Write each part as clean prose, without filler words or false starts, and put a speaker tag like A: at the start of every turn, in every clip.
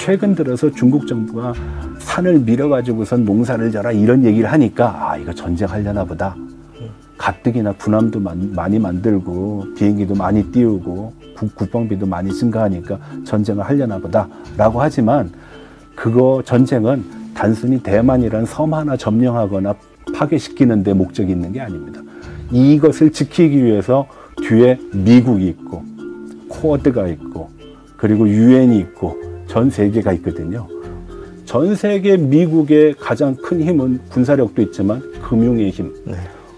A: 최근 들어서 중국 정부가 산을 밀어가지고선 농사를 져라 이런 얘기를 하니까 아 이거 전쟁하려나 보다. 가뜩이나 군함도 많이 만들고 비행기도 많이 띄우고 국방비도 많이 증가하니까 전쟁을 하려나 보다 라고 하지만 그거 전쟁은 단순히 대만이라는 섬 하나 점령하거나 파괴시키는 데 목적이 있는 게 아닙니다. 이것을 지키기 위해서 뒤에 미국이 있고 쿼드가 있고 그리고 유엔이 있고 전 세계가 있거든요. 전 세계 미국의 가장 큰 힘은 군사력도 있지만 금융의 힘,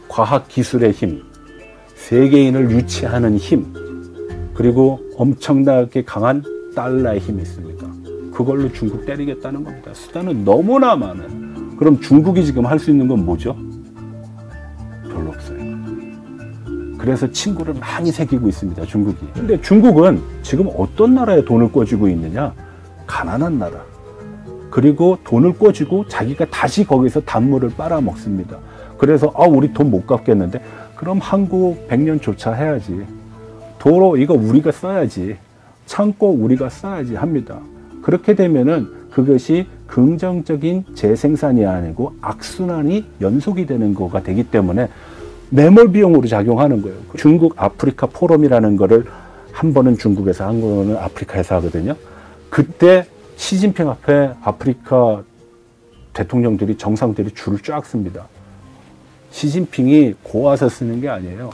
A: 과학기술의 힘, 세계인을 유치하는 힘, 그리고 엄청나게 강한 달러의 힘이 있습니다. 그걸로 중국 때리겠다는 겁니다. 수단은 너무나 많아요. 그럼 중국이 지금 할 수 있는 건 뭐죠? 별로 없어요. 그래서 친구를 많이 새기고 있습니다, 중국이. 근데 중국은 지금 어떤 나라에 돈을 꿔주고 있느냐? 가난한 나라. 그리고 돈을 꿔주고 자기가 다시 거기서 단물을 빨아먹습니다. 그래서 우리 돈 못 갚겠는데 그럼 한국 100년 조차해야지. 도로 이거 우리가 써야지. 창고 우리가 써야지 합니다. 그렇게 되면은 그것이 긍정적인 재생산이 아니고 악순환이 연속이 되는 거가 되기 때문에 매몰 비용으로 작용하는 거예요. 중국 아프리카 포럼이라는 거를 한 번은 중국에서 한 번은 아프리카에서 하거든요. 그때 시진핑 앞에 아프리카 대통령들이 정상들이 줄을 쫙 씁니다. 시진핑이 고와서 쓰는 게 아니에요.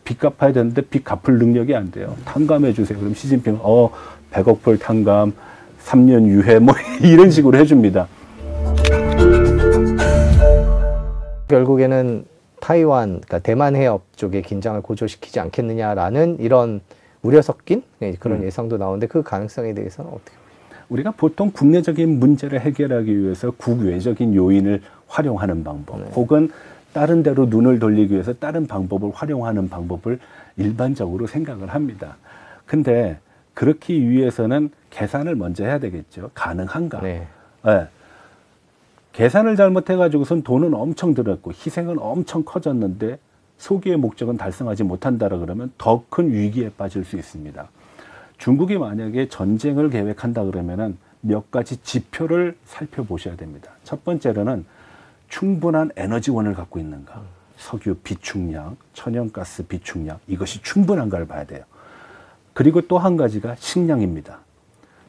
A: 빚 갚아야 되는데 빚 갚을 능력이 안 돼요. 탕감해 주세요. 그럼 시진핑은 100억 불 탕감, 3년 유예 뭐 이런 식으로 해줍니다.
B: 결국에는 타이완, 그러니까 대만 해협 쪽의 긴장을 고조시키지 않겠느냐라는 이런 우려 섞인 그런 예상도 나오는데 그 가능성에 대해서는 어떻게 보십니까?
A: 우리가 보통 국내적인 문제를 해결하기 위해서 국외적인 요인을 활용하는 방법, 혹은 다른 데로 눈을 돌리기 위해서 다른 방법을 활용하는 방법을 일반적으로 생각을 합니다. 근데 그렇기 위해서는 계산을 먼저 해야 되겠죠. 가능한가? 네. 계산을 잘못해가지고선 돈은 엄청 들었고 희생은 엄청 커졌는데 소기의 목적은 달성하지 못한다라 그러면 더 큰 위기에 빠질 수 있습니다. 중국이 만약에 전쟁을 계획한다 그러면은 몇 가지 지표를 살펴보셔야 됩니다. 첫 번째로는 충분한 에너지원을 갖고 있는가, 석유 비축량, 천연가스 비축량, 이것이 충분한가를 봐야 돼요. 그리고 또 한 가지가 식량입니다.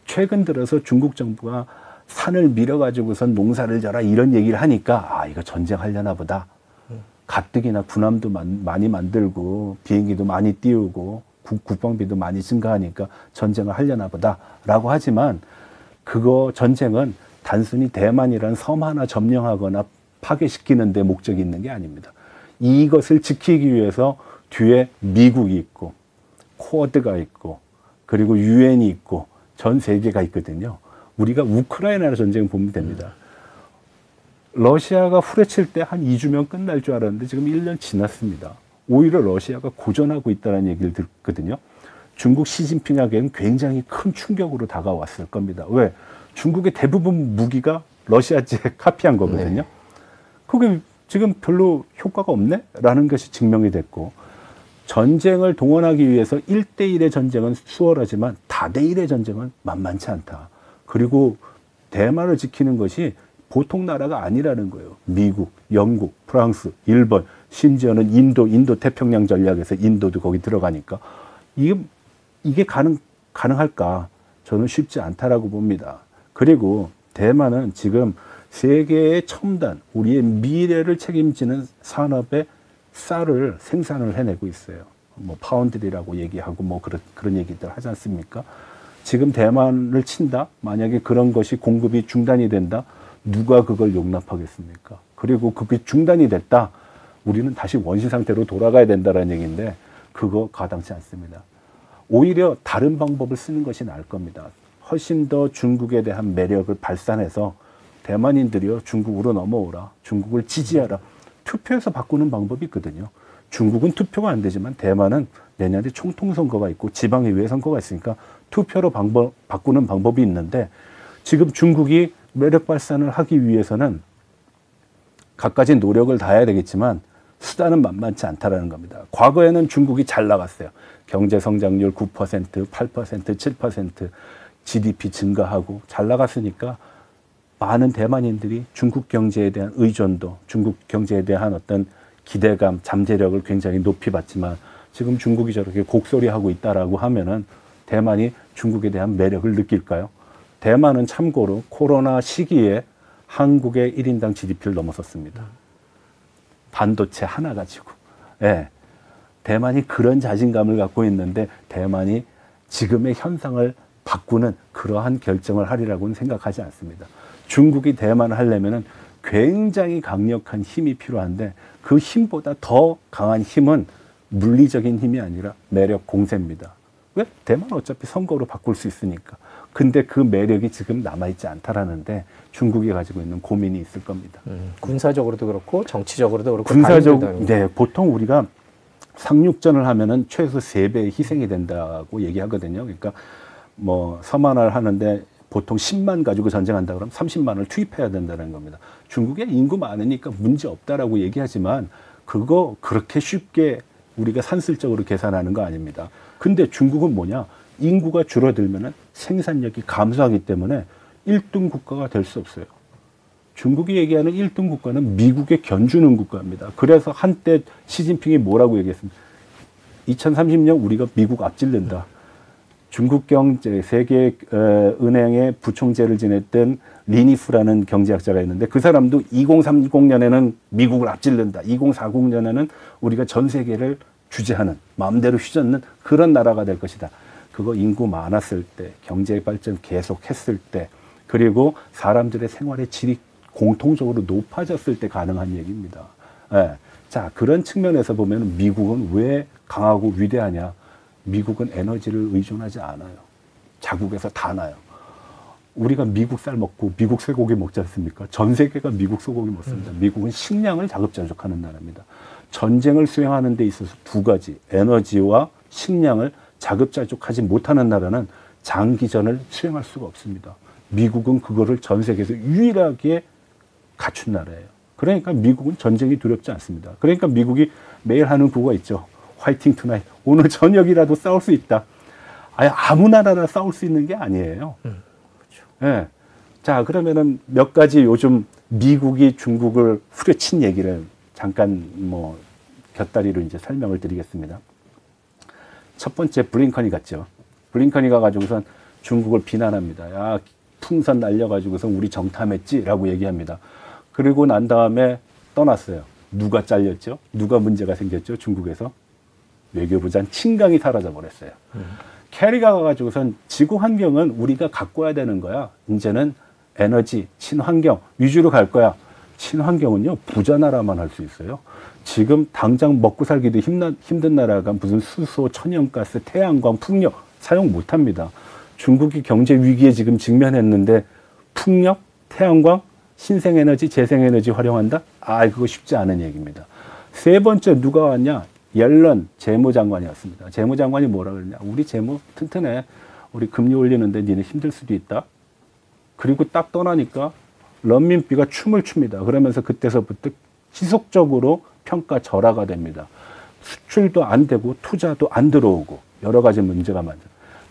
A: 최근 들어서 중국 정부가 산을 밀어가지고선 농사를 져라 이런 얘기를 하니까 아 이거 전쟁하려나 보다. 가뜩이나 군함도 많이 만들고 비행기도 많이 띄우고 국방비도 많이 증가하니까 전쟁을 하려나 보다 라고 하지만 그거 전쟁은 단순히 대만이라는 섬 하나 점령하거나 파괴시키는 데 목적이 있는 게 아닙니다. 이것을 지키기 위해서 뒤에 미국이 있고 쿼드가 있고 그리고 유엔이 있고 전 세계가 있거든요. 우리가 우크라이나 전쟁 보면 됩니다. 러시아가 후레칠 때 한 2주면 끝날 줄 알았는데 지금 1년 지났습니다. 오히려 러시아가 고전하고 있다는 얘기를 듣거든요. 중국 시진핑에게는 굉장히 큰 충격으로 다가왔을 겁니다. 왜? 중국의 대부분 무기가 러시아제 카피한 거거든요. 그게 지금 별로 효과가 없네? 라는 것이 증명이 됐고 전쟁을 동원하기 위해서 1대1의 전쟁은 수월하지만 다대1의 전쟁은 만만치 않다. 그리고 대만을 지키는 것이 보통 나라가 아니라는 거예요. 미국, 영국, 프랑스, 일본, 심지어는 인도 태평양 전략에서 인도도 거기 들어가니까 이게 가능할까? 저는 쉽지 않다라고 봅니다. 그리고 대만은 지금 세계의 첨단, 우리의 미래를 책임지는 산업의 쌀을 생산을 해내고 있어요. 뭐 파운드리라고 얘기하고 뭐 그런 얘기들 하지 않습니까? 지금 대만을 친다? 만약에 그런 것이 공급이 중단이 된다? 누가 그걸 용납하겠습니까? 그리고 그게 중단이 됐다? 우리는 다시 원시 상태로 돌아가야 된다는 얘기인데 그거 가당치 않습니다. 오히려 다른 방법을 쓰는 것이 나을 겁니다. 훨씬 더 중국에 대한 매력을 발산해서 대만인들이요 중국으로 넘어오라, 중국을 지지하라, 투표해서 바꾸는 방법이 있거든요. 중국은 투표가 안 되지만 대만은 내년에 총통선거가 있고 지방의회 선거가 있으니까 투표로 바꾸는 방법이 있는데 지금 중국이 매력 발산을 하기 위해서는 갖가지 노력을 다해야 되겠지만 수단은 만만치 않다라는 겁니다. 과거에는 중국이 잘 나갔어요. 경제 성장률 9%, 8%, 7%. GDP 증가하고 잘 나갔으니까 많은 대만인들이 중국 경제에 대한 의존도, 중국 경제에 대한 어떤 기대감, 잠재력을 굉장히 높이 봤지만 지금 중국이 저렇게 곡소리하고 있다라고 하면은 대만이 중국에 대한 매력을 느낄까요? 대만은 참고로 코로나 시기에 한국의 1인당 GDP를 넘어섰습니다. 반도체 하나 가지고. 예. 대만이 그런 자신감을 갖고 있는데 대만이 지금의 현상을 바꾸는 그러한 결정을 하리라고는 생각하지 않습니다. 중국이 대만을 하려면은 굉장히 강력한 힘이 필요한데 그 힘보다 더 강한 힘은 물리적인 힘이 아니라 매력 공세입니다. 왜? 대만은 어차피 선거로 바꿀 수 있으니까. 근데 그 매력이 지금 남아있지 않다라는데 중국이 가지고 있는 고민이 있을 겁니다.
B: 군사적으로도 그렇고 정치적으로도 그렇고
A: 네, 보통 우리가 상륙전을 하면은 최소 3배의 희생이 된다고 얘기하거든요. 그러니까 뭐 서만을 하는데 보통 10만 가지고 전쟁한다 그러면 30만을 투입해야 된다는 겁니다. 중국에 인구 많으니까 문제 없다라고 얘기하지만 그거 그렇게 쉽게 우리가 산술적으로 계산하는 거 아닙니다. 근데 중국은 뭐냐? 인구가 줄어들면은 생산력이 감소하기 때문에 1등 국가가 될 수 없어요. 중국이 얘기하는 1등 국가는 미국에 견주는 국가입니다. 그래서 한때 시진핑이 뭐라고 얘기했습니까? 2030년 우리가 미국 앞질른다. 중국 경제 세계은행의 부총재를 지냈던 리니프라는 경제학자가 있는데 그 사람도 2030년에는 미국을 앞질른다. 2040년에는 우리가 전 세계를 주재하는 마음대로 휘젓는 그런 나라가 될 것이다. 그거 인구 많았을 때, 경제 발전 계속했을 때, 그리고 사람들의 생활의 질이 공통적으로 높아졌을 때 가능한 얘기입니다. 예. 자, 그런 측면에서 보면 미국은 왜 강하고 위대하냐? 미국은 에너지를 의존하지 않아요. 자국에서 다 나요. 우리가 미국 쌀 먹고 미국 쇠고기 먹지 않습니까? 전 세계가 미국 소고기 먹습니다. 미국은 식량을 자급자족하는 나라입니다. 전쟁을 수행하는 데 있어서 두 가지, 에너지와 식량을 자급자족하지 못하는 나라는 장기전을 수행할 수가 없습니다. 미국은 그거를 전 세계에서 유일하게 갖춘 나라예요. 그러니까 미국은 전쟁이 두렵지 않습니다. 그러니까 미국이 매일 하는 그거 있죠. 화이팅 투나잇. 오늘 저녁이라도 싸울 수 있다. 아무 나라나 싸울 수 있는 게 아니에요.
B: 그렇죠.
A: 예. 자, 그러면은 몇 가지 요즘 미국이 중국을 후려친 얘기를 잠깐 뭐 곁다리로 이제 설명을 드리겠습니다. 첫 번째 블링컨이 갔죠. 블링컨이 가가지고선 중국을 비난합니다. 야, 풍선 날려가지고선 우리 정탐했지라고 얘기합니다. 그리고 난 다음에 떠났어요. 누가 잘렸죠? 누가 문제가 생겼죠? 중국에서? 외교부장 칭강이 사라져 버렸어요. 캐리가 가가지고선 지구 환경은 우리가 가꿔야 되는 거야. 이제는 에너지, 친환경 위주로 갈 거야. 친환경은요, 부자 나라만 할 수 있어요. 지금 당장 먹고 살기도 힘든 나라가 무슨 수소, 천연가스, 태양광, 풍력 사용 못 합니다. 중국이 경제 위기에 지금 직면했는데 풍력, 태양광, 신생에너지, 재생에너지 활용한다? 그거 쉽지 않은 얘기입니다. 세 번째 누가 왔냐? 옐런 재무장관이었습니다. 재무장관이 뭐라 그러냐? 우리 재무 튼튼해. 우리 금리 올리는데 니네 힘들 수도 있다. 그리고 딱 떠나니까 런민비가 춤을 춥니다. 그러면서 그때서부터 지속적으로 평가 절하가 됩니다. 수출도 안 되고 투자도 안 들어오고 여러 가지 문제가 많죠.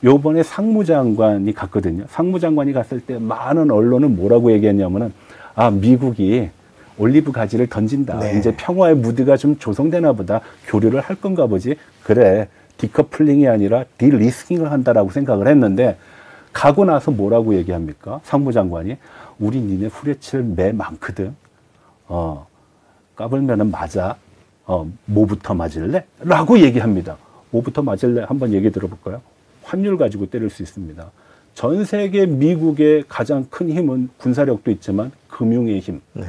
A: 요번에 상무장관이 갔거든요. 상무장관이 갔을 때 많은 언론은 뭐라고 얘기했냐면은 미국이 올리브 가지를 던진다.
B: 네.
A: 이제 평화의 무드가 좀 조성되나 보다. 교류를 할 건가 보지. 그래. 디커플링이 아니라 디리스킹을 한다라고 생각을 했는데 가고 나서 뭐라고 얘기합니까? 상무장관이 우리 니네 후레칠 매 많거든. 까불면은 맞아. 뭐부터 맞을래? 라고 얘기합니다. 뭐부터 맞을래? 한번 얘기 들어볼까요? 환율 가지고 때릴 수 있습니다. 전 세계 미국의 가장 큰 힘은 군사력도 있지만 금융의 힘,
B: 네.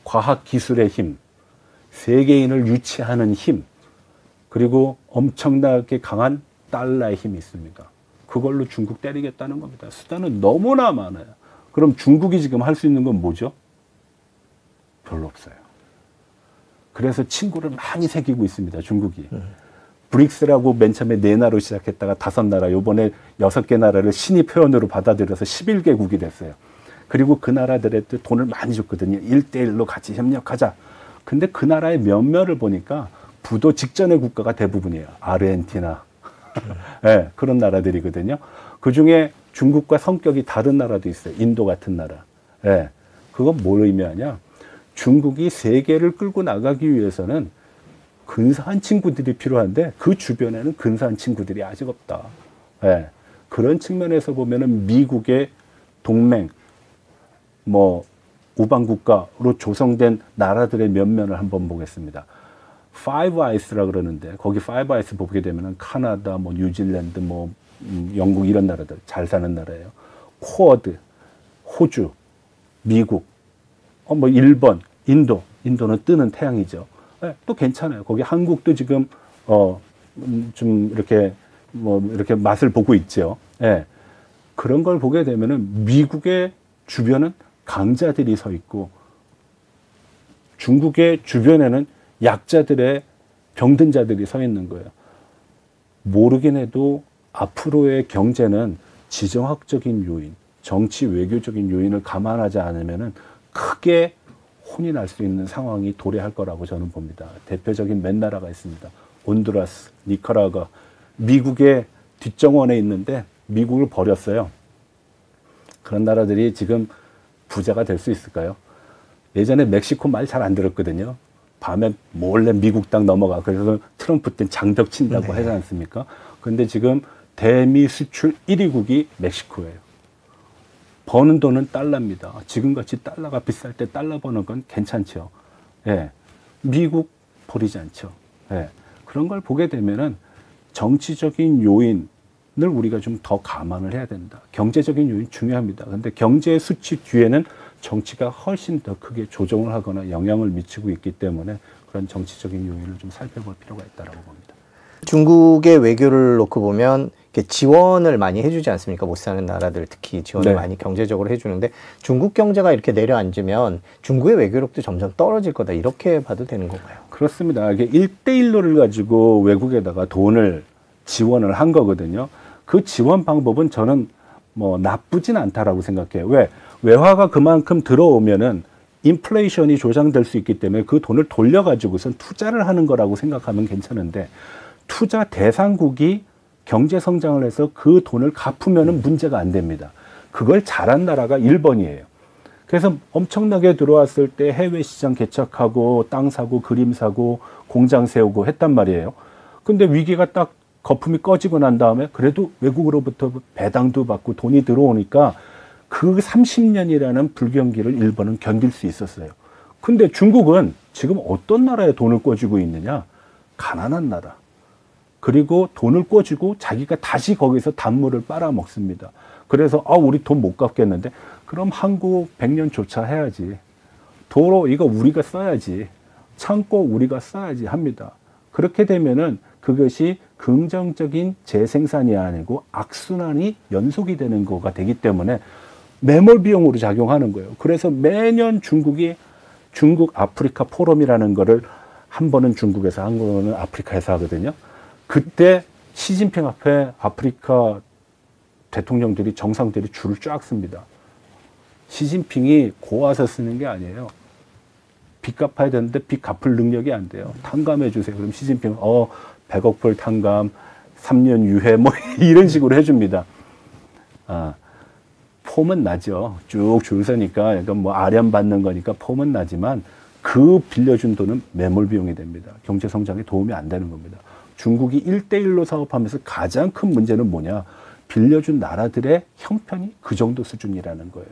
A: 과학기술의 힘, 세계인을 유치하는 힘, 그리고 엄청나게 강한 달러의 힘이 있습니다. 그걸로 중국 때리겠다는 겁니다. 수단은 너무나 많아요. 그럼 중국이 지금 할 수 있는 건 뭐죠? 별로 없어요. 그래서 친구를 많이 새기고 있습니다, 중국이. 브릭스라고 맨 처음에 4나라로 시작했다가 5나라, 요번에 6개 나라를 신입 회원으로 받아들여서 11개국이 됐어요. 그리고 그 나라들한테 돈을 많이 줬거든요. 1대1로 같이 협력하자. 근데 그 나라의 면면을 보니까 부도 직전의 국가가 대부분이에요. 아르헨티나. 네, 그런 나라들이거든요. 그 중에 중국과 성격이 다른 나라도 있어요. 인도 같은 나라. 예. 그건 뭘 의미하냐? 중국이 세계를 끌고 나가기 위해서는 근사한 친구들이 필요한데 그 주변에는 근사한 친구들이 아직 없다. 예. 그런 측면에서 보면은 미국의 동맹, 뭐 우방국가로 조성된 나라들의 면면을 한번 보겠습니다. 파이브 아이스라 그러는데 거기 파이브 아이스 보게 되면은 카나다, 뭐 뉴질랜드, 뭐 영국 이런 나라들 잘 사는 나라예요. 쿼드, 호주, 미국, 뭐 일본, 인도는 뜨는 태양이죠. 네, 또 괜찮아요. 거기 한국도 지금 좀 이렇게 뭐 이렇게 맛을 보고 있죠. 네. 그런 걸 보게 되면은 미국의 주변은 강자들이 서 있고 중국의 주변에는 약자들의 병든 자들이 서 있는 거예요. 모르긴 해도 앞으로의 경제는 지정학적인 요인, 정치 외교적인 요인을 감안하지 않으면은 크게 혼이 날 수 있는 상황이 도래할 거라고 저는 봅니다. 대표적인 몇 나라가 있습니다. 온두라스, 니카라과, 미국의 뒷정원에 있는데 미국을 버렸어요. 그런 나라들이 지금 부자가 될 수 있을까요? 예전에 멕시코 말 잘 안 들었거든요. 밤에 몰래 미국 땅 넘어가. 그래서 트럼프 때 장벽 친다고 하지 않습니까? 그런데 지금 대미 수출 1위국이 멕시코예요. 버는 돈은 달러입니다. 지금같이 달러가 비쌀 때 달러 버는 건 괜찮죠. 예. 미국 버리지 않죠. 예. 그런 걸 보게 되면은 정치적인 요인을 우리가 좀 더 감안을 해야 된다. 경제적인 요인 중요합니다. 그런데 경제 수치 뒤에는 정치가 훨씬 더 크게 조정을 하거나 영향을 미치고 있기 때문에 그런 정치적인 요인을 좀 살펴볼 필요가 있다고 봅니다.
B: 중국의 외교를 놓고 보면 이렇게 지원을 많이 해주지 않습니까? 못 사는 나라들 특히 지원을
A: 네.
B: 많이 경제적으로 해주는데 중국 경제가 이렇게 내려앉으면 중국의 외교력도 점점 떨어질 거다 이렇게 봐도 되는 건가요?
A: 그렇습니다. 이게 1대1로를 가지고 외국에다가 돈을 지원을 한 거거든요. 그 지원 방법은 저는 뭐 나쁘진 않다라고 생각해요. 왜? 외화가 그만큼 들어오면은 인플레이션이 조장될 수 있기 때문에 그 돈을 돌려가지고선 투자를 하는 거라고 생각하면 괜찮은데 투자 대상국이 경제 성장을 해서 그 돈을 갚으면은 문제가 안 됩니다. 그걸 잘한 나라가 일본이에요. 그래서 엄청나게 들어왔을 때 해외 시장 개척하고 땅 사고 그림 사고 공장 세우고 했단 말이에요. 근데 위기가 딱 거품이 꺼지고 난 다음에 그래도 외국으로부터 배당도 받고 돈이 들어오니까 그 30년이라는 불경기를 일본은 견딜 수 있었어요. 근데 중국은 지금 어떤 나라에 돈을 꿔주고 있느냐? 가난한 나라. 그리고 돈을 꿔주고 자기가 다시 거기서 단물을 빨아먹습니다. 그래서 우리 돈 못 갚겠는데 그럼 한국 100년 조차해야지. 도로 이거 우리가 써야지. 창고 우리가 써야지 합니다. 그렇게 되면은 그것이 긍정적인 재생산이 아니고 악순환이 연속이 되는 거가 되기 때문에 매몰 비용으로 작용하는 거예요. 그래서 매년 중국이 중국 아프리카 포럼이라는 거를 한 번은 중국에서 한 번은 아프리카에서 하거든요. 그때 시진핑 앞에 아프리카 대통령들이 정상들이 줄을 쫙 씁니다. 시진핑이 고와서 쓰는 게 아니에요. 빚 갚아야 되는데 빚 갚을 능력이 안 돼요. 탕감해 주세요. 그럼 시진핑 100억 불 탕감, 3년 유예 뭐 이런 식으로 해줍니다. 폼은 나죠. 쭉 줄 서니까 약간 뭐 아련 받는 거니까 폼은 나지만 그 빌려준 돈은 매몰 비용이 됩니다. 경제 성장에 도움이 안 되는 겁니다. 중국이 1대1로 사업하면서 가장 큰 문제는 뭐냐? 빌려준 나라들의 형편이 그 정도 수준이라는 거예요.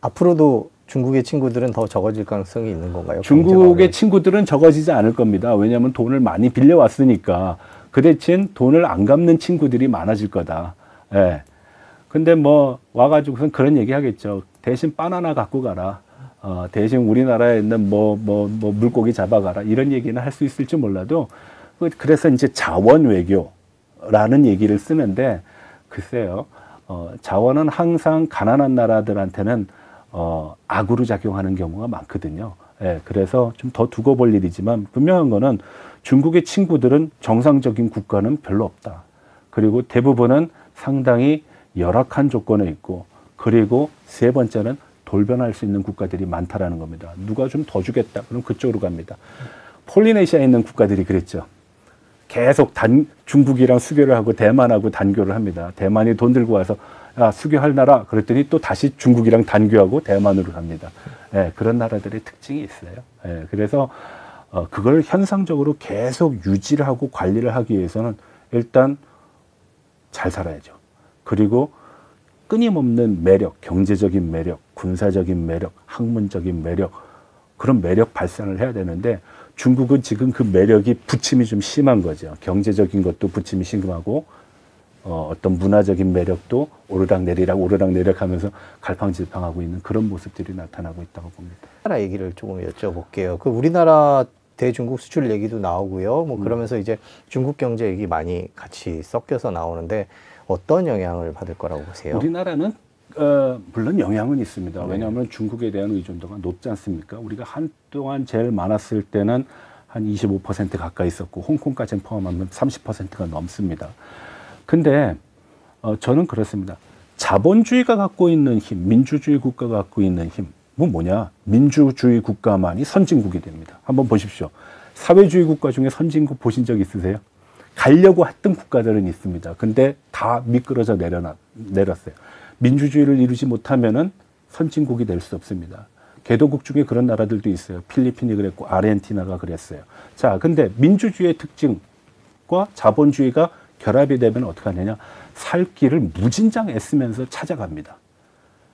B: 앞으로도 중국의 친구들은 더 적어질 가능성이 있는 건가요?
A: 중국의 친구들은 적어지지 않을 겁니다. 왜냐하면 돈을 많이 빌려왔으니까 그 대신 돈을 안 갚는 친구들이 많아질 거다. 예. 근데 뭐 와가지고선 그런 얘기 하겠죠. 대신 바나나 갖고 가라. 대신 우리나라에 있는 뭐 물고기 잡아가라. 이런 얘기는 할 수 있을지 몰라도 그래서 이제 자원 외교라는 얘기를 쓰는데 글쎄요. 자원은 항상 가난한 나라들한테는 악으로 작용하는 경우가 많거든요. 예, 그래서 좀 더 두고 볼 일이지만 분명한 거는 중국의 친구들은 정상적인 국가는 별로 없다. 그리고 대부분은 상당히 열악한 조건에 있고 그리고 세 번째는 돌변할 수 있는 국가들이 많다라는 겁니다. 누가 좀 더 주겠다. 그럼 그쪽으로 갑니다. 폴리네시아에 있는 국가들이 그랬죠. 계속 중국이랑 수교를 하고 대만하고 단교를 합니다. 대만이 돈 들고 와서 야, 수교할 나라 그랬더니 또 다시 중국이랑 단교하고 대만으로 갑니다. 예, 그런 나라들의 특징이 있어요. 예, 그래서 그걸 현상적으로 계속 유지를 하고 관리를 하기 위해서는 일단 잘 살아야죠. 그리고 끊임없는 매력, 경제적인 매력, 군사적인 매력, 학문적인 매력, 그런 매력 발산을 해야 되는데 중국은 지금 그 매력이 부침이 좀 심한 거죠. 경제적인 것도 부침이 심하고 어떤 문화적인 매력도 오르락내리락 하면서 갈팡질팡하고 있는 그런 모습들이 나타나고 있다고 봅니다.
B: 우리나라 얘기를 조금 여쭤볼게요. 그 우리나라 대중국 수출 얘기도 나오고요. 뭐 그러면서 이제 중국 경제 얘기 많이 같이 섞여서 나오는데 어떤 영향을 받을 거라고 보세요?
A: 우리나라는 물론 영향은 있습니다. 왜냐하면 중국에 대한 의존도가 높지 않습니까? 우리가 한동안 제일 많았을 때는 한 25% 가까이 있었고 홍콩까지 포함하면 30%가 넘습니다. 근데 저는 그렇습니다. 자본주의가 갖고 있는 힘, 민주주의 국가가 갖고 있는 힘, 뭐냐? 민주주의 국가만이 선진국이 됩니다. 한번 보십시오. 사회주의 국가 중에 선진국 보신 적 있으세요? 가려고 했던 국가들은 있습니다. 근데 다 미끄러져 내렸어요. 민주주의를 이루지 못하면은 선진국이 될 수 없습니다. 개도국 중에 그런 나라들도 있어요. 필리핀이 그랬고 아르헨티나가 그랬어요. 자, 근데 민주주의의 특징과 자본주의가 결합이 되면 어떻게 하느냐? 살 길을 무진장 애쓰면서 찾아갑니다.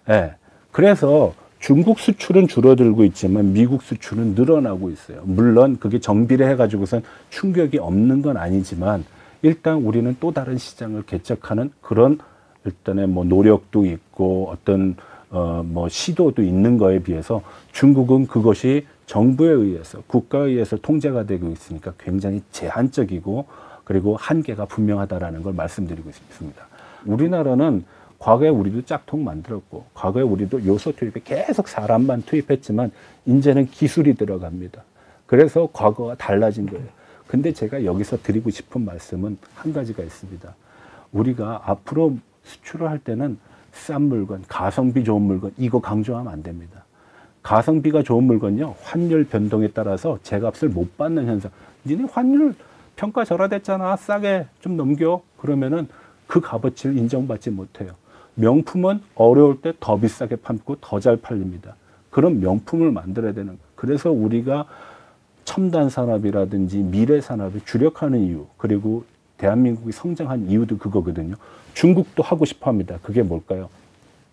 A: 예. 그래서 중국 수출은 줄어들고 있지만 미국 수출은 늘어나고 있어요. 물론 그게 정비를 해가지고선 충격이 없는 건 아니지만 일단 우리는 또 다른 시장을 개척하는 그런 일단의 뭐 노력도 있고 어떤 뭐 시도도 있는 거에 비해서 중국은 그것이 정부에 의해서 국가에 의해서 통제가 되고 있으니까 굉장히 제한적이고 그리고 한계가 분명하다라는 걸 말씀드리고 있습니다. 우리나라는 과거에 우리도 짝퉁 만들었고 과거에 우리도 요소 투입에 계속 사람만 투입했지만 이제는 기술이 들어갑니다. 그래서 과거와 달라진 거예요. 근데 제가 여기서 드리고 싶은 말씀은 한 가지가 있습니다. 우리가 앞으로 수출을 할 때는 싼 물건, 가성비 좋은 물건 이거 강조하면 안 됩니다. 가성비가 좋은 물건요. 환율 변동에 따라서 제값을 못 받는 현상. 니네 환율 평가 절하됐잖아. 싸게 좀 넘겨. 그러면은 그 값어치를 인정받지 못해요. 명품은 어려울 때 더 비싸게 팔고 더 잘 팔립니다. 그런 명품을 만들어야 되는. 그래서 우리가 첨단 산업이라든지 미래 산업에 주력하는 이유, 그리고 대한민국이 성장한 이유도 그거거든요. 중국도 하고 싶어 합니다. 그게 뭘까요?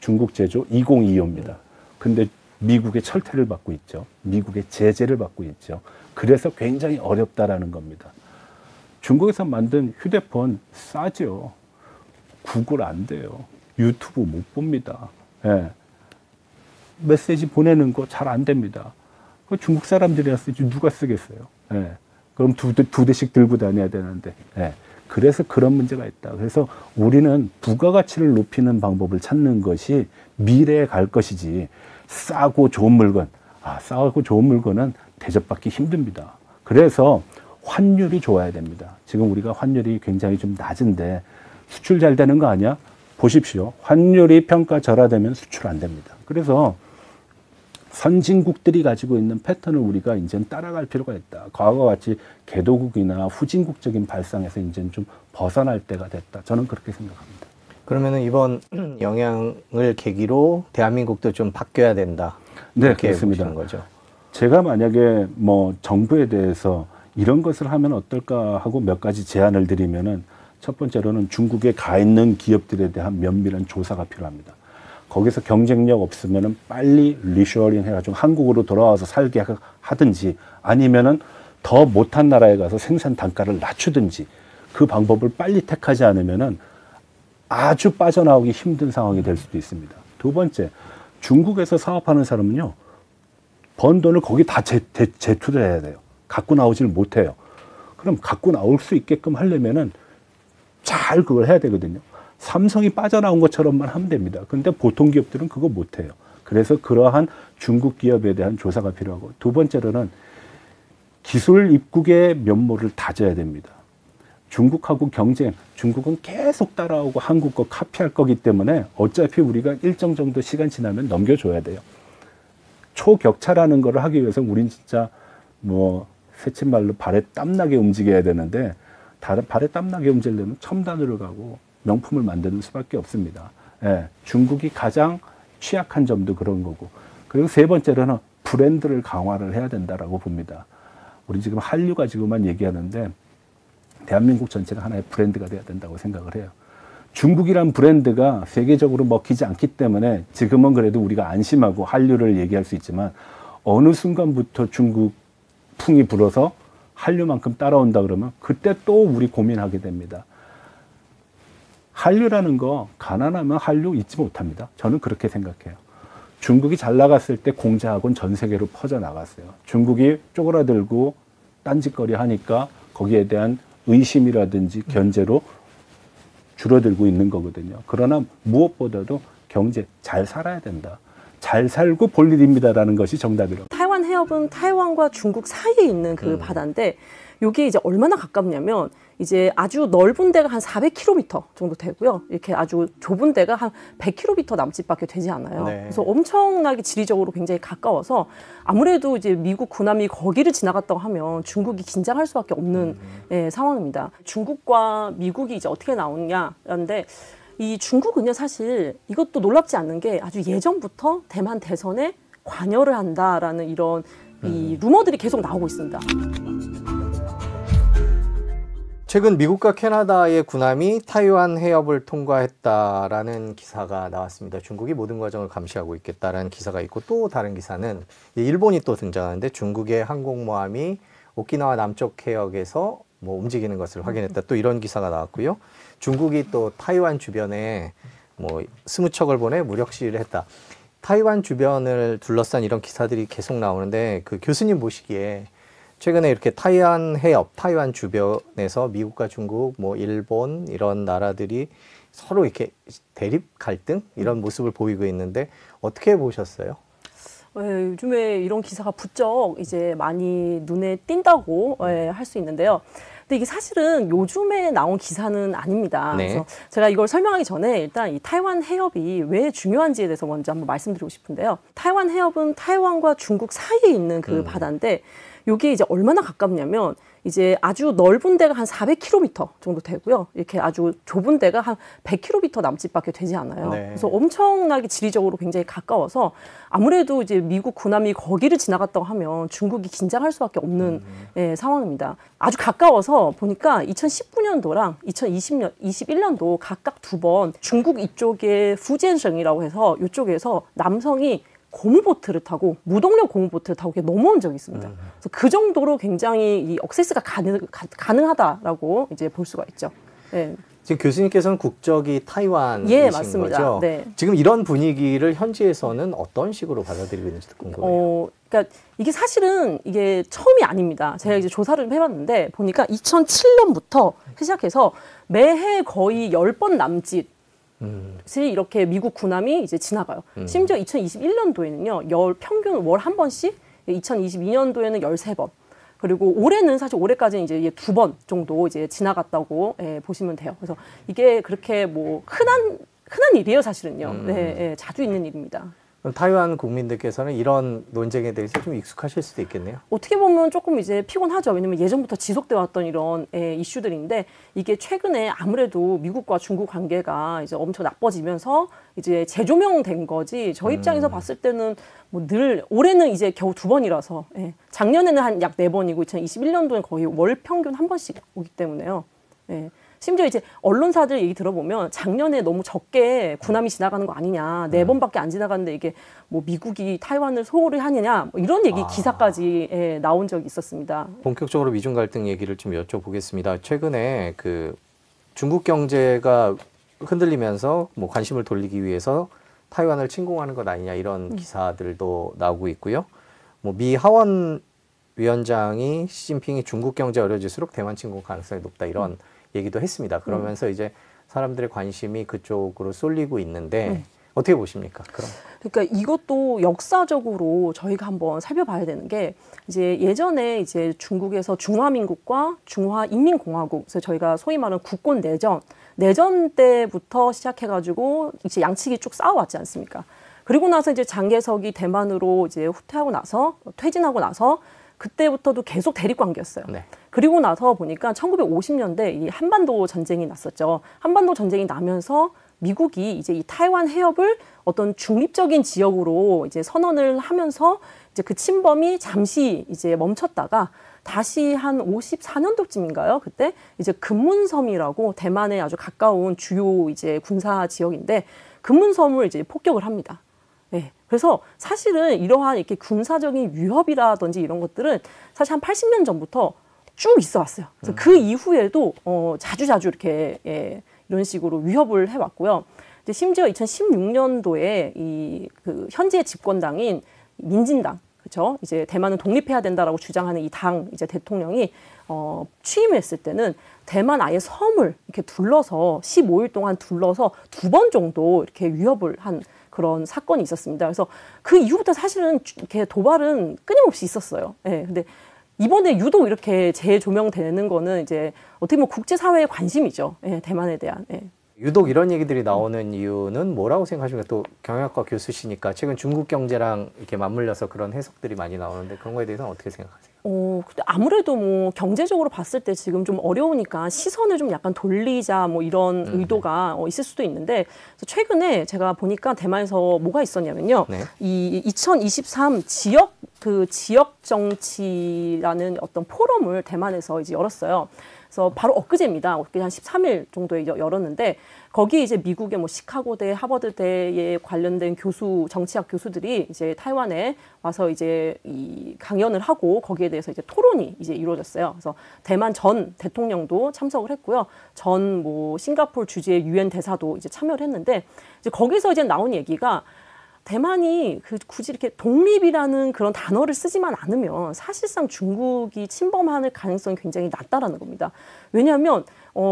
A: 중국 제조 2025입니다. 근데 미국의 철퇴를 받고 있죠. 미국의 제재를 받고 있죠. 그래서 굉장히 어렵다라는 겁니다. 중국에서 만든 휴대폰 싸죠. 구글 안 돼요. 유튜브 못 봅니다. 예. 메시지 보내는 거 잘 안 됩니다. 그 중국 사람들이나 쓰지 누가 쓰겠어요. 예. 그럼 두 대씩 들고 다녀야 되는데. 예. 그래서 그런 문제가 있다. 그래서 우리는 부가가치를 높이는 방법을 찾는 것이 미래에 갈 것이지 싸고 좋은 물건, 싸고 좋은 물건은 대접받기 힘듭니다. 그래서 환율이 좋아야 됩니다. 지금 우리가 환율이 굉장히 좀 낮은데 수출 잘 되는 거 아니야? 보십시오. 환율이 평가 절하되면 수출 안 됩니다. 그래서 선진국들이 가지고 있는 패턴을 우리가 이제 따라갈 필요가 있다. 과거와 같이 개도국이나 후진국적인 발상에서 이제 좀 벗어날 때가 됐다. 저는 그렇게 생각합니다.
B: 그러면은 이번 영향을 계기로 대한민국도 좀 바뀌어야 된다.
A: 네, 그렇습니다.
B: 거죠.
A: 제가 만약에 뭐 정부에 대해서 이런 것을 하면 어떨까 하고 몇 가지 제안을 드리면은 첫 번째로는 중국에 가 있는 기업들에 대한 면밀한 조사가 필요합니다. 거기서 경쟁력 없으면은 빨리 리쇼어링 해가지고 한국으로 돌아와서 살게 하든지 아니면은 더 못한 나라에 가서 생산 단가를 낮추든지 그 방법을 빨리 택하지 않으면은 아주 빠져나오기 힘든 상황이 될 수도 있습니다. 두 번째, 중국에서 사업하는 사람은요, 번 돈을 거기 다 재투자를 해야 돼요. 갖고 나오지를 못해요. 그럼 갖고 나올 수 있게끔 하려면은 잘 그걸 해야 되거든요. 삼성이 빠져나온 것처럼만 하면 됩니다. 근데 보통 기업들은 그거 못해요. 그래서 그러한 중국 기업에 대한 조사가 필요하고, 두 번째로는 기술 입국의 면모를 다져야 됩니다. 중국하고 경쟁, 중국은 계속 따라오고 한국 거 카피할 거기 때문에 어차피 우리가 일정 정도 시간 지나면 넘겨줘야 돼요. 초격차라는 걸 하기 위해서 우린 진짜 뭐 새침말로 발에 땀나게 움직여야 되는데 발에 땀나게 움직이려면 첨단으로 가고 명품을 만드는 수밖에 없습니다. 예, 중국이 가장 취약한 점도 그런 거고. 그리고 세 번째로는 브랜드를 강화를 해야 된다라고 봅니다. 우리 지금 한류 가지고만 얘기하는데 대한민국 전체가 하나의 브랜드가 돼야 된다고 생각을 해요. 중국이란 브랜드가 세계적으로 먹히지 않기 때문에 지금은 그래도 우리가 안심하고 한류를 얘기할 수 있지만 어느 순간부터 중국 풍이 불어서 한류만큼 따라온다 그러면 그때 또 우리 고민하게 됩니다. 한류라는 거 가난하면 한류 잊지 못합니다. 저는 그렇게 생각해요. 중국이 잘 나갔을 때 공자학원 전 세계로 퍼져나갔어요. 중국이 쪼그라들고 딴짓거리 하니까 거기에 대한 의심이라든지 견제로 줄어들고 있는 거거든요. 그러나 무엇보다도 경제 잘 살아야 된다. 잘 살고 볼 일입니다라는 것이 정답이라고.
C: 타이완 해협은 타이완과 중국 사이에 있는 그 바다인데 이게 이제 얼마나 가깝냐면 이제 아주 넓은 데가 한 400km 정도 되고요. 이렇게 아주 좁은 데가 한 100km 남짓밖에 되지 않아요.
B: 네.
C: 그래서 엄청나게 지리적으로 굉장히 가까워서 아무래도 이제 미국 군함이 거기를 지나갔다고 하면 중국이 긴장할 수밖에 없는 예, 상황입니다. 중국과 미국이 이제 어떻게 나오냐는데 이 중국은요 사실 이것도 놀랍지 않는 게 아주 예전부터 대만 대선에 관여를 한다라는 이런 이 루머들이 계속 나오고 있습니다.
B: 최근 미국과 캐나다의 군함이 타이완 해협을 통과했다라는 기사가 나왔습니다. 중국이 모든 과정을 감시하고 있겠다라는 기사가 있고 또 다른 기사는 일본이 또 등장하는데 중국의 항공모함이 오키나와 남쪽 해역에서 뭐 움직이는 것을 확인했다. 또 이런 기사가 나왔고요. 중국이 또 타이완 주변에 뭐 20척을 보내 무력 시위를 했다. 타이완 주변을 둘러싼 이런 기사들이 계속 나오는데 그 교수님 보시기에 최근에 이렇게 타이완 해협, 타이완 주변에서 미국과 중국, 뭐 일본 이런 나라들이 서로 이렇게 대립 갈등 이런 모습을 보이고 있는데 어떻게 보셨어요?
C: 요즘에 이런 기사가 부쩍 이제 많이 눈에 띈다고 할 수 있는데요. 근데 이게 사실은 요즘에 나온 기사는 아닙니다.
B: 네.
C: 그래서 제가 이걸 설명하기 전에 일단 이 타이완 해협이 왜 중요한지에 대해서 먼저 한번 말씀드리고 싶은데요. 타이완 해협은 타이완과 중국 사이에 있는 그 바다인데 이게 이제 얼마나 가깝냐면 이제 아주 넓은 데가 한 400km 정도 되고요. 이렇게 아주 좁은 데가 한 100km 남짓밖에 되지 않아요.
B: 네.
C: 그래서 엄청나게 지리적으로 굉장히 가까워서 아무래도 이제 미국 군함이 거기를 지나갔다고 하면 중국이 긴장할 수밖에 없는 예, 상황입니다. 아주 가까워서 보니까 2019년도랑 2021년도 각각 2번 중국 이쪽에 후젠성이라고 해서 이쪽에서 남성이 고무보트를 타고 무동력 고무보트를 타고 넘어온 적이 있습니다. 그래서 그 정도로 굉장히 이 억세스가 가능하다라고 이제 볼 수가 있죠. 네.
B: 지금 교수님께서는 국적이 타이완이신
C: 예, 맞습니다.
B: 거죠?
C: 네.
B: 지금 이런 분위기를 현지에서는 어떤 식으로 받아들이고 있는지 궁금해요.
C: 그러니까 이게 사실은 이게 처음이 아닙니다. 제가 이제 조사를 좀 해봤는데 보니까 2007년부터 시작해서 매해 거의 10번 남짓 이렇게 미국 군함이 이제 지나가요. 심지어 2021년도에는요, 평균 월 한 번씩, 2022년도에는 13번. 그리고 올해는 사실 올해까지는 이제 2번 정도 이제 지나갔다고 보시면 돼요. 그래서 이게 그렇게 뭐 흔한 일이에요, 사실은요. 네, 자주 있는 일입니다.
B: 그럼 타이완 국민들께서는 이런 논쟁에 대해서 좀 익숙하실 수도 있겠네요.
C: 어떻게 보면 조금 이제 피곤하죠. 왜냐면 예전부터 지속돼 왔던 이런 이슈들인데 이게 최근에 아무래도 미국과 중국 관계가 이제 엄청 나빠지면서 이제 재조명된 거지. 저 입장에서 봤을 때는 뭐 늘 올해는 이제 겨우 2번이라서 작년에는 한 약 4번이고 2021년도엔 거의 월 평균 한 번씩 오기 때문에요. 심지어 이제 언론사들 얘기 들어보면 작년에 너무 적게 군함이 지나가는 거 아니냐, 4번밖에 안 지나가는데 이게 뭐 미국이 타이완을 소홀히 하느냐, 뭐 이런 얘기 기사까지 나온 적이 있었습니다.
B: 본격적으로 미중 갈등 얘기를 좀 여쭤보겠습니다. 최근에 그 중국 경제가 흔들리면서 뭐 관심을 돌리기 위해서 타이완을 침공하는 것 아니냐 이런 기사들도 나오고 있고요. 뭐 미 하원 위원장이 시진핑이 중국 경제 어려질수록 대만 침공 가능성이 높다 이런 얘기도 했습니다. 그러면서 이제 사람들의 관심이 그쪽으로 쏠리고 있는데 어떻게 보십니까? 그럼.
C: 그러니까 이것도 역사적으로 저희가 한번 살펴봐야 되는 게 이제 예전에 이제 중국에서 중화민국과 중화인민공화국, 그래서 저희가 소위 말하는 국권 내전 때부터 시작해가지고 이제 양측이 쭉 싸워왔지 않습니까? 그리고 나서 이제 장개석이 대만으로 이제 후퇴하고 나서 퇴진하고 나서 그때부터도 계속 대립 관계였어요. 네. 그리고 나서 보니까 1950년대 이 한반도 전쟁이 났었죠. 한반도 전쟁이 나면서 미국이 이제 이 타이완 해협을 어떤 중립적인 지역으로 이제 선언을 하면서 이제 그 침범이 잠시 이제 멈췄다가 다시 한 54년도쯤인가요? 그때 이제 금문섬이라고 대만에 아주 가까운 주요 이제 군사 지역인데 금문섬을 이제 폭격을 합니다. 네. 그래서 사실은 이러한 이렇게 군사적인 위협이라든지 이런 것들은 사실 한 80년 전부터 쭉 있어 왔어요. 그래서 그 이후에도 자주자주 이렇게 이런 식으로 위협을 해왔고요. 이제 심지어 2016년도에 그 현재 집권당인 민진당, 그렇죠? 이제 대만은 독립해야 된다라고 주장하는 이 당 이제 대통령이 취임했을 때는 대만 아예 섬을 이렇게 둘러서 15일 동안 둘러서 2번 정도 이렇게 위협을 한 그런 사건이 있었습니다. 그래서 그 이후부터 사실은 이렇게 도발은 끊임없이 있었어요. 예. 근데 이번에 유독 이렇게 재조명되는 거는 이제 어떻게 보면 국제사회의 관심이죠. 예, 대만에 대한. 예.
B: 유독 이런 얘기들이 나오는 이유는 뭐라고 생각하십니까? 또 경영학과 교수시니까 최근 중국 경제랑 이렇게 맞물려서 그런 해석들이 많이 나오는데 그런 거에 대해서는 어떻게 생각하세요?
C: 근데 아무래도 뭐 경제적으로 봤을 때 지금 좀 어려우니까 시선을 좀 약간 돌리자 뭐 이런 의도가 있을 수도 있는데 최근에 제가 보니까 대만에서 뭐가 있었냐면요. 네. 이 2023 지역 정치라는 어떤 포럼을 대만에서 이제 열었어요. 그래서 바로 엊그제입니다. 엊그제 한 13일 정도에 열었는데 거기 이제 미국의 뭐 시카고대, 하버드대에 관련된 정치학 교수들이 이제 타이완에 와서 이제 이 강연을 하고 거기에 대해서 이제 토론이 이제 이루어졌어요. 그래서 대만 전 대통령도 참석을 했고요. 전 뭐 싱가포르 주재 유엔 대사도 이제 참여를 했는데 이제 거기서 이제 나온 얘기가 대만이 굳이 이렇게 독립이라는 그런 단어를 쓰지만 않으면 사실상 중국이 침범할 가능성이 굉장히 낮다라는 겁니다. 왜냐하면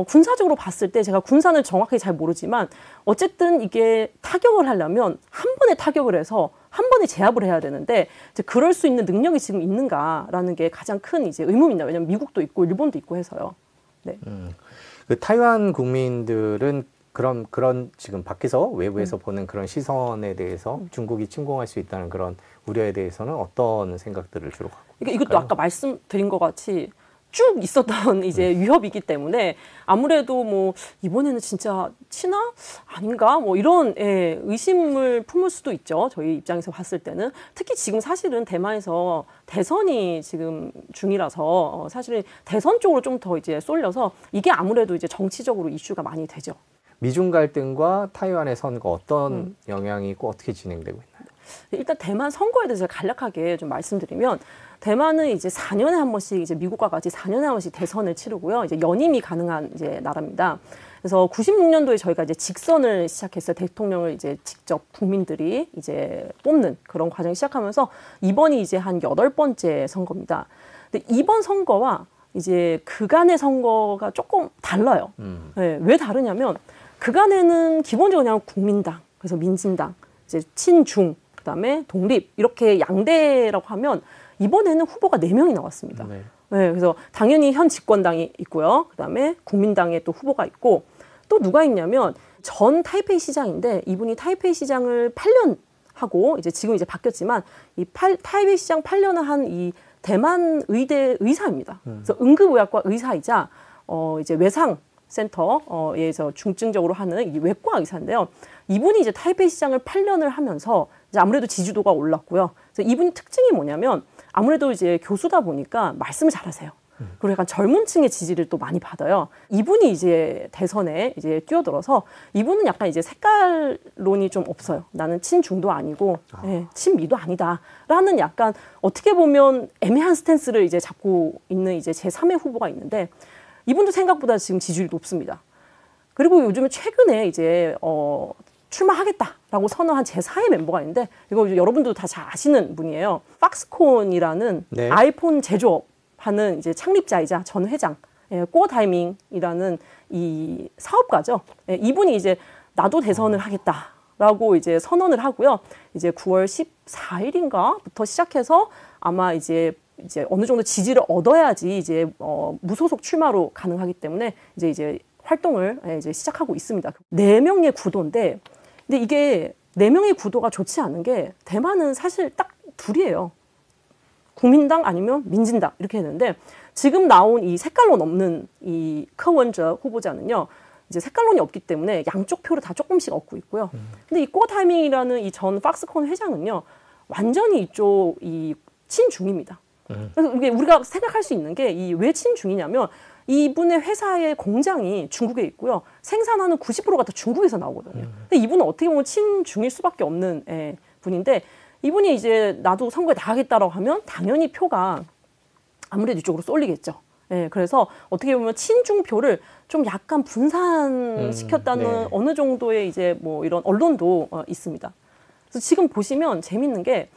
C: 군사적으로 봤을 때 제가 군사는 정확하게 잘 모르지만 어쨌든 이게 타격을 하려면 한 번에 타격을 해서 한 번에 제압을 해야 되는데 이제 그럴 수 있는 능력이 지금 있는가라는 게 가장 큰 이제 의문입니다. 왜냐하면 미국도 있고 일본도 있고 해서요. 네.
B: 그 타이완 국민들은 그런 지금 밖에서 외부에서 보는 그런 시선에 대해서 중국이 침공할 수 있다는 그런 우려에 대해서는 어떤 생각들을 주로 갖고 있을까요?
C: 이것도 아까 말씀드린 것 같이 쭉 있었던 이제 위협이기 때문에 아무래도 뭐 이번에는 진짜 치나 아닌가 뭐 이런 의심을 품을 수도 있죠. 저희 입장에서 봤을 때는 특히 지금 사실은 대만에서 대선이 지금 중이라서 사실은 대선 쪽으로 좀 더 이제 쏠려서 이게 아무래도 이제 정치적으로 이슈가 많이 되죠.
B: 미중 갈등과 타이완의 선거 어떤 영향이 있고 어떻게 진행되고 있나요?
C: 일단 대만 선거에 대해서 간략하게 좀 말씀드리면 대만은 이제 4년에 한 번씩 이제 미국과 같이 4년에 한 번씩 대선을 치르고요. 이제 연임이 가능한 이제 나라입니다. 그래서 96년도에 저희가 이제 직선을 시작했어요. 대통령을 이제 직접 국민들이 이제 뽑는 그런 과정을 시작하면서 이번이 이제 한 8번째 선거입니다. 근데 이번 선거와 이제 그간의 선거가 조금 달라요. 네, 왜 다르냐면 그간에는 기본적으로 그냥 국민당, 그래서 민진당, 이제 친중, 그다음에 독립 이렇게 양대라고 하면 이번에는 후보가 4명이 나왔습니다. 네. 네, 그래서 당연히 현 집권당이 있고요. 그다음에 국민당에 또 후보가 있고 또 누가 있냐면 전 타이페이 시장인데 이분이 타이페이 시장을 8년 하고 이제 지금 이제 바뀌었지만 타이페이 시장 8년을 한 이 대만 의대 의사입니다. 그래서 응급의학과 의사이자 이제 외상 센터에서 중증적으로 하는 이 외과 의사인데요. 이분이 이제 타이페이 시장을 8년을 하면서 이제 아무래도 지지도가 올랐고요. 그래서 이분이 특징이 뭐냐면 아무래도 이제 교수다 보니까 말씀을 잘하세요. 그리고 약간 젊은 층의 지지를 또 많이 받아요. 이분이 이제 대선에 이제 뛰어들어서 이분은 약간 이제 색깔론이 좀 없어요. 나는 친중도 아니고 친미도 아니다라는 약간 어떻게 보면 애매한 스탠스를 이제 잡고 있는 이제 제3의 후보가 있는데 이분도 생각보다 지금 지지율이 높습니다. 그리고 요즘에 최근에 이제 출마하겠다라고 선언한 제4의 멤버가 있는데 이거 여러분도 다 잘 아시는 분이에요. 팍스콘이라는 네. 아이폰 제조업 하는 이제 창립자이자 전 회장, 꼬다이밍이라는 이 사업가죠. 이분이 이제 나도 대선을 하겠다라고 이제 선언을 하고요. 이제 9월 14일인가부터 시작해서 아마 이제 어느 정도 지지를 얻어야지 이제 무소속 출마로 가능하기 때문에 이제 활동을 이제 시작하고 있습니다. 4명의 구도인데, 근데 이게 4명의 구도가 좋지 않은 게 대만은 사실 딱 둘이에요. 국민당 아니면 민진당 이렇게 했는데 지금 나온 이 색깔론 없는 이柯원저 후보자는요 이제 색깔론이 없기 때문에 양쪽 표를 다 조금씩 얻고 있고요. 근데 이 꼬타이밍이라는 이 전 팍스콘 회장은요, 완전히 이쪽 이 친중입니다. 그래서 이게 우리가 생각할 수 있는 게 이 왜 친중이냐면 이분의 회사의 공장이 중국에 있고요. 생산하는 90%가 다 중국에서 나오거든요. 근데 이분은 어떻게 보면 친중일 수밖에 없는 분인데 이분이 이제 나도 선거에 나가겠다라고 하면 당연히 표가 아무래도 이쪽으로 쏠리겠죠. 그래서 어떻게 보면 친중표를 좀 약간 분산시켰다는
B: 네.
C: 어느 정도의 이제 뭐 이런 언론도 있습니다. 그래서 지금 보시면 재밌는 게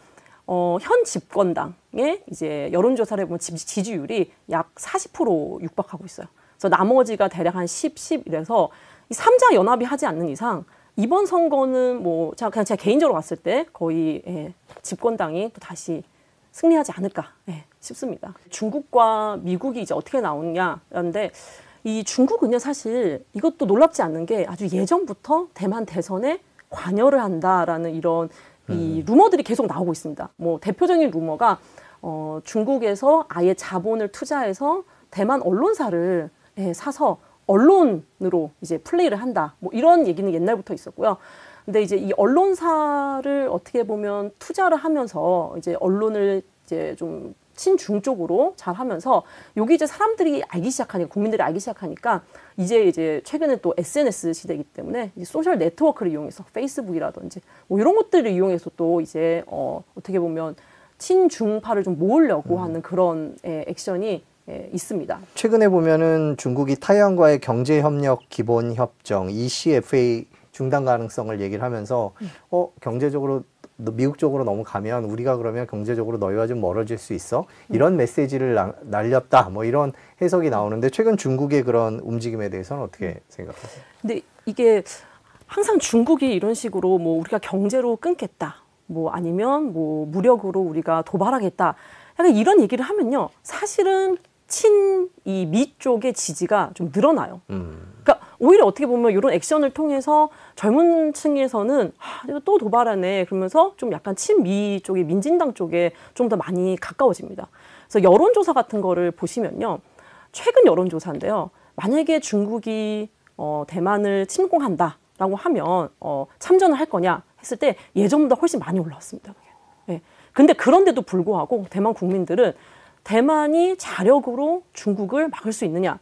C: 현 집권당의 이제 여론조사를 보면 지지율이 약 40% 육박하고 있어요. 그래서 나머지가 대략 한 10 이래서 이 3자 연합이 하지 않는 이상 이번 선거는 뭐 그냥 제가 개인적으로 봤을 때 거의 집권당이 또 다시 승리하지 않을까 싶습니다. 중국과 미국이 이제 어떻게 나오느냐인데 이 중국은요 사실 이것도 놀랍지 않는 게 아주 예전부터 대만 대선에 관여를 한다라는 이런 이 루머들이 계속 나오고 있습니다. 뭐 대표적인 루머가 중국에서 아예 자본을 투자해서 대만 언론사를 사서 언론으로 이제 플레이를 한다. 뭐 이런 얘기는 옛날부터 있었고요. 근데 이제 이 언론사를 어떻게 보면 투자를 하면서 이제 언론을 이제 좀 친중 쪽으로 잘 하면서 여기 이제 사람들이 알기 시작하니까 국민들이 알기 시작하니까 이제 최근에 또 SNS 시대이기 때문에 이제 소셜 네트워크를 이용해서 페이스북이라든지 뭐 이런 것들을 이용해서 또 이제 어떻게 보면 친중파를 좀 모으려고 하는 그런 액션이 있습니다.
B: 최근에 보면은 중국이 타이완과의 경제협력 기본협정 ECFA 중단 가능성을 얘기를 하면서 경제적으로 미국 쪽으로 넘어가면 우리가 그러면 경제적으로 너희와 좀 멀어질 수 있어? 이런 메시지를 날렸다. 뭐 이런 해석이 나오는데 최근 중국의 그런 움직임에 대해서는 어떻게 생각하세요?
C: 근데 이게 항상 중국이 이런 식으로 뭐 우리가 경제로 끊겠다. 뭐 아니면 뭐 무력으로 우리가 도발하겠다. 약간 이런 얘기를 하면요. 사실은 이 미 쪽의 지지가 좀 늘어나요. 그러니까 오히려 어떻게 보면 이런 액션을 통해서 젊은 층에서는 이거 또 도발하네 그러면서 좀 약간 친미 쪽의 민진당 쪽에 좀 더 많이 가까워집니다. 그래서 여론조사 같은 거를 보시면요. 최근 여론조사인데요. 만약에 중국이 대만을 침공한다라고 하면 참전을 할 거냐 했을 때 예전보다 훨씬 많이 올라왔습니다. 그게. 근데 그런데도 불구하고 대만 국민들은 대만이 자력으로 중국을 막을 수 있느냐?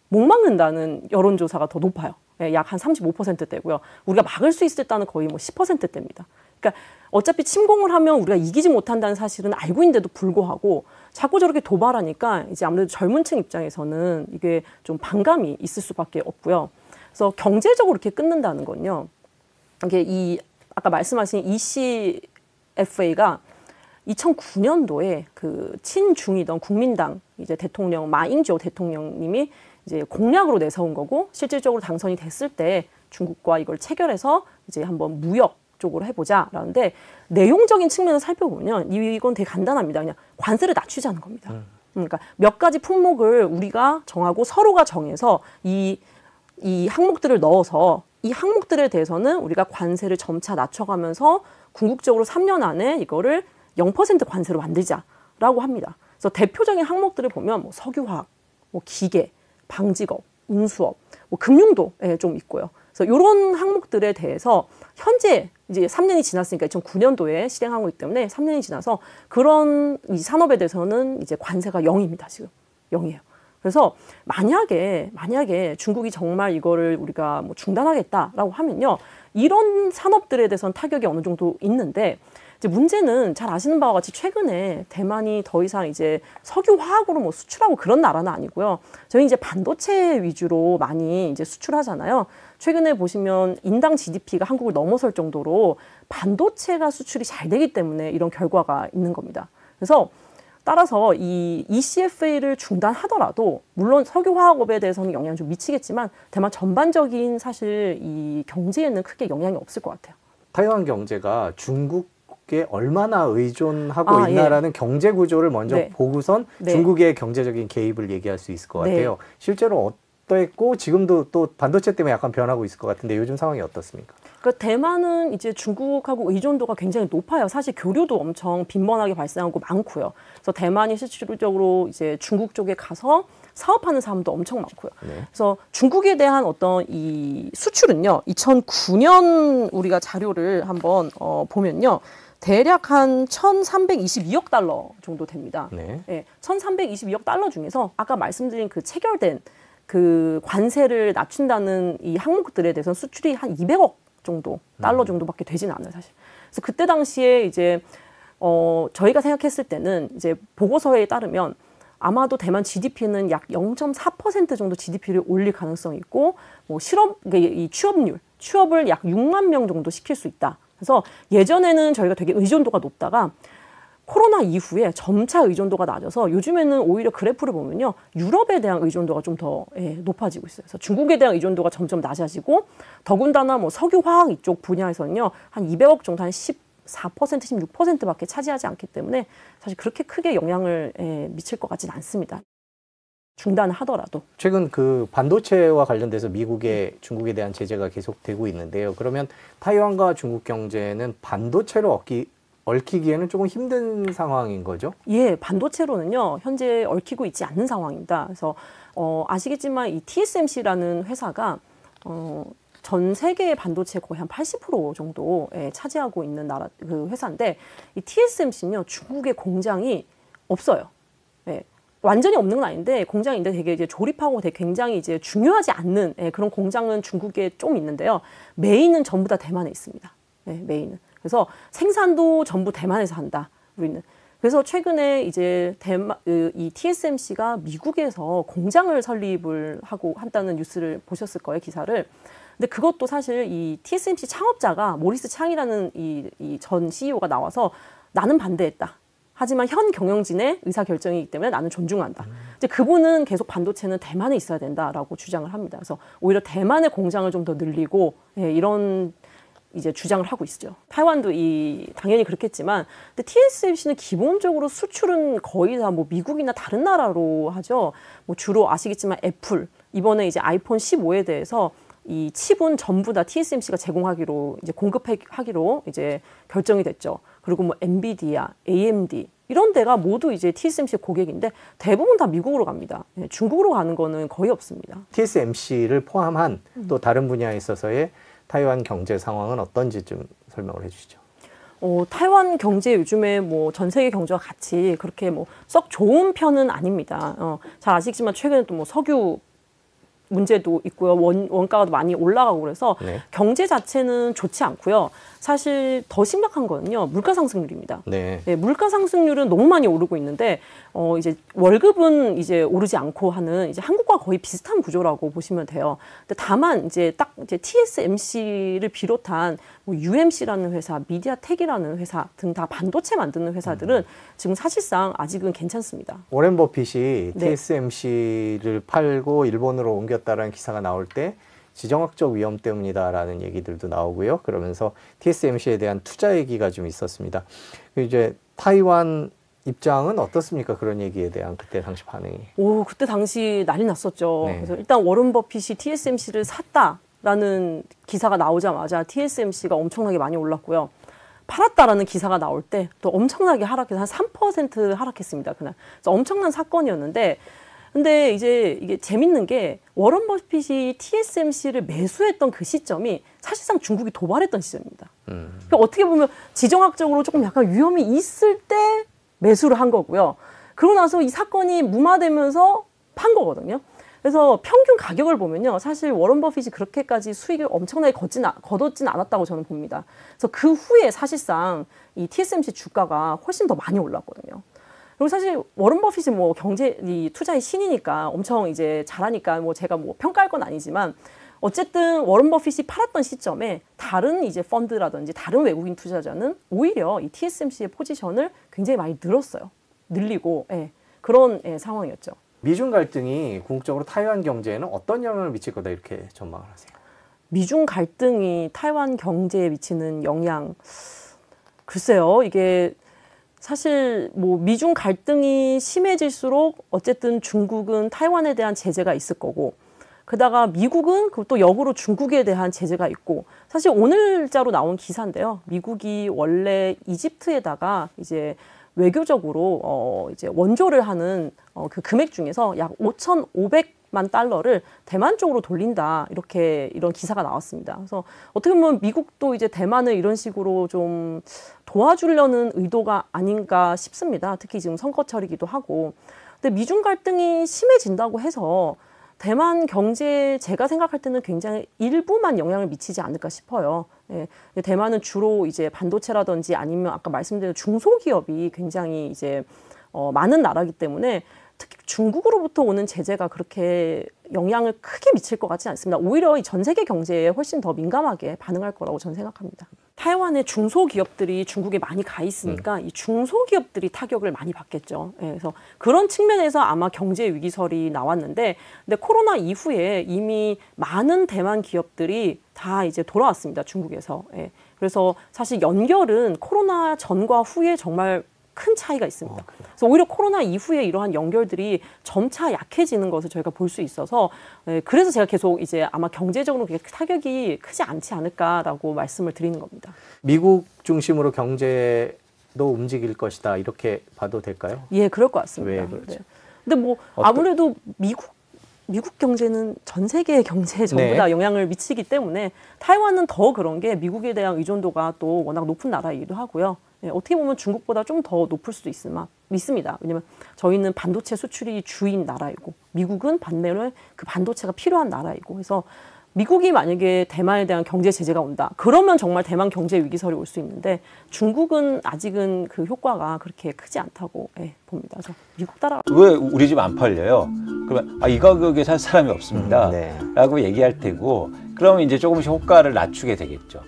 C: 못 막는다는 여론조사가 더 높아요. 약 한 35%대고요. 우리가 막을 수 있을 때는 거의 뭐 10%대입니다. 그러니까 어차피 침공을 하면 우리가 이기지 못한다는 사실은 알고 있는데도 불구하고 자꾸 저렇게 도발하니까 이제 아무래도 젊은 층 입장에서는 이게 좀 반감이 있을 수밖에 없고요. 그래서 경제적으로 이렇게 끊는다는 건요. 이게 아까 말씀하신 ECFA가 2009년도에 그 친중이던 국민당 이제 대통령 마잉조 대통령님이 이제 공약으로 내세운 거고 실질적으로 당선이 됐을 때 중국과 이걸 체결해서 이제 한번 무역 쪽으로 해보자라는데 내용적인 측면을 살펴보면 이건 되게 간단합니다. 그냥 관세를 낮추자는 겁니다. 그러니까 몇 가지 품목을 우리가 정하고 서로가 정해서 이 항목들을 넣어서 이 항목들에 대해서는 우리가 관세를 점차 낮춰가면서 궁극적으로 3년 안에 이거를 0% 관세로 만들자라고 합니다. 그래서 대표적인 항목들을 보면 뭐 석유화학, 뭐 기계, 방직업, 운수업, 뭐 금융도 좀 있고요. 그래서 이런 항목들에 대해서 현재 이제 3년이 지났으니까 2009년도에 실행하고 있기 때문에 3년이 지나서 그런 이 산업에 대해서는 이제 관세가 0입니다. 지금 0이에요. 그래서 만약에 중국이 정말 이거를 우리가 뭐 중단하겠다라고 하면요. 이런 산업들에 대해서는 타격이 어느 정도 있는데 이제 문제는 잘 아시는 바와 같이 최근에 대만이 더 이상 이제 석유 화학으로 뭐 수출하고 그런 나라는 아니고요. 저희 이제 반도체 위주로 많이 이제 수출하잖아요. 최근에 보시면 인당 GDP가 한국을 넘어설 정도로 반도체가 수출이 잘 되기 때문에 이런 결과가 있는 겁니다. 그래서 따라서 이 ECFA를 중단하더라도 물론 석유화학업에 대해서는 영향을 좀 미치겠지만 대만 전반적인 사실 이 경제에는 크게 영향이 없을 것 같아요.
B: 타이완 경제가 중국에 얼마나 의존하고 있나라는 경제 구조를 먼저 보고선 중국의 경제적인 개입을 얘기할 수 있을 것 같아요. 실제로 어떠했고 지금도 또 반도체 때문에 약간 변하고 있을 것 같은데 요즘 상황이 어떻습니까?
C: 그러니까 대만은 이제 중국하고 의존도가 굉장히 높아요. 사실 교류도 엄청 빈번하게 발생하고 많고요. 그래서 대만이 실질적으로 이제 중국 쪽에 가서 사업하는 사람도 엄청 많고요.
B: 네.
C: 그래서 중국에 대한 어떤 이 수출은요, 2009년 우리가 자료를 한번 보면요, 대략 한 1,322억 달러 정도 됩니다.
B: 네.
C: 예, 1,322억 달러 중에서 아까 말씀드린 그 체결된 그 관세를 낮춘다는 이 항목들에 대해서는 수출이 한 200억 정도 달러 정도밖에 되진 않아요, 사실. 그래서 그때 당시에 이제 저희가 생각했을 때는 이제 보고서에 따르면 아마도 대만 GDP는 약 0.4% 정도 GDP를 올릴 가능성이 있고, 뭐 이 취업을 약 6만 명 정도 시킬 수 있다. 그래서 예전에는 저희가 되게 의존도가 높다가 코로나 이후에 점차 의존도가 낮아서 요즘에는 오히려 그래프를 보면요, 유럽에 대한 의존도가 좀 더 높아지고 있어요. 그래서 중국에 대한 의존도가 점점 낮아지고, 더군다나 뭐 석유화학 이쪽 분야에서는요, 한 200억 정도, 한 14%, 16%밖에 차지하지 않기 때문에 사실 그렇게 크게 영향을 미칠 것 같지는 않습니다. 중단을 하더라도.
B: 최근 그 반도체와 관련돼서 미국의 중국에 대한 제재가 계속되고 있는데요. 그러면 타이완과 중국 경제는 반도체로 얽히기에는 조금 힘든 상황인 거죠?
C: 예, 반도체로는요, 현재 얽히고 있지 않는 상황입니다. 그래서 아시겠지만 이 TSMC라는 회사가 전 세계의 반도체 거의 한 80% 정도 차지하고 있는 그 회사인데, 이 TSMC는요, 중국에 공장이 없어요. 예. 완전히 없는 건 아닌데 공장인데 되게 이제 조립하고 되게 굉장히 이제 중요하지 않는 그런 공장은 중국에 좀 있는데요. 메인은 전부 다 대만에 있습니다. 메인은. 그래서 생산도 전부 대만에서 한다. 우리는. 그래서 최근에 이제 이 TSMC가 미국에서 공장을 설립을 하고 한다는 뉴스를 보셨을 거예요, 기사를. 근데 그것도 사실 이 TSMC 창업자가 모리스 창이라는 이 전 CEO가 나와서 나는 반대했다. 하지만 현 경영진의 의사 결정이기 때문에 나는 존중한다. 이제 그분은 계속 반도체는 대만에 있어야 된다라고 주장을 합니다. 그래서 오히려 대만의 공장을 좀 더 늘리고 이런 이제 주장을 하고 있죠. 타이완도 당연히 그렇겠지만, 근데 TSMC는 기본적으로 수출은 거의 다 뭐 미국이나 다른 나라로 하죠. 뭐 주로 아시겠지만 애플, 이번에 이제 아이폰 15에 대해서 이 칩은 전부 다 TSMC가 제공하기로 이제 공급하기로 이제 결정이 됐죠. 그리고 뭐 엔비디아, AMD 이런 데가 모두 이제 TSMC 고객인데 대부분 다 미국으로 갑니다. 중국으로 가는 거는 거의 없습니다.
B: TSMC를 포함한 또 다른 분야에 있어서의 타이완 경제 상황은 어떤지 좀 설명을 해주시죠.
C: 타이완 경제 요즘에 뭐 전 세계 경제와 같이 그렇게 뭐 썩 좋은 편은 아닙니다. 잘 아시겠지만 최근에 또 뭐 석유 문제도 있고요. 원가가 많이 올라가고 그래서 네. 경제 자체는 좋지 않고요. 사실 더 심각한 거는요, 물가 상승률입니다. 네. 네, 물가 상승률은 너무 많이 오르고 있는데 이제 월급은 이제 오르지 않고 하는 이제 한국과 거의 비슷한 구조라고 보시면 돼요. 근데 다만 이제 딱 이제 TSMC를 비롯한 뭐 UMC라는 회사, 미디아텍이라는 회사 등 다 반도체 만드는 회사들은 지금 사실상 아직은 괜찮습니다.
B: 워렌 버핏이 TSMC를 팔고 일본으로 옮겼다라는 기사가 나올 때 지정학적 위험 때문이다라는 얘기들도 나오고요. 그러면서 TSMC에 대한 투자 얘기가 좀 있었습니다. 이제 타이완 입장은 어떻습니까? 그런 얘기에 대한 그때 당시 반응이.
C: 그때 당시 난리 났었죠.
B: 네.
C: 그래서 일단 워런 버핏이 TSMC를 샀다라는 기사가 나오자마자 TSMC가 엄청나게 많이 올랐고요. 팔았다라는 기사가 나올 때 또 엄청나게 하락해서 한 3% 하락했습니다. 그날. 그래서 엄청난 사건이었는데, 근데 이제 이게 재밌는 게 워런 버핏이 TSMC를 매수했던 그 시점이 사실상 중국이 도발했던 시점입니다. 그러니까 어떻게 보면 지정학적으로 조금 약간 위험이 있을 때 매수를 한 거고요. 그러고 나서 이 사건이 무마되면서 판 거거든요. 그래서 평균 가격을 보면요, 사실 워런 버핏이 그렇게까지 수익을 엄청나게 거뒀진 않았다고 저는 봅니다. 그래서 그 후에 사실상 이 TSMC 주가가 훨씬 더 많이 올랐거든요. 그리고 사실 워런 버핏이 뭐 이 투자의 신이니까 엄청 이제 잘하니까 뭐 제가 뭐 평가할 건 아니지만, 어쨌든 워런 버핏이 팔았던 시점에 다른 이제 펀드라든지 다른 외국인 투자자는 오히려 이 TSMC의 포지션을 굉장히 많이 늘리고 그런 상황이었죠.
B: 미중 갈등이 궁극적으로 타이완 경제에는 어떤 영향을 미칠 거다 이렇게 전망을 하세요?
C: 미중 갈등이 타이완 경제에 미치는 영향, 글쎄요. 이게 사실 뭐 미중 갈등이 심해질수록 어쨌든 중국은 타이완에 대한 제재가 있을 거고, 게다가 미국은 또 역으로 중국에 대한 제재가 있고, 사실 오늘자로 나온 기사인데요. 미국이 원래 이집트에다가 이제 외교적으로 이제 원조를 하는 그 금액 중에서 약 5,500만 달러를 대만 쪽으로 돌린다. 이런 기사가 나왔습니다. 그래서 어떻게 보면 미국도 이제 대만을 이런 식으로 좀 도와주려는 의도가 아닌가 싶습니다. 특히 지금 선거철이기도 하고. 근데 미중 갈등이 심해진다고 해서 대만 경제에 제가 생각할 때는 굉장히 일부만 영향을 미치지 않을까 싶어요. 예, 대만은 주로 이제 반도체라든지 아니면 아까 말씀드린 중소기업이 굉장히 이제 많은 나라이기 때문에 특히 중국으로부터 오는 제재가 그렇게 영향을 크게 미칠 것 같지 않습니다. 오히려 이 전 세계 경제에 훨씬 더 민감하게 반응할 거라고 저는 생각합니다. 타이완의 중소기업들이 중국에 많이 가 있으니까 이 중소기업들이 타격을 많이 받겠죠. 예, 그래서 그런 측면에서 아마 경제 위기설이 나왔는데, 근데 코로나 이후에 이미 많은 대만 기업들이 다 이제 돌아왔습니다. 중국에서. 예, 그래서 사실 연결은 코로나 전과 후에 정말 큰 차이가 있습니다. 그래서 오히려 코로나 이후에 이러한 연결들이 점차 약해지는 것을 저희가 볼 수 있어서, 그래서 제가 계속 이제 아마 경제적으로 그렇게 타격이 크지 않지 않을까라고 말씀을 드리는 겁니다.
B: 미국 중심으로 경제도 움직일 것이다, 이렇게 봐도 될까요?
C: 예, 그럴 것 같습니다.
B: 왜 그렇죠?
C: 네. 근데 뭐 아무래도 미국 경제는 전 세계의 경제에 전부 다 영향을 미치기 때문에 타이완은 더 그런 게 미국에 대한 의존도가 또 워낙 높은 나라이기도 하고요. 예, 어떻게 보면 중국보다 좀 더 높을 수도 있습니다. 왜냐하면 저희는 반도체 수출이 주인 나라이고 미국은 반대로 그 반도체가 필요한 나라이고, 그래서 미국이 만약에 대만에 대한 경제 제재가 온다, 그러면 정말 대만 경제 위기설이 올 수 있는데 중국은 아직은 그 효과가 그렇게 크지 않다고 봅니다. 그래서 미국 따라
D: 왜 우리 집 안 팔려요? 그러면 이 가격에 살 사람이 없습니다. 라고 얘기할 테고, 그러면 이제 조금씩 호가를 낮추게 되겠죠.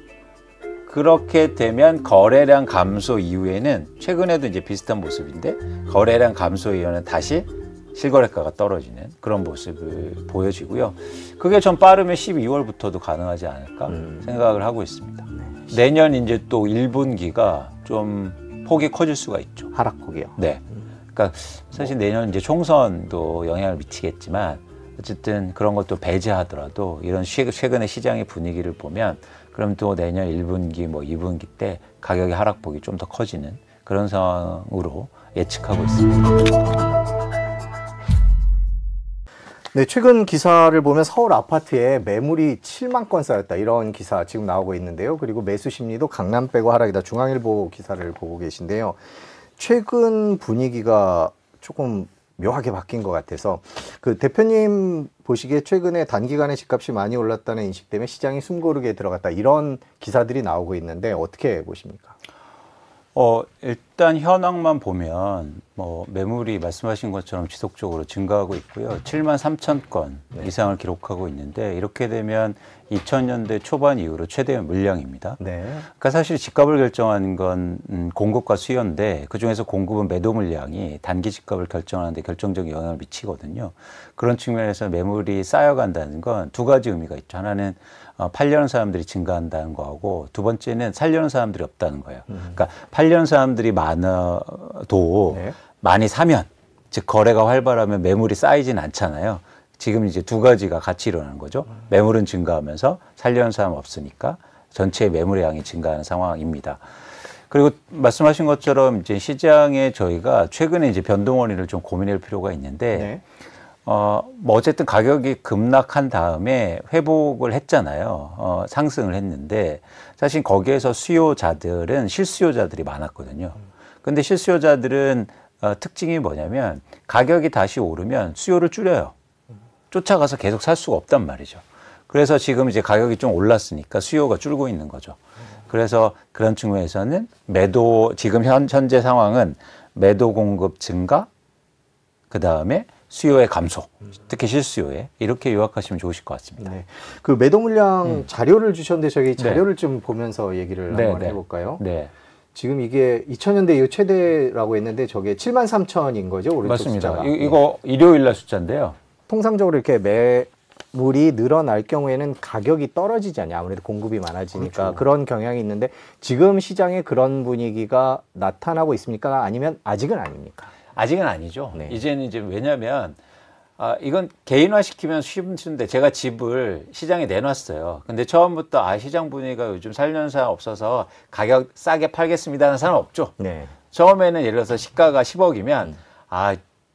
D: 그렇게 되면 거래량 감소 이후에는, 최근에도 이제 비슷한 모습인데, 거래량 감소 이후에는 다시 실거래가가 떨어지는 그런 모습을 보여지고요. 그게 좀 빠르면 12월부터도 가능하지 않을까 생각을 하고 있습니다. 내년 이제 또 1분기가 좀 폭이 커질 수가 있죠.
B: 하락폭이요?
D: 네. 그러니까 사실 내년 이제 총선도 영향을 미치겠지만, 어쨌든 그런 것도 배제하더라도 이런 최근의 시장의 분위기를 보면, 그럼 또 내년 1분기, 2분기 때 가격의 하락폭이 좀 더 커지는 그런 상황으로 예측하고 있습니다.
B: 네, 최근 기사를 보면 서울 아파트에 매물이 7만 건 쌓였다, 이런 기사 지금 나오고 있는데요. 그리고 매수 심리도 강남 빼고 하락이다, 중앙일보 기사를 보고 계신데요. 최근 분위기가 조금 묘하게 바뀐 것 같아서, 그 대표님 보시기에 최근에 단기간에 집값이 많이 올랐다는 인식 때문에 시장이 숨고르게 들어갔다, 이런 기사들이 나오고 있는데 어떻게 보십니까?
D: 일단 현황만 보면 매물이 말씀하신 것처럼 지속적으로 증가하고 있고요. 7만 3천 건 이상을 기록하고 있는데, 이렇게 되면 2000년대 초반 이후로 최대 물량입니다. 그러니까 사실 집값을 결정하는 건 공급과 수요인데, 그중에서 공급은 매도 물량이 단기 집값을 결정하는 데 결정적인 영향을 미치거든요. 그런 측면에서 매물이 쌓여간다는 건 두 가지 의미가 있죠. 하나는 팔려는 사람들이 증가한다는 거하고, 두 번째는 살려는 사람들이 없다는 거예요. 그러니까 팔려는 사람들이 많아도 많이 사면, 즉 거래가 활발하면 매물이 쌓이진 않잖아요. 지금 이제 두 가지가 같이 일어나는 거죠. 매물은 증가하면서 살려는 사람 없으니까 전체 매물의 양이 증가하는 상황입니다. 그리고 말씀하신 것처럼 이제 시장에 저희가 최근에 이제 변동 원인을 좀 고민할 필요가 있는데, 어쨌든 가격이 급락한 다음에 회복을 했잖아요. 상승을 했는데, 사실 거기에서 수요자들은 실수요자들이 많았거든요. 근데 실수요자들은 특징이 뭐냐면, 가격이 다시 오르면 수요를 줄여요. 쫓아가서 계속 살 수가 없단 말이죠. 그래서 지금 이제 가격이 좀 올랐으니까 수요가 줄고 있는 거죠. 그래서 그런 측면에서는 지금 현재 상황은 매도 공급 증가, 그 다음에 수요의 감소, 특히 실수요에, 이렇게 요약하시면 좋으실 것 같습니다.
B: 네. 그 매도 물량 자료를 주셨는데, 저희 자료를 좀 보면서 얘기를 한번 해볼까요?
D: 네.
B: 지금 이게 2000년대 이후 최대라고 했는데, 저게 7만 3천인 거죠, 오른쪽
D: 맞습니다.
B: 숫자가.
D: 이거 일요일 날 숫자인데요.
B: 통상적으로 이렇게 매물이 늘어날 경우에는 가격이 떨어지지 않냐, 아무래도 공급이 많아지니까. 그렇죠. 그런 경향이 있는데, 지금 시장에 그런 분위기가 나타나고 있습니까? 아니면 아직은 아닙니까?
D: 아직은 아니죠. 이제는 이제 왜냐면 이건 개인화시키면 쉬운데, 제가 집을 시장에 내놨어요. 근데 처음부터 시장 분위기가 요즘 살려는 사람 없어서 가격 싸게 팔겠습니다 하는 사람 없죠. 처음에는 예를 들어서 시가가 10억이면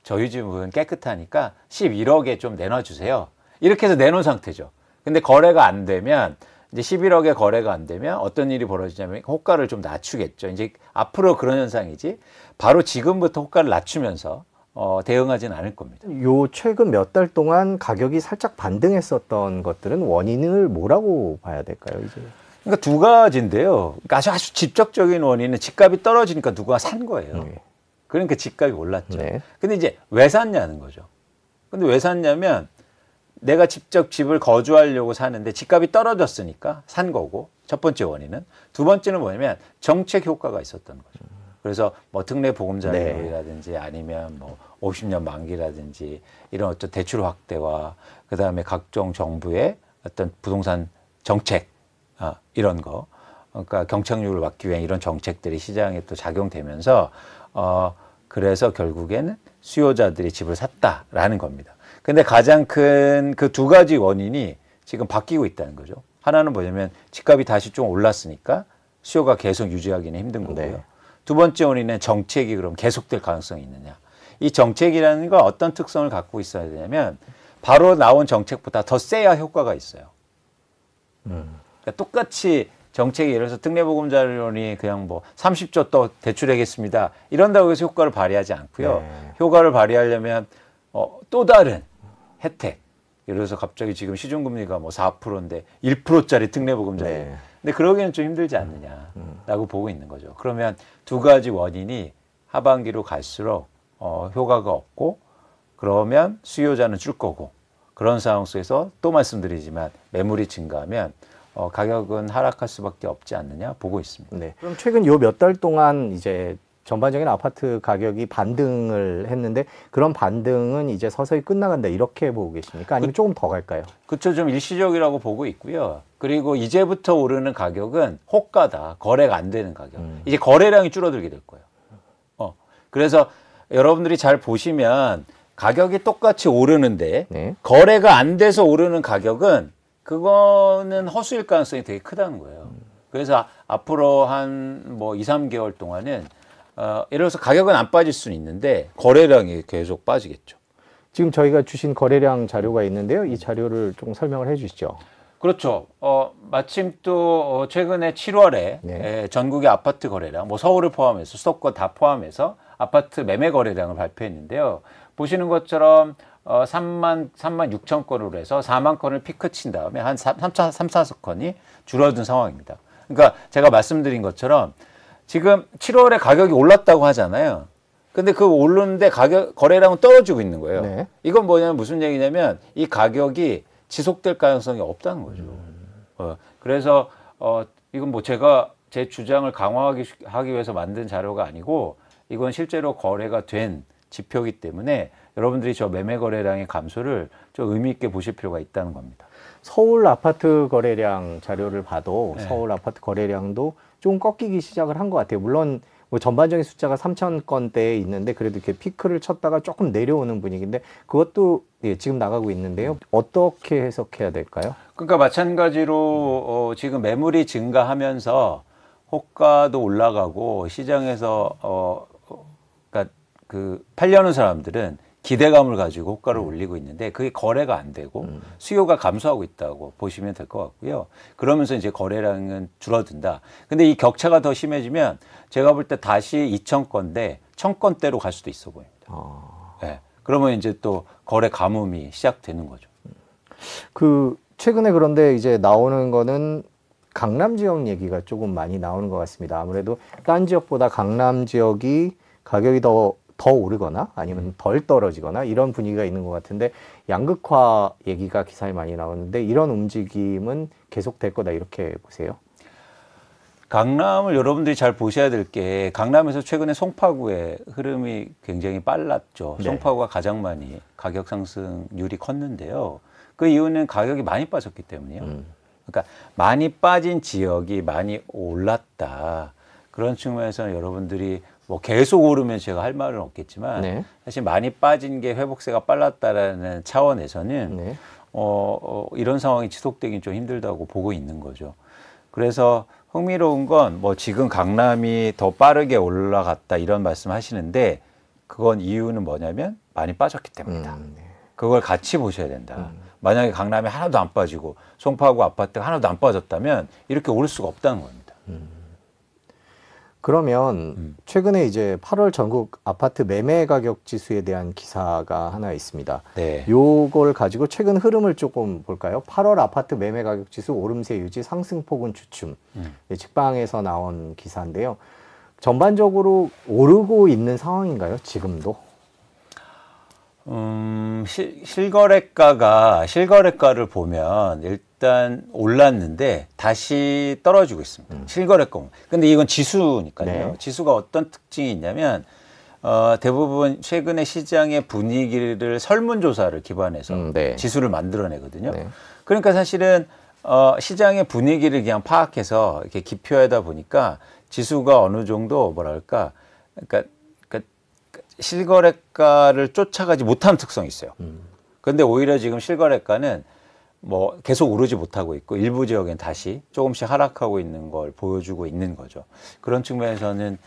D: 저희 집은 깨끗하니까 11억에 좀 내놔주세요. 이렇게 해서 내놓은 상태죠. 근데 거래가 안 되면 이제 11억에 거래가 안 되면 어떤 일이 벌어지냐면 호가를 좀 낮추겠죠. 이제 앞으로 그런 현상이지 바로 지금부터 호가를 낮추면서 대응하지는 않을 겁니다.
B: 요 최근 몇 달 동안 가격이 살짝 반등했었던 것들은 원인을 뭐라고 봐야 될까요, 이제?
D: 그러니까 두 가지인데요. 그러니까 아주 직접적인 원인은 집값이 떨어지니까 누가 산 거예요.
B: 네.
D: 그러니까 집값이 올랐죠.
B: 네.
D: 근데 이제 왜 샀냐는 거죠. 근데 왜 샀냐면 내가 직접 집을 거주하려고 사는데 집값이 떨어졌으니까 산 거고, 첫 번째 원인은. 두 번째는 뭐냐면 정책 효과가 있었던 거죠. 그래서 뭐 특례 보금자리라든지 아니면 뭐 50년 만기라든지 이런 어떤 대출 확대와 그다음에 각종 정부의 어떤 부동산 정책 이런 거, 그러니까 경착륙을 막기 위한 이런 정책들이 시장에 또 작용되면서 그래서 결국에는 수요자들이 집을 샀다라는 겁니다. 근데 가장 큰 그 두 가지 원인이 지금 바뀌고 있다는 거죠. 하나는 뭐냐면 집값이 다시 좀 올랐으니까 수요가 계속 유지하기는 힘든 거고요.
B: 네.
D: 두 번째 원인은 정책이 그럼 계속될 가능성이 있느냐. 이 정책이라는 건 어떤 특성을 갖고 있어야 되냐면 바로 나온 정책보다 더 세야 효과가 있어요. 그러니까 똑같이 정책이 예를 들어서 특례보금자리론이 그냥 뭐 30조 또 대출하겠습니다. 이런다고 해서 효과를 발휘하지 않고요.
B: 네.
D: 효과를 발휘하려면 또 다른 혜택. 예를 들어서 갑자기 지금 시중금리가 뭐 4%인데 1%짜리 특례보금자리.
B: 네.
D: 근데 그러기엔 좀 힘들지 않느냐라고 보고 있는 거죠. 그러면 두 가지 원인이 하반기로 갈수록 효과가 없고 그러면 수요자는 줄 거고 그런 상황 속에서 또 말씀드리지만 매물이 증가하면 가격은 하락할 수밖에 없지 않느냐 보고 있습니다.
B: 네. 그럼 최근 요 몇 달 동안 이제 전반적인 아파트 가격이 반등을 했는데 그런 반등은 이제 서서히 끝나간다 이렇게 보고 계십니까? 아니면 조금 더 갈까요?
D: 그쵸, 좀 일시적이라고 보고 있고요. 그리고 이제부터 오르는 가격은 호가다. 거래가 안 되는 가격. 이제 거래량이 줄어들게 될 거예요. 그래서 여러분들이 잘 보시면 가격이 똑같이 오르는데
B: 네.
D: 거래가 안 돼서 오르는 가격은 그거는 허수일 가능성이 되게 크다는 거예요. 그래서 앞으로 한 뭐 2, 3개월 동안은 예를 들어서 가격은 안 빠질 수는 있는데 거래량이 계속 빠지겠죠.
B: 지금 저희가 주신 거래량 자료가 있는데요. 이 자료를 좀 설명을 해 주시죠.
D: 그렇죠. 마침 또 최근에 7월에
B: 네.
D: 전국의 아파트 거래량, 뭐 서울을 포함해서 수도권 다 포함해서 아파트 매매 거래량을 발표했는데요. 보시는 것처럼 3만 6천 건으로 해서 4만 건을 피크 친 다음에 한 3, 4건이 줄어든 상황입니다. 그러니까 제가 말씀드린 것처럼 지금 7월에 가격이 올랐다고 하잖아요. 근데 그 오르는데 거래량은 떨어지고 있는 거예요.
B: 네.
D: 이건 뭐냐면 무슨 얘기냐면 이 가격이 지속될 가능성이 없다는 거죠. 그래서 이건 뭐 제가 제 주장을 강화하기 위해서 만든 자료가 아니고 이건 실제로 거래가 된 지표이기 때문에 여러분들이 저 매매 거래량의 감소를 좀 의미 있게 보실 필요가 있다는 겁니다.
B: 서울 아파트 거래량 자료를 봐도
D: 네.
B: 서울 아파트 거래량도 좀 꺾이기 시작을 한 것 같아요. 물론 뭐 전반적인 숫자가 3천 건대에 있는데 그래도 이렇게 피크를 쳤다가 조금 내려오는 분위기인데 그것도 지금 나가고 있는데요. 어떻게 해석해야 될까요?
D: 그러니까 마찬가지로 지금 매물이 증가하면서 호가도 올라가고 시장에서 그러니까 그 팔려는 사람들은 기대감을 가지고 호가를 올리고 있는데 그게 거래가 안 되고 수요가 감소하고 있다고 보시면 될 것 같고요. 그러면서 이제 거래량은 줄어든다. 근데 이 격차가 더 심해지면 제가 볼 때 다시 2,000건대 1,000건대로 갈 수도 있어 보입니다. 네. 그러면 이제 또 거래 가뭄이 시작되는 거죠.
B: 그 최근에 그런데 이제 나오는 거는 강남 지역 얘기가 조금 많이 나오는 것 같습니다. 아무래도 딴 지역보다 강남 지역이 가격이 더 오르거나 아니면 덜 떨어지거나 이런 분위기가 있는 것 같은데 양극화 얘기가 기사에 많이 나오는데 이런 움직임은 계속될 거다 이렇게 보세요.
D: 강남을 여러분들이 잘 보셔야 될 게 강남에서 최근에 송파구의 흐름이 굉장히 빨랐죠.
B: 네.
D: 송파구가 가장 많이 가격 상승률이 컸는데요. 그 이유는 가격이 많이 빠졌기 때문이에요. 그러니까 많이 빠진 지역이 많이 올랐다. 그런 측면에서는 여러분들이 뭐 계속 오르면 제가 할 말은 없겠지만
B: 네.
D: 사실 많이 빠진 게 회복세가 빨랐다라는 차원에서는
B: 네.
D: 이런 상황이 지속되긴 좀 힘들다고 보고 있는 거죠. 그래서 흥미로운 건 뭐 지금 강남이 더 빠르게 올라갔다 이런 말씀 하시는데 그건 이유는 뭐냐면 많이 빠졌기 때문이다.
B: 네.
D: 그걸 같이 보셔야 된다. 만약에 강남이 하나도 안 빠지고 송파구 아파트가 하나도 안 빠졌다면 이렇게 오를 수가 없다는 겁니다.
B: 그러면 최근에 이제 8월 전국 아파트 매매 가격 지수에 대한 기사가 하나 있습니다.
D: 네.
B: 요걸 가지고 최근 흐름을 조금 볼까요? 8월 아파트 매매 가격 지수 오름세 유지, 상승폭은 주춤. 직방에서 나온 기사인데요. 전반적으로 오르고 있는 상황인가요? 지금도?
D: 실거래가를 보면 일단 올랐는데 다시 떨어지고 있습니다. 실거래가. 근데 이건 지수니까요.
B: 네.
D: 지수가 어떤 특징이 있냐면 대부분 최근에 시장의 분위기를 설문조사를 기반해서
B: 네.
D: 지수를 만들어내거든요.
B: 네.
D: 그러니까 사실은 시장의 분위기를 그냥 파악해서 이렇게 기표하다 보니까 지수가 어느 정도 뭐랄까, 그러니까 실거래가를 쫓아가지 못하는 특성이 있어요. 그런데 오히려 지금 실거래가는 뭐 계속 오르지 못하고 있고 일부 지역엔 다시 조금씩 하락하고 있는 걸 보여주고 있는 거죠. 그런 측면에서는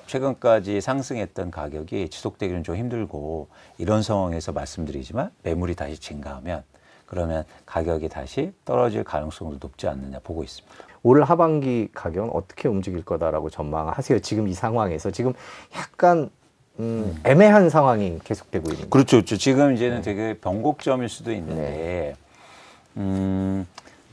D: 최근까지 상승했던 가격이 지속되기는 좀 힘들고 이런 상황에서 말씀드리지만 매물이 다시 증가하면 그러면 가격이 다시 떨어질 가능성도 높지 않느냐 보고 있습니다.
B: 올 하반기 가격은 어떻게 움직일 거다라고 전망하세요? 지금 이 상황에서 지금 약간 애매한 상황이 계속되고 있는 거죠.
D: 그렇죠, 그렇죠. 지금 이제는 되게 변곡점일 수도 있는데,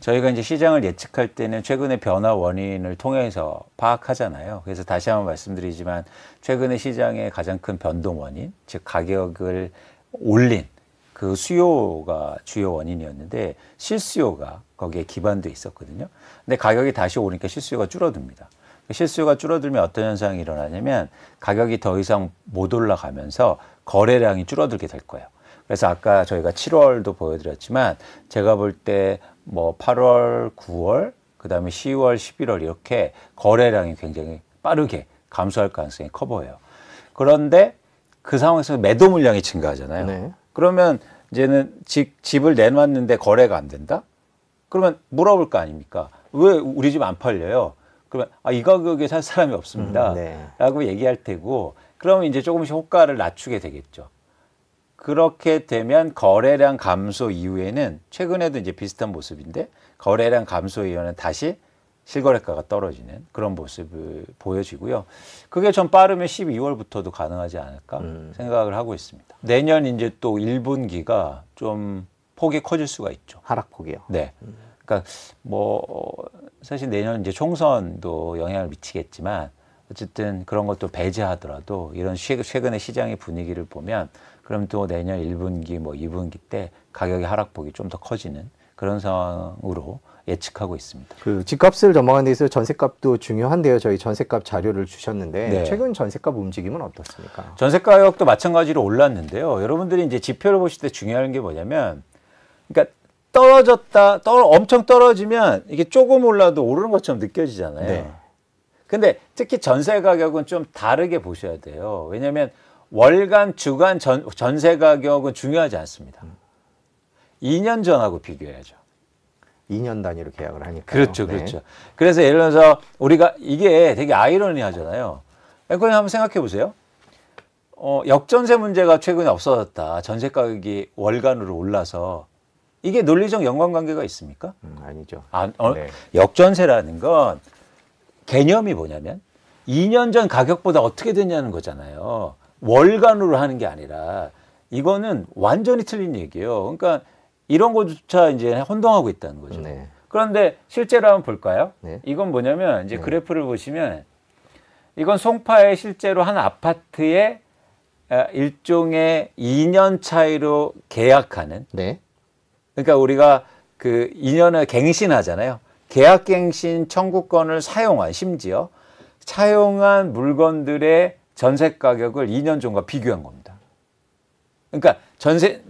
D: 저희가 이제 시장을 예측할 때는 최근의 변화 원인을 통해서 파악하잖아요. 그래서 다시 한번 말씀드리지만, 최근의 시장의 가장 큰 변동 원인, 즉 가격을 올린 그 수요가 주요 원인이었는데, 실수요가 거기에 기반돼 있었거든요. 근데 가격이 다시 오르니까 실수요가 줄어듭니다. 실수요가 줄어들면 어떤 현상이 일어나냐면 가격이 더 이상 못 올라가면서 거래량이 줄어들게 될 거예요. 그래서 아까 저희가 7월도 보여드렸지만 제가 볼 때 뭐 8월, 9월, 그 다음에 10월, 11월 이렇게 거래량이 굉장히 빠르게 감소할 가능성이 커 보여요. 그런데 그 상황에서 매도 물량이 증가하잖아요.
B: 네.
D: 그러면 이제는 집을 내놨는데 거래가 안 된다? 그러면 물어볼 거 아닙니까? 왜 우리 집 안 팔려요? 그러면 이 가격에 살 사람이 없습니다.
B: 네.
D: 라고 얘기할 테고 그러면 이제 조금씩 호가를 낮추게 되겠죠. 그렇게 되면 거래량 감소 이후에는 최근에도 이제 비슷한 모습인데 거래량 감소 이후에는 다시 실거래가가 떨어지는 그런 모습을 보여지고요. 그게 좀 빠르면 12월부터도 가능하지 않을까 생각을 하고 있습니다. 내년 이제 또 1분기가 좀 폭이 커질 수가 있죠.
B: 하락폭이요.
D: 네. 그러니까 뭐 사실 내년 이제 총선도 영향을 미치겠지만 어쨌든 그런 것도 배제하더라도 이런 최근의 시장의 분위기를 보면 그럼 또 내년 1분기 뭐 2분기 때 가격의 하락폭이 좀 더 커지는 그런 상황으로 예측하고 있습니다.
B: 그 집값을 전망하는 데 있어서 전세값도 중요한데요. 저희 전세값 자료를 주셨는데
D: 네.
B: 최근 전세값 움직임은 어떻습니까?
D: 전세 가격도 마찬가지로 올랐는데요. 여러분들이 이제 지표를 보실 때 중요한 게 뭐냐면 그러니까 엄청 떨어지면 이게 조금 올라도 오르는 것처럼 느껴지잖아요.
B: 네.
D: 근데 특히 전세 가격은 좀 다르게 보셔야 돼요. 왜냐하면 월간, 주간 전세 가격은 중요하지 않습니다. 2년 전하고 비교해야죠.
B: 2년 단위로 계약을 하니까.
D: 그렇죠, 그렇죠. 그래서 예를 들어서 우리가 이게 되게 아이러니하잖아요. 그냥 한번 생각해 보세요. 역전세 문제가 최근에 없어졌다. 전세 가격이 월간으로 올라서 이게 논리적 연관관계가 있습니까?
B: 아니죠.
D: 네. 역전세라는 건 개념이 뭐냐면 2년 전 가격보다 어떻게 되냐는 거잖아요. 월간으로 하는 게 아니라 이거는 완전히 틀린 얘기예요. 그러니까 이런 것조차 이제 혼동하고 있다는 거죠.
B: 네.
D: 그런데 실제로 한번 볼까요?
B: 네.
D: 이건 뭐냐면 이제 그래프를 보시면 이건 송파에 실제로 한 아파트에 일종의 2년 차이로 계약하는
B: 네.
D: 그러니까 우리가 그 2년을 갱신하잖아요. 계약갱신 청구권을 심지어 사용한 물건들의 전세 가격을 2년 전과 비교한 겁니다. 그러니까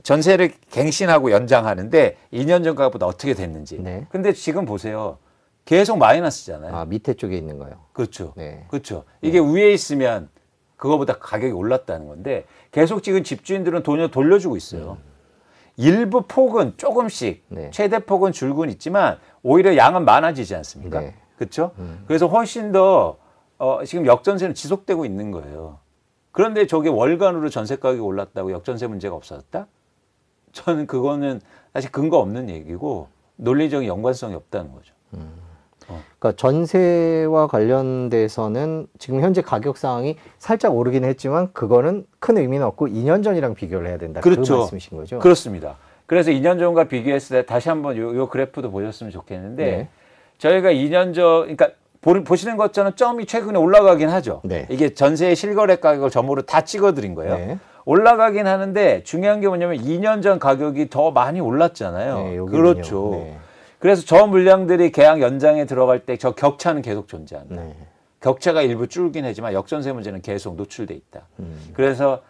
D: 전세를 갱신하고 연장하는데 2년 전 가격보다 어떻게 됐는지.
B: 네.
D: 근데 지금 보세요. 계속 마이너스잖아요.
B: 밑에 쪽에 있는 거요.
D: 그렇죠.
B: 네.
D: 그렇죠. 이게 위에 있으면 그거보다 가격이 올랐다는 건데 계속 지금 집주인들은 돈을 돌려주고 있어요. 일부 폭은 조금씩
B: 네.
D: 최대 폭은 줄고 있지만 오히려 양은 많아지지 않습니까?
B: 네.
D: 그렇죠? 그래서 훨씬 더 지금 역전세는 지속되고 있는 거예요. 그런데 저게 월간으로 전세 가격이 올랐다고 역전세 문제가 없어졌다? 저는 그거는 사실 근거 없는 얘기고 논리적인 연관성이 없다는 거죠.
B: 그러니까 전세와 관련돼서는 지금 현재 가격 상황이 살짝 오르긴 했지만 그거는 큰 의미는 없고 2년 전이랑 비교를 해야 된다.
D: 그렇죠.
B: 그 말씀이신 거죠?
D: 그렇습니다. 그래서 2년 전과 비교했을 때 다시 한번 요 그래프도 보셨으면 좋겠는데
B: 네.
D: 저희가 2년 전, 그러니까 보시는 것처럼 점이 최근에 올라가긴 하죠.
B: 네.
D: 이게 전세의 실거래 가격을 점으로 다 찍어드린 거예요.
B: 네.
D: 올라가긴 하는데 중요한 게 뭐냐면 2년 전 가격이 더 많이 올랐잖아요.
B: 네, 여기는요.
D: 그렇죠.
B: 네.
D: 그래서 저 물량들이 계약 연장에 들어갈 때 저 격차는 계속 존재한다.
B: 네.
D: 격차가 일부 줄긴 하지만 역전세 문제는 계속 노출돼 있다. 그래서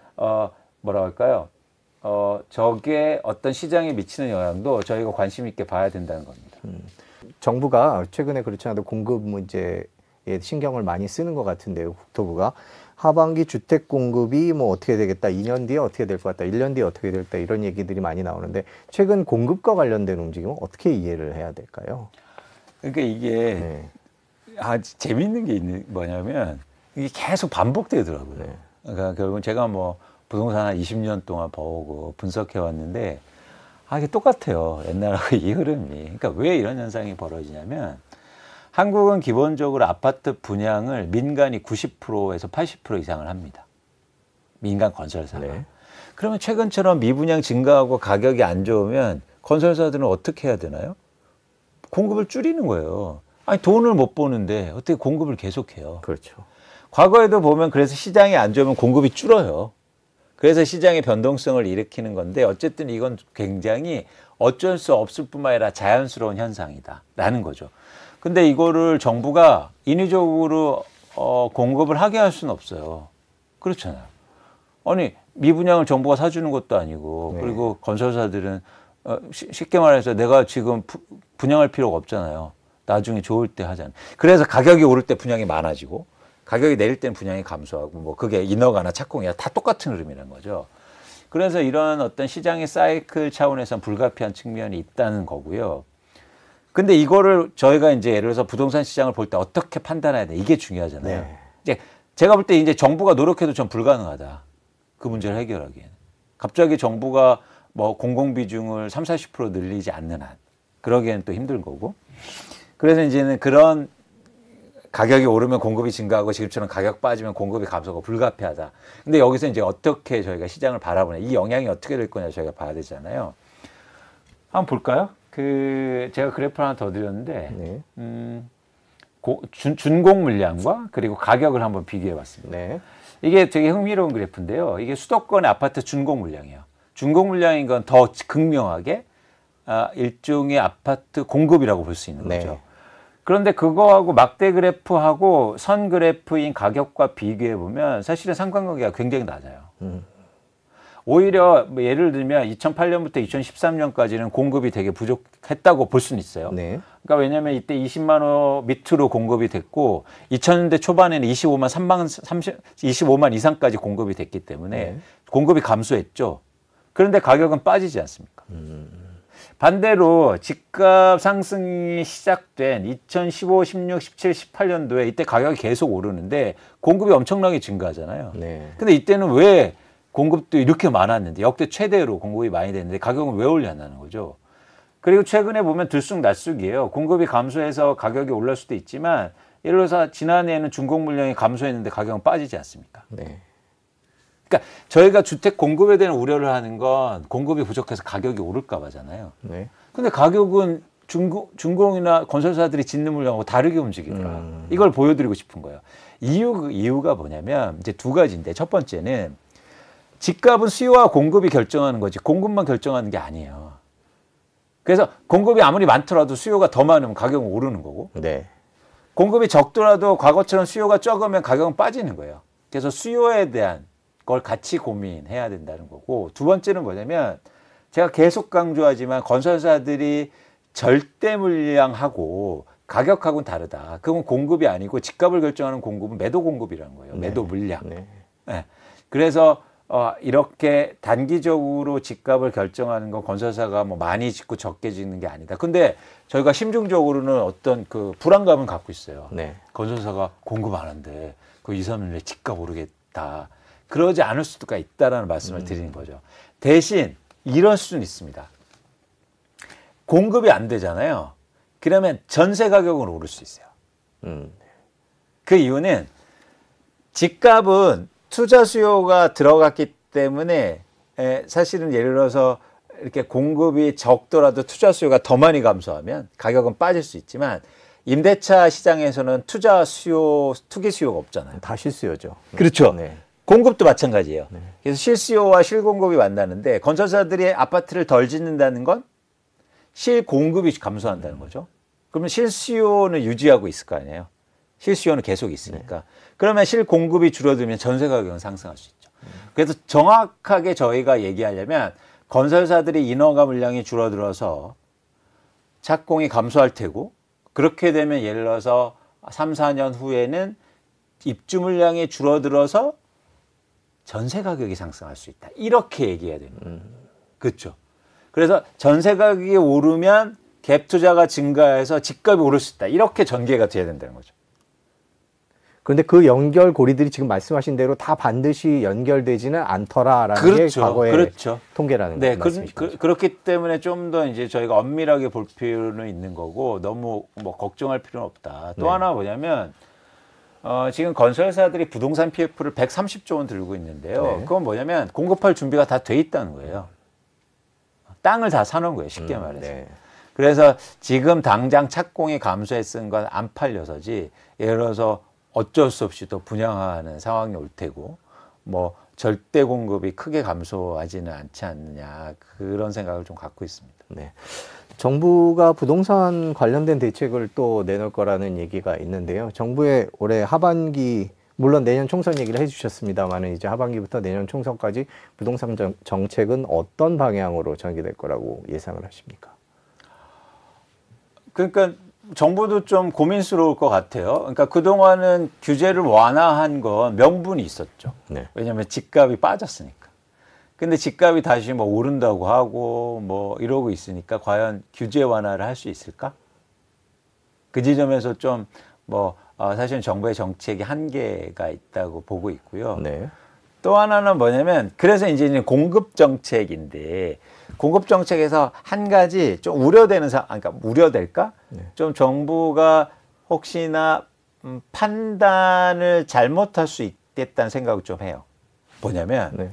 D: 뭐라 할까요? 저게 어떤 시장에 미치는 영향도 저희가 관심 있게 봐야 된다는 겁니다.
B: 정부가 최근에 그렇지 않아도 공급 문제에 신경을 많이 쓰는 것 같은데요. 국토부가 하반기 주택 공급이 뭐 어떻게 되겠다, 2년 뒤에 어떻게 될 것 같다, 1년 뒤에 어떻게 될까 이런 얘기들이 많이 나오는데 최근 공급과 관련된 움직임은 어떻게 이해를 해야 될까요?
D: 그러니까 이게
B: 네.
D: 재밌는 게 뭐냐면 이게 계속 반복되더라고요.
B: 네.
D: 그러니까 결국은 제가 뭐 부동산 한 20년 동안 보고 분석해 왔는데 이게 똑같아요. 옛날하고 이 흐름이. 그러니까 왜 이런 현상이 벌어지냐면 한국은 기본적으로 아파트 분양을 민간이 90%에서 80% 이상을 합니다. 민간 건설사가.
B: 네.
D: 그러면 최근처럼 미분양 증가하고 가격이 안 좋으면 건설사들은 어떻게 해야 되나요? 공급을 줄이는 거예요. 아니 돈을 못 버는데 어떻게 공급을 계속해요?
B: 그렇죠.
D: 과거에도 보면 그래서 시장이 안 좋으면 공급이 줄어요. 그래서 시장의 변동성을 일으키는 건데 어쨌든 이건 굉장히 어쩔 수 없을 뿐만 아니라 자연스러운 현상이다라는 거죠. 근데 이거를 정부가 인위적으로 공급을 하게 할 수는 없어요. 그렇잖아요. 아니 미분양을 정부가 사주는 것도 아니고
B: 네.
D: 그리고 건설사들은 쉽게 말해서 내가 지금 분양할 필요가 없잖아요. 나중에 좋을 때 하잖아요. 그래서 가격이 오를 때 분양이 많아지고 가격이 내릴 때는 분양이 감소하고 뭐 그게 인허가나 착공이야 다 똑같은 흐름이라는 거죠. 그래서 이런 어떤 시장의 사이클 차원에서는 불가피한 측면이 있다는 거고요. 근데 이거를 저희가 이제 예를 들어서 부동산 시장을 볼 때 어떻게 판단해야 돼? 이게 중요하잖아요.
B: 네.
D: 이제 제가 볼 때 이제 정부가 노력해도 전 불가능하다. 그 문제를 해결하기에는. 갑자기 정부가 뭐 공공비중을 30-40% 늘리지 않는 한. 그러기에는 또 힘든 거고. 그래서 이제는 그런 가격이 오르면 공급이 증가하고 지금처럼 가격 빠지면 공급이 감소하고 불가피하다. 근데 여기서 이제 어떻게 저희가 시장을 바라보냐. 이 영향이 어떻게 될 거냐 저희가 봐야 되잖아요. 한번 볼까요? 제가 그래프를 하나 더 드렸는데,
B: 네.
D: 준공 물량과 그리고 가격을 한번 비교해 봤습니다.
B: 네.
D: 이게 되게 흥미로운 그래프인데요. 이게 수도권의 아파트 준공 물량이에요. 준공 물량인 건 더 극명하게 일종의 아파트 공급이라고 볼 수 있는 거죠.
B: 네.
D: 그런데 그거하고 막대 그래프하고 선 그래프인 가격과 비교해 보면 사실은 상관관계가 굉장히 낮아요. 오히려 뭐 예를 들면 2008년부터 2013년까지는 공급이 되게 부족했다고 볼 수는 있어요.
B: 네.
D: 그러니까 왜냐하면 이때 20만 호 밑으로 공급이 됐고 2000년대 초반에는 25만 이상까지 공급이 됐기 때문에
B: 네.
D: 공급이 감소했죠. 그런데 가격은 빠지지 않습니까? 반대로 집값 상승이 시작된 2015, 16, 17, 18년도에 이때 가격이 계속 오르는데 공급이 엄청나게 증가하잖아요.
B: 네.
D: 근데 이때는 왜 공급도 이렇게 많았는데 역대 최대로 공급이 많이 됐는데 가격은 왜 올렸냐는 거죠. 그리고 최근에 보면 들쑥날쑥이에요. 공급이 감소해서 가격이 올랐을 수도 있지만 예를 들어서 지난해에는 준공 물량이 감소했는데 가격은 빠지지 않습니까?
B: 네.
D: 그러니까 저희가 주택 공급에 대한 우려를 하는 건 공급이 부족해서 가격이 오를까 봐잖아요.
B: 네.
D: 근데 가격은 준공이나 건설사들이 짓는 물량하고 다르게 움직이더라. 이걸 보여드리고 싶은 거예요. 이유가 뭐냐면 이제 두 가지인데 첫 번째는 집값은 수요와 공급이 결정하는 거지 공급만 결정하는 게 아니에요. 그래서 공급이 아무리 많더라도 수요가 더 많으면 가격은 오르는 거고
B: 네.
D: 공급이 적더라도 과거처럼 수요가 적으면 가격은 빠지는 거예요. 그래서 수요에 대한 걸 같이 고민해야 된다는 거고 두 번째는 뭐냐면 제가 계속 강조하지만 건설사들이 절대 물량하고 가격하고는 다르다. 그건 공급이 아니고 집값을 결정하는 공급은 매도 공급이라는 거예요. 매도 물량.
B: 네.
D: 네. 그래서 이렇게 단기적으로 집값을 결정하는 건 건설사가 뭐 많이 짓고 적게 짓는 게 아니다. 근데 저희가 심중적으로는 어떤 그 불안감을 갖고 있어요.
B: 네.
D: 건설사가 공급 안 한대. 그 2, 3년 내에 집값 오르겠다. 그러지 않을 수가 있다라는 말씀을 드리는 거죠. 대신 이런 수준이 있습니다. 공급이 안 되잖아요. 그러면 전세 가격은 오를 수 있어요. 그 이유는 집값은 투자 수요가 들어갔기 때문에 사실은 예를 들어서 이렇게 공급이 적더라도 투자 수요가 더 많이 감소하면 가격은 빠질 수 있지만 임대차 시장에서는 투자 수요, 투기 수요가 없잖아요.
B: 다 실수요죠.
D: 그렇죠.
B: 네.
D: 공급도 마찬가지예요. 그래서 실수요와 실공급이 만나는데 건설사들이 아파트를 덜 짓는다는 건 실공급이 감소한다는 거죠. 그러면 실수요는 유지하고 있을 거 아니에요. 실수요는 계속 있으니까. 그러면 실공급이 줄어들면 전세 가격은 상승할 수 있죠. 그래서 정확하게 저희가 얘기하려면 건설사들이 인허가 물량이 줄어들어서 착공이 감소할 테고 그렇게 되면 예를 들어서 3, 4년 후에는 입주 물량이 줄어들어서 전세 가격이 상승할 수 있다. 이렇게 얘기해야 됩니다. 그렇죠. 그래서 전세 가격이 오르면 갭 투자가 증가해서 집값이 오를 수 있다. 이렇게 전개가 돼야 된다는 거죠.
B: 그런데 그 연결고리들이 지금 말씀하신 대로 다 반드시 연결되지는 않더라라는
D: 그렇죠.
B: 게 과거의
D: 그렇죠.
B: 통계라는
D: 네,
B: 말씀이시죠.
D: 그렇기 때문에 좀 더 이제 저희가 엄밀하게 볼 필요는 있는 거고 너무 뭐 걱정할 필요는 없다. 또
B: 네.
D: 하나 뭐냐면 지금 건설사들이 부동산 PF를 130조 원 들고 있는데요.
B: 네.
D: 그건 뭐냐면 공급할 준비가 다 돼 있다는 거예요. 땅을 다 사놓은 거예요. 쉽게 말해서.
B: 네.
D: 그래서 지금 당장 착공이 감소했은 건 안 팔려서지 예를 들어서 어쩔 수 없이 또 분양하는 상황이 올 테고 뭐 절대 공급이 크게 감소하지는 않지 않느냐 그런 생각을 좀 갖고 있습니다.
B: 네. 정부가 부동산 관련된 대책을 또 내놓을 거라는 얘기가 있는데요. 정부의 올해 하반기 물론 내년 총선 얘기를 해주셨습니다만은 이제 하반기부터 내년 총선까지 부동산 정책은 어떤 방향으로 전개될 거라고 예상을 하십니까?
D: 그러니까 정부도 좀 고민스러울 것 같아요. 그러니까 그동안은 규제를 완화한 건 명분이 있었죠.
B: 네.
D: 왜냐하면 집값이 빠졌으니까. 근데 집값이 다시 뭐 오른다고 하고 뭐 이러고 있으니까 과연 규제 완화를 할 수 있을까? 그 지점에서 좀 뭐 사실은 정부의 정책이 한계가 있다고 보고 있고요.
B: 네.
D: 또 하나는 뭐냐면 그래서 이제 공급 정책인데 공급 정책에서 한 가지 좀 우려되는 그러니까 우려될까?
B: 네.
D: 좀 정부가 혹시나 판단을 잘못할 수 있겠다는 생각을 좀 해요. 뭐냐면
B: 네.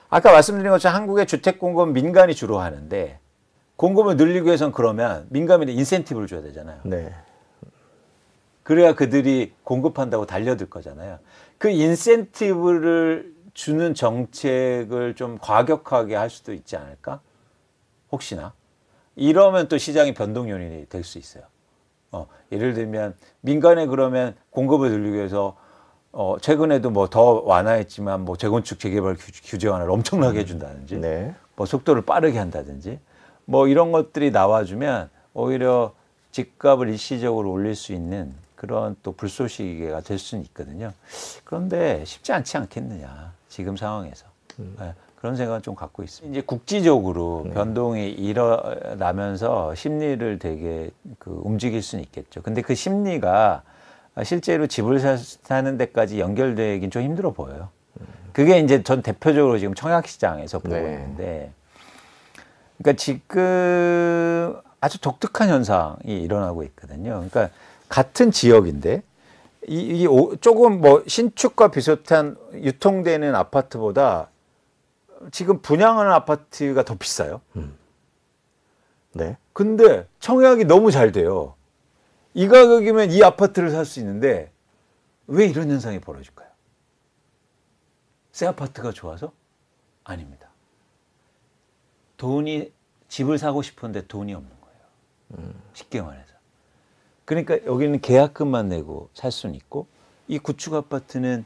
D: 아까 말씀드린 것처럼 한국의 주택 공급은 민간이 주로 하는데 공급을 늘리기 위해서는 그러면 민간에 인센티브를 줘야 되잖아요.
B: 네.
D: 그래야 그들이 공급한다고 달려들 거잖아요. 그 인센티브를 주는 정책을 좀 과격하게 할 수도 있지 않을까? 혹시나. 이러면 또 시장이 변동 요인이 될 수 있어요. 예를 들면 민간에 그러면 공급을 늘리기 위해서 최근에도 뭐 더 완화했지만 뭐 재건축 재개발 규제 완화를 엄청나게 해준다든지
B: 네.
D: 뭐 속도를 빠르게 한다든지 뭐 이런 것들이 나와주면 오히려 집값을 일시적으로 올릴 수 있는 그런 또 불쏘시개가 될 수는 있거든요. 그런데 쉽지 않지 않겠느냐 지금 상황에서. 네, 그런 생각은 좀 갖고 있습니다. 이제 국지적으로 변동이 일어나면서 심리를 되게 움직일 수는 있겠죠. 근데 그 심리가 실제로 집을 사는 데까지 연결되긴 좀 힘들어 보여요. 그게 이제 전 대표적으로 지금 청약시장에서 보고
B: 네.
D: 있는데, 그러니까 지금 아주 독특한 현상이 일어나고 있거든요. 그러니까 같은 지역인데 조금 뭐 신축과 비슷한 유통되는 아파트보다 지금 분양하는 아파트가 더 비싸요.
B: 네.
D: 근데 청약이 너무 잘 돼요. 이 가격이면 이 아파트를 살 수 있는데 왜 이런 현상이 벌어질까요? 새 아파트가 좋아서? 아닙니다. 집을 사고 싶은데 돈이 없는 거예요. 쉽게 말해서. 그러니까 여기는 계약금만 내고 살 수는 있고 이 구축 아파트는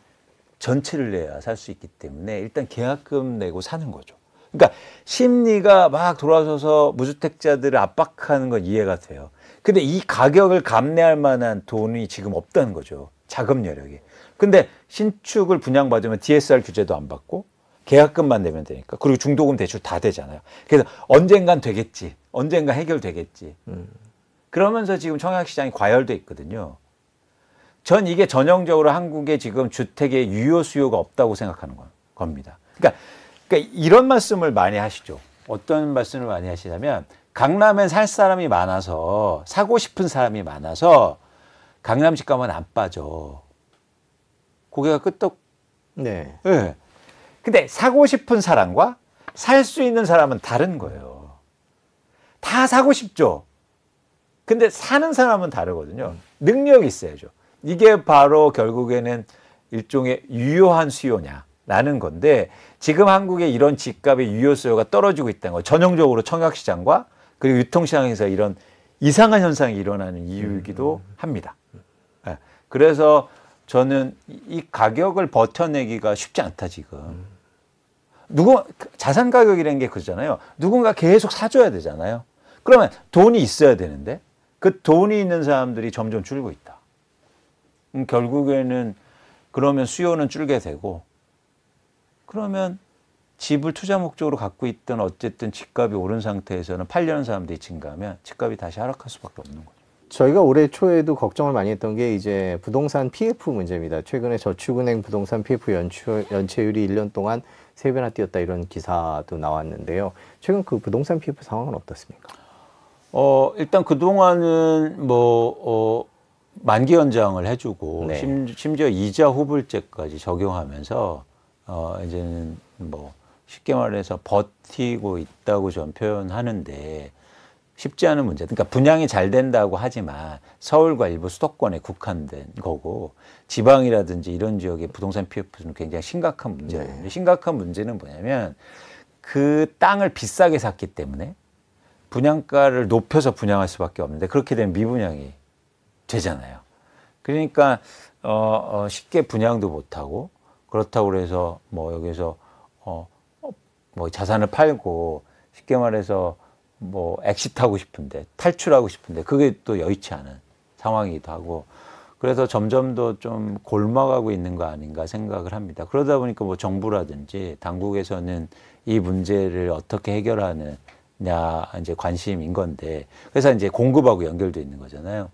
D: 전체를 내야 살 수 있기 때문에 일단 계약금 내고 사는 거죠. 그러니까 심리가 막 돌아서서 무주택자들을 압박하는 건 이해가 돼요. 근데 이 가격을 감내할 만한 돈이 지금 없다는 거죠. 자금 여력이. 근데 신축을 분양받으면 DSR 규제도 안 받고 계약금만 내면 되니까. 그리고 중도금 대출 다 되잖아요. 그래서 언젠간 되겠지. 언젠간 해결되겠지. 그러면서 지금 청약시장이 과열돼 있거든요. 전 이게 전형적으로 한국의 지금 주택의 유효 수요가 없다고 생각하는 거예요. 겁니다. 그러니까 이런 말씀을 많이 하시죠. 어떤 말씀을 많이 하시냐면 강남엔 살 사람이 많아서 사고 싶은 사람이 많아서 강남 집 가면 안 빠져. 고개가 끄덕.
B: 네.
D: 네. 근데 사고 싶은 사람과 살 수 있는 사람은 다른 거예요. 다 사고 싶죠. 근데 사는 사람은 다르거든요. 능력이 있어야죠. 이게 바로 결국에는 일종의 유효한 수요냐라는 건데 지금 한국의 이런 집값의 유효 수요가 떨어지고 있다는 거. 전형적으로 청약시장과 그리고 유통시장에서 이런 이상한 현상이 일어나는 이유이기도 합니다. 네. 그래서 저는 이 가격을 버텨내기가 쉽지 않다 지금. 자산 가격이라는 게 그러잖아요. 누군가 계속 사줘야 되잖아요. 그러면 돈이 있어야 되는데 그 돈이 있는 사람들이 점점 줄고 있다. 결국에는 그러면 수요는 줄게 되고 그러면 집을 투자 목적으로 갖고 있던 어쨌든 집값이 오른 상태에서는 팔려는 사람들이 증가하면 집값이 다시 하락할 수밖에 없는 거죠.
B: 저희가 올해 초에도 걱정을 많이 했던 게 이제 부동산 PF 문제입니다. 최근에 저축은행 부동산 PF 연체율이 1년 동안 3배나 뛰었다 이런 기사도 나왔는데요. 최근 그 부동산 PF 상황은 어떻습니까?
D: 일단 그동안은 만기 연장을 해주고
B: 네.
D: 심지어 이자 후불제까지 적용하면서 이제는 쉽게 말해서 버티고 있다고 전 표현하는데 쉽지 않은 문제. 그러니까 분양이 잘 된다고 하지만 서울과 일부 수도권에 국한된 거고 지방이라든지 이런 지역의 부동산 PF는 굉장히 심각한 문제예요.
B: 네.
D: 심각한 문제는 뭐냐면 그 땅을 비싸게 샀기 때문에 분양가를 높여서 분양할 수밖에 없는데 그렇게 되면 미분양이 되잖아요. 그러니까 쉽게 분양도 못하고 그렇다고 그래서 여기서 자산을 팔고 쉽게 말해서 엑시트하고 싶은데 탈출하고 싶은데 그게 또 여의치 않은 상황이기도 하고 그래서 점점 더 좀 골마가고 있는 거 아닌가 생각을 합니다. 그러다 보니까 정부라든지 당국에서는 이 문제를 어떻게 해결하느냐 이제 관심인 건데 그래서 이제 공급하고 연결돼 있는 거잖아요.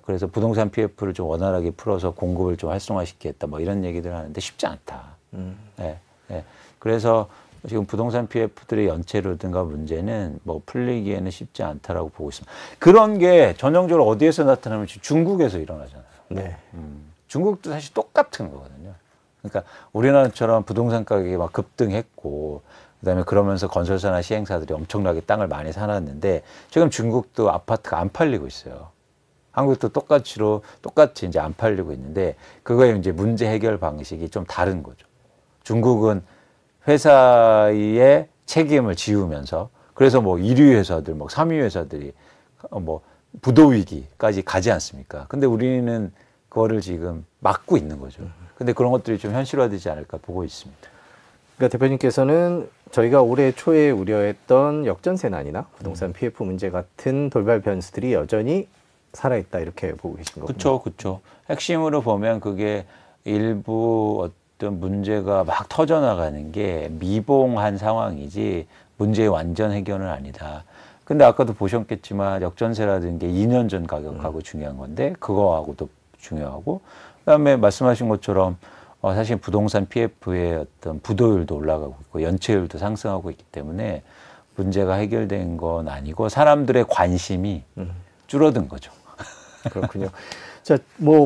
D: 그래서 부동산 PF를 좀 원활하게 풀어서 공급을 좀 활성화시키겠다 이런 얘기들 하는데 쉽지 않다. 네, 네. 그래서 지금 부동산 PF들의 연체료든가 문제는 풀리기에는 쉽지 않다라고 보고 있습니다. 그런 게 전형적으로 어디에서 나타나면 중국에서 일어나잖아요.
B: 네.
D: 중국도 사실 똑같은 거거든요. 그러니까 우리나라처럼 부동산 가격이 막 급등했고 그다음에 그러면서 건설사나 시행사들이 엄청나게 땅을 많이 사놨는데 지금 중국도 아파트가 안 팔리고 있어요. 한국도 똑같이 이제 안 팔리고 있는데 그거의 이제 문제 해결 방식이 좀 다른 거죠. 중국은 회사의 책임을 지우면서 그래서 1위 회사들, 3위 회사들이 부도 위기까지 가지 않습니까? 근데 우리는 그거를 지금 막고 있는 거죠. 근데 그런 것들이 좀 현실화되지 않을까 보고 있습니다.
B: 그러니까 대표님께서는 저희가 올해 초에 우려했던 역전세난이나 부동산 PF 문제 같은 돌발 변수들이 여전히 살아있다 이렇게 보고 계신 거군요.
D: 그렇죠. 핵심으로 보면 그게 일부 어떤 문제가 막 터져나가는 게 미봉한 상황이지 문제의 완전 해결은 아니다. 근데 아까도 보셨겠지만 역전세라든지 2년 전 가격하고 중요한 건데 그거하고도 중요하고 그다음에 말씀하신 것처럼 사실 부동산 PF의 어떤 부도율도 올라가고 있고 연체율도 상승하고 있기 때문에 문제가 해결된 건 아니고 사람들의 관심이 줄어든 거죠.
B: 그렇군요. 자,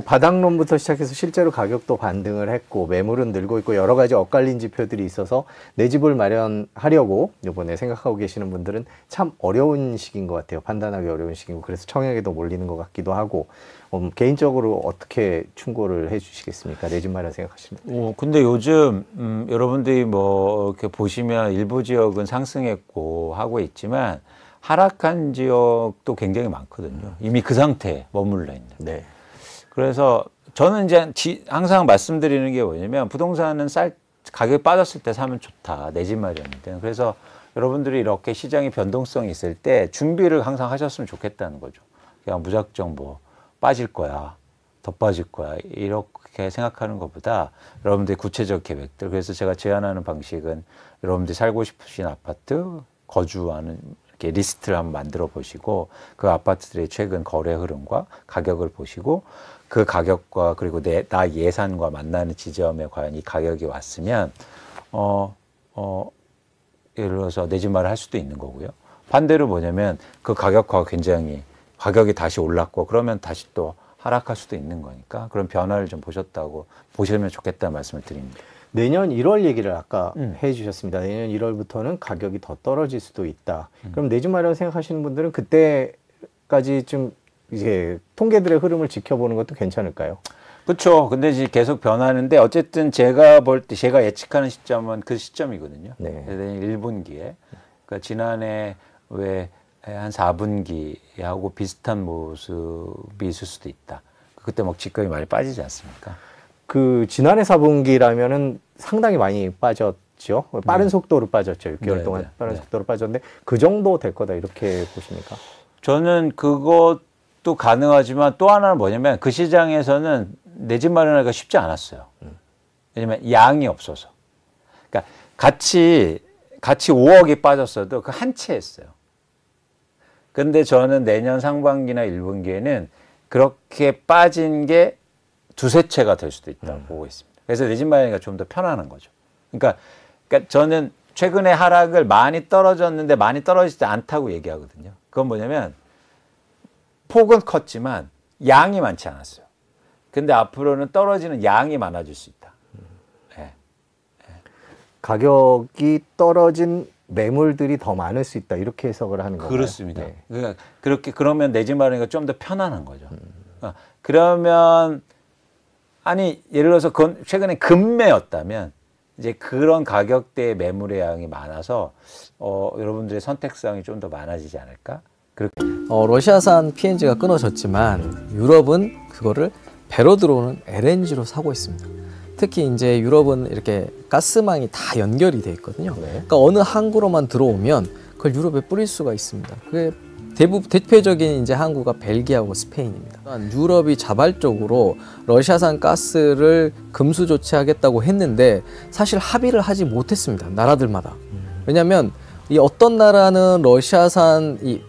B: 바닥론부터 시작해서 실제로 가격도 반등을 했고 매물은 늘고 있고 여러 가지 엇갈린 지표들이 있어서 내 집을 마련하려고 이번에 생각하고 계시는 분들은 참 어려운 시기인 것 같아요. 판단하기 어려운 시기고 그래서 청약에도 몰리는 것 같기도 하고 개인적으로 어떻게 충고를 해주시겠습니까? 내 집 마련 생각하시는.
D: 근데 요즘 여러분들이 이렇게 보시면 일부 지역은 상승했고 하고 있지만 하락한 지역도 굉장히 많거든요. 이미 그 상태에 머물러 있는.
B: 네.
D: 그래서 저는 이제 항상 말씀드리는 게 뭐냐면 부동산은 가격이 빠졌을 때 사면 좋다. 내 집 마련인데. 그래서 여러분들이 이렇게 시장의 변동성이 있을 때 준비를 항상 하셨으면 좋겠다는 거죠. 그냥 무작정 빠질 거야. 더 빠질 거야. 이렇게 생각하는 것보다 여러분들의 구체적 계획들. 그래서 제가 제안하는 방식은 여러분들이 살고 싶으신 아파트, 거주하는 이렇게 리스트를 한번 만들어 보시고 그 아파트들의 최근 거래 흐름과 가격을 보시고 그 가격과 그리고 나 예산과 만나는 지점에 과연 이 가격이 왔으면 예를 들어서 내 집 마련을 할 수도 있는 거고요. 반대로 뭐냐면 그 가격과 굉장히 가격이 다시 올랐고 그러면 다시 또 하락할 수도 있는 거니까 그런 변화를 좀 보시면 좋겠다는 말씀을 드립니다.
B: 내년 1월 얘기를 아까 해주셨습니다. 내년 1월부터는 가격이 더 떨어질 수도 있다. 그럼 내 집 마련 생각하시는 분들은 그때까지 좀 이제 통계들의 흐름을 지켜보는 것도 괜찮을까요?
D: 그렇죠. 근데 이제 계속 변하는데 어쨌든 제가 볼 때 제가 예측하는 시점은 그 시점이거든요.
B: 네.
D: 내년 1분기에. 그러니까 지난해 왜 한 4분기하고 비슷한 모습이 있을 수도 있다. 그때 막 집값이 많이 빠지지 않습니까?
B: 그 지난해 4분기라면은 상당히 많이 빠졌죠. 빠른 속도로 빠졌죠. 6개월
D: 네,
B: 동안
D: 네,
B: 빠른
D: 네.
B: 속도로 빠졌는데 그 정도 될 거다 이렇게 보십니까?
D: 저는 그것도 가능하지만 또 하나는 뭐냐면 그 시장에서는 내 집 마련하기가 쉽지 않았어요. 왜냐면 양이 없어서. 그러니까 같이 5억이 빠졌어도 그 한 채 했어요. 근데 저는 내년 상반기나 1분기에는 그렇게 빠진 게 두세 채가 될 수도 있다고 보고 있습니다. 그래서 내 집 마련이가 좀 더 편안한 거죠. 그러니까 저는 최근에 하락을 많이 떨어졌는데 많이 떨어지지 않다고 얘기하거든요. 그건 뭐냐면 폭은 컸지만 양이 많지 않았어요. 근데 앞으로는 떨어지는 양이 많아질 수 있다. 네.
B: 가격이 떨어진 매물들이 더 많을 수 있다 이렇게 해석을 하는 건가요?
D: 그렇습니다.
B: 네.
D: 그러니까 그러면 내 집 마련이가 좀 더 편안한 거죠. 그러면 아니 예를 들어서 그건 최근에 금매였다면 이제 그런 가격대의 매물의 양이 많아서 여러분들의 선택성이 좀 더 많아지지 않을까? 그렇게.
E: 러시아산 PNG가 끊어졌지만 유럽은 그거를 배로 들어오는 LNG로 사고 있습니다. 특히 이제 유럽은 이렇게 가스망이 다 연결이 돼 있거든요.
B: 네.
E: 그러니까 어느 항구로만 들어오면 그걸 유럽에 뿌릴 수가 있습니다. 그게 대표적인 이제 항구가 벨기에하고 스페인입니다. 유럽이 자발적으로 러시아산 가스를 금수 조치하겠다고 했는데 사실 합의를 하지 못했습니다. 나라들마다. 왜냐하면 이 어떤 나라는 러시아산 이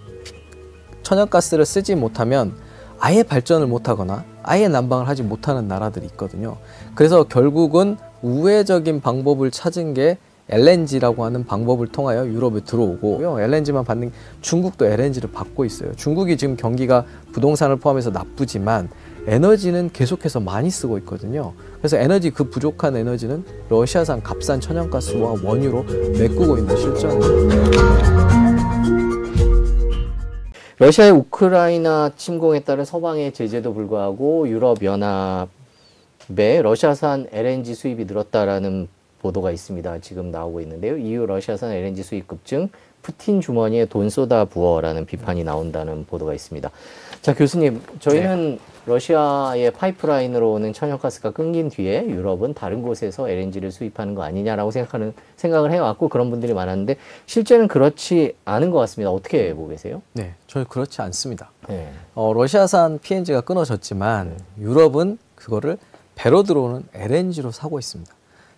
E: 천연가스를 쓰지 못하면 아예 발전을 못하거나 아예 난방을 하지 못하는 나라들이 있거든요. 그래서 결국은 우회적인 방법을 찾은 게 LNG라고 하는 방법을 통하여 유럽에 들어오고 LNG만 받는 중국도 LNG를 받고 있어요. 중국이 지금 경기가 부동산을 포함해서 나쁘지만 에너지는 계속해서 많이 쓰고 있거든요. 그래서 에너지 그 부족한 에너지는 러시아산 값싼 천연가스와 원유로 메꾸고 있는 실정입니다.
B: 러시아의 우크라이나 침공에 따른 서방의 제재도 불구하고 유럽연합에 러시아산 LNG 수입이 늘었다라는 보도가 있습니다. 지금 나오고 있는데요. EU 러시아산 LNG 수입 급증, 푸틴 주머니에 돈 쏟아 부어라는 비판이 나온다는 보도가 있습니다. 자, 교수님, 저희는 러시아의 파이프라인으로 오는 천연가스가 끊긴 뒤에 유럽은 다른 곳에서 LNG를 수입하는 거 아니냐라고 생각을 해왔고 그런 분들이 많았는데 실제는 그렇지 않은 것 같습니다. 어떻게 보고 계세요?
E: 네, 저는 그렇지 않습니다.
B: 네.
E: 러시아산 PNG가 끊어졌지만 유럽은 그거를 배로 들어오는 LNG로 사고 있습니다.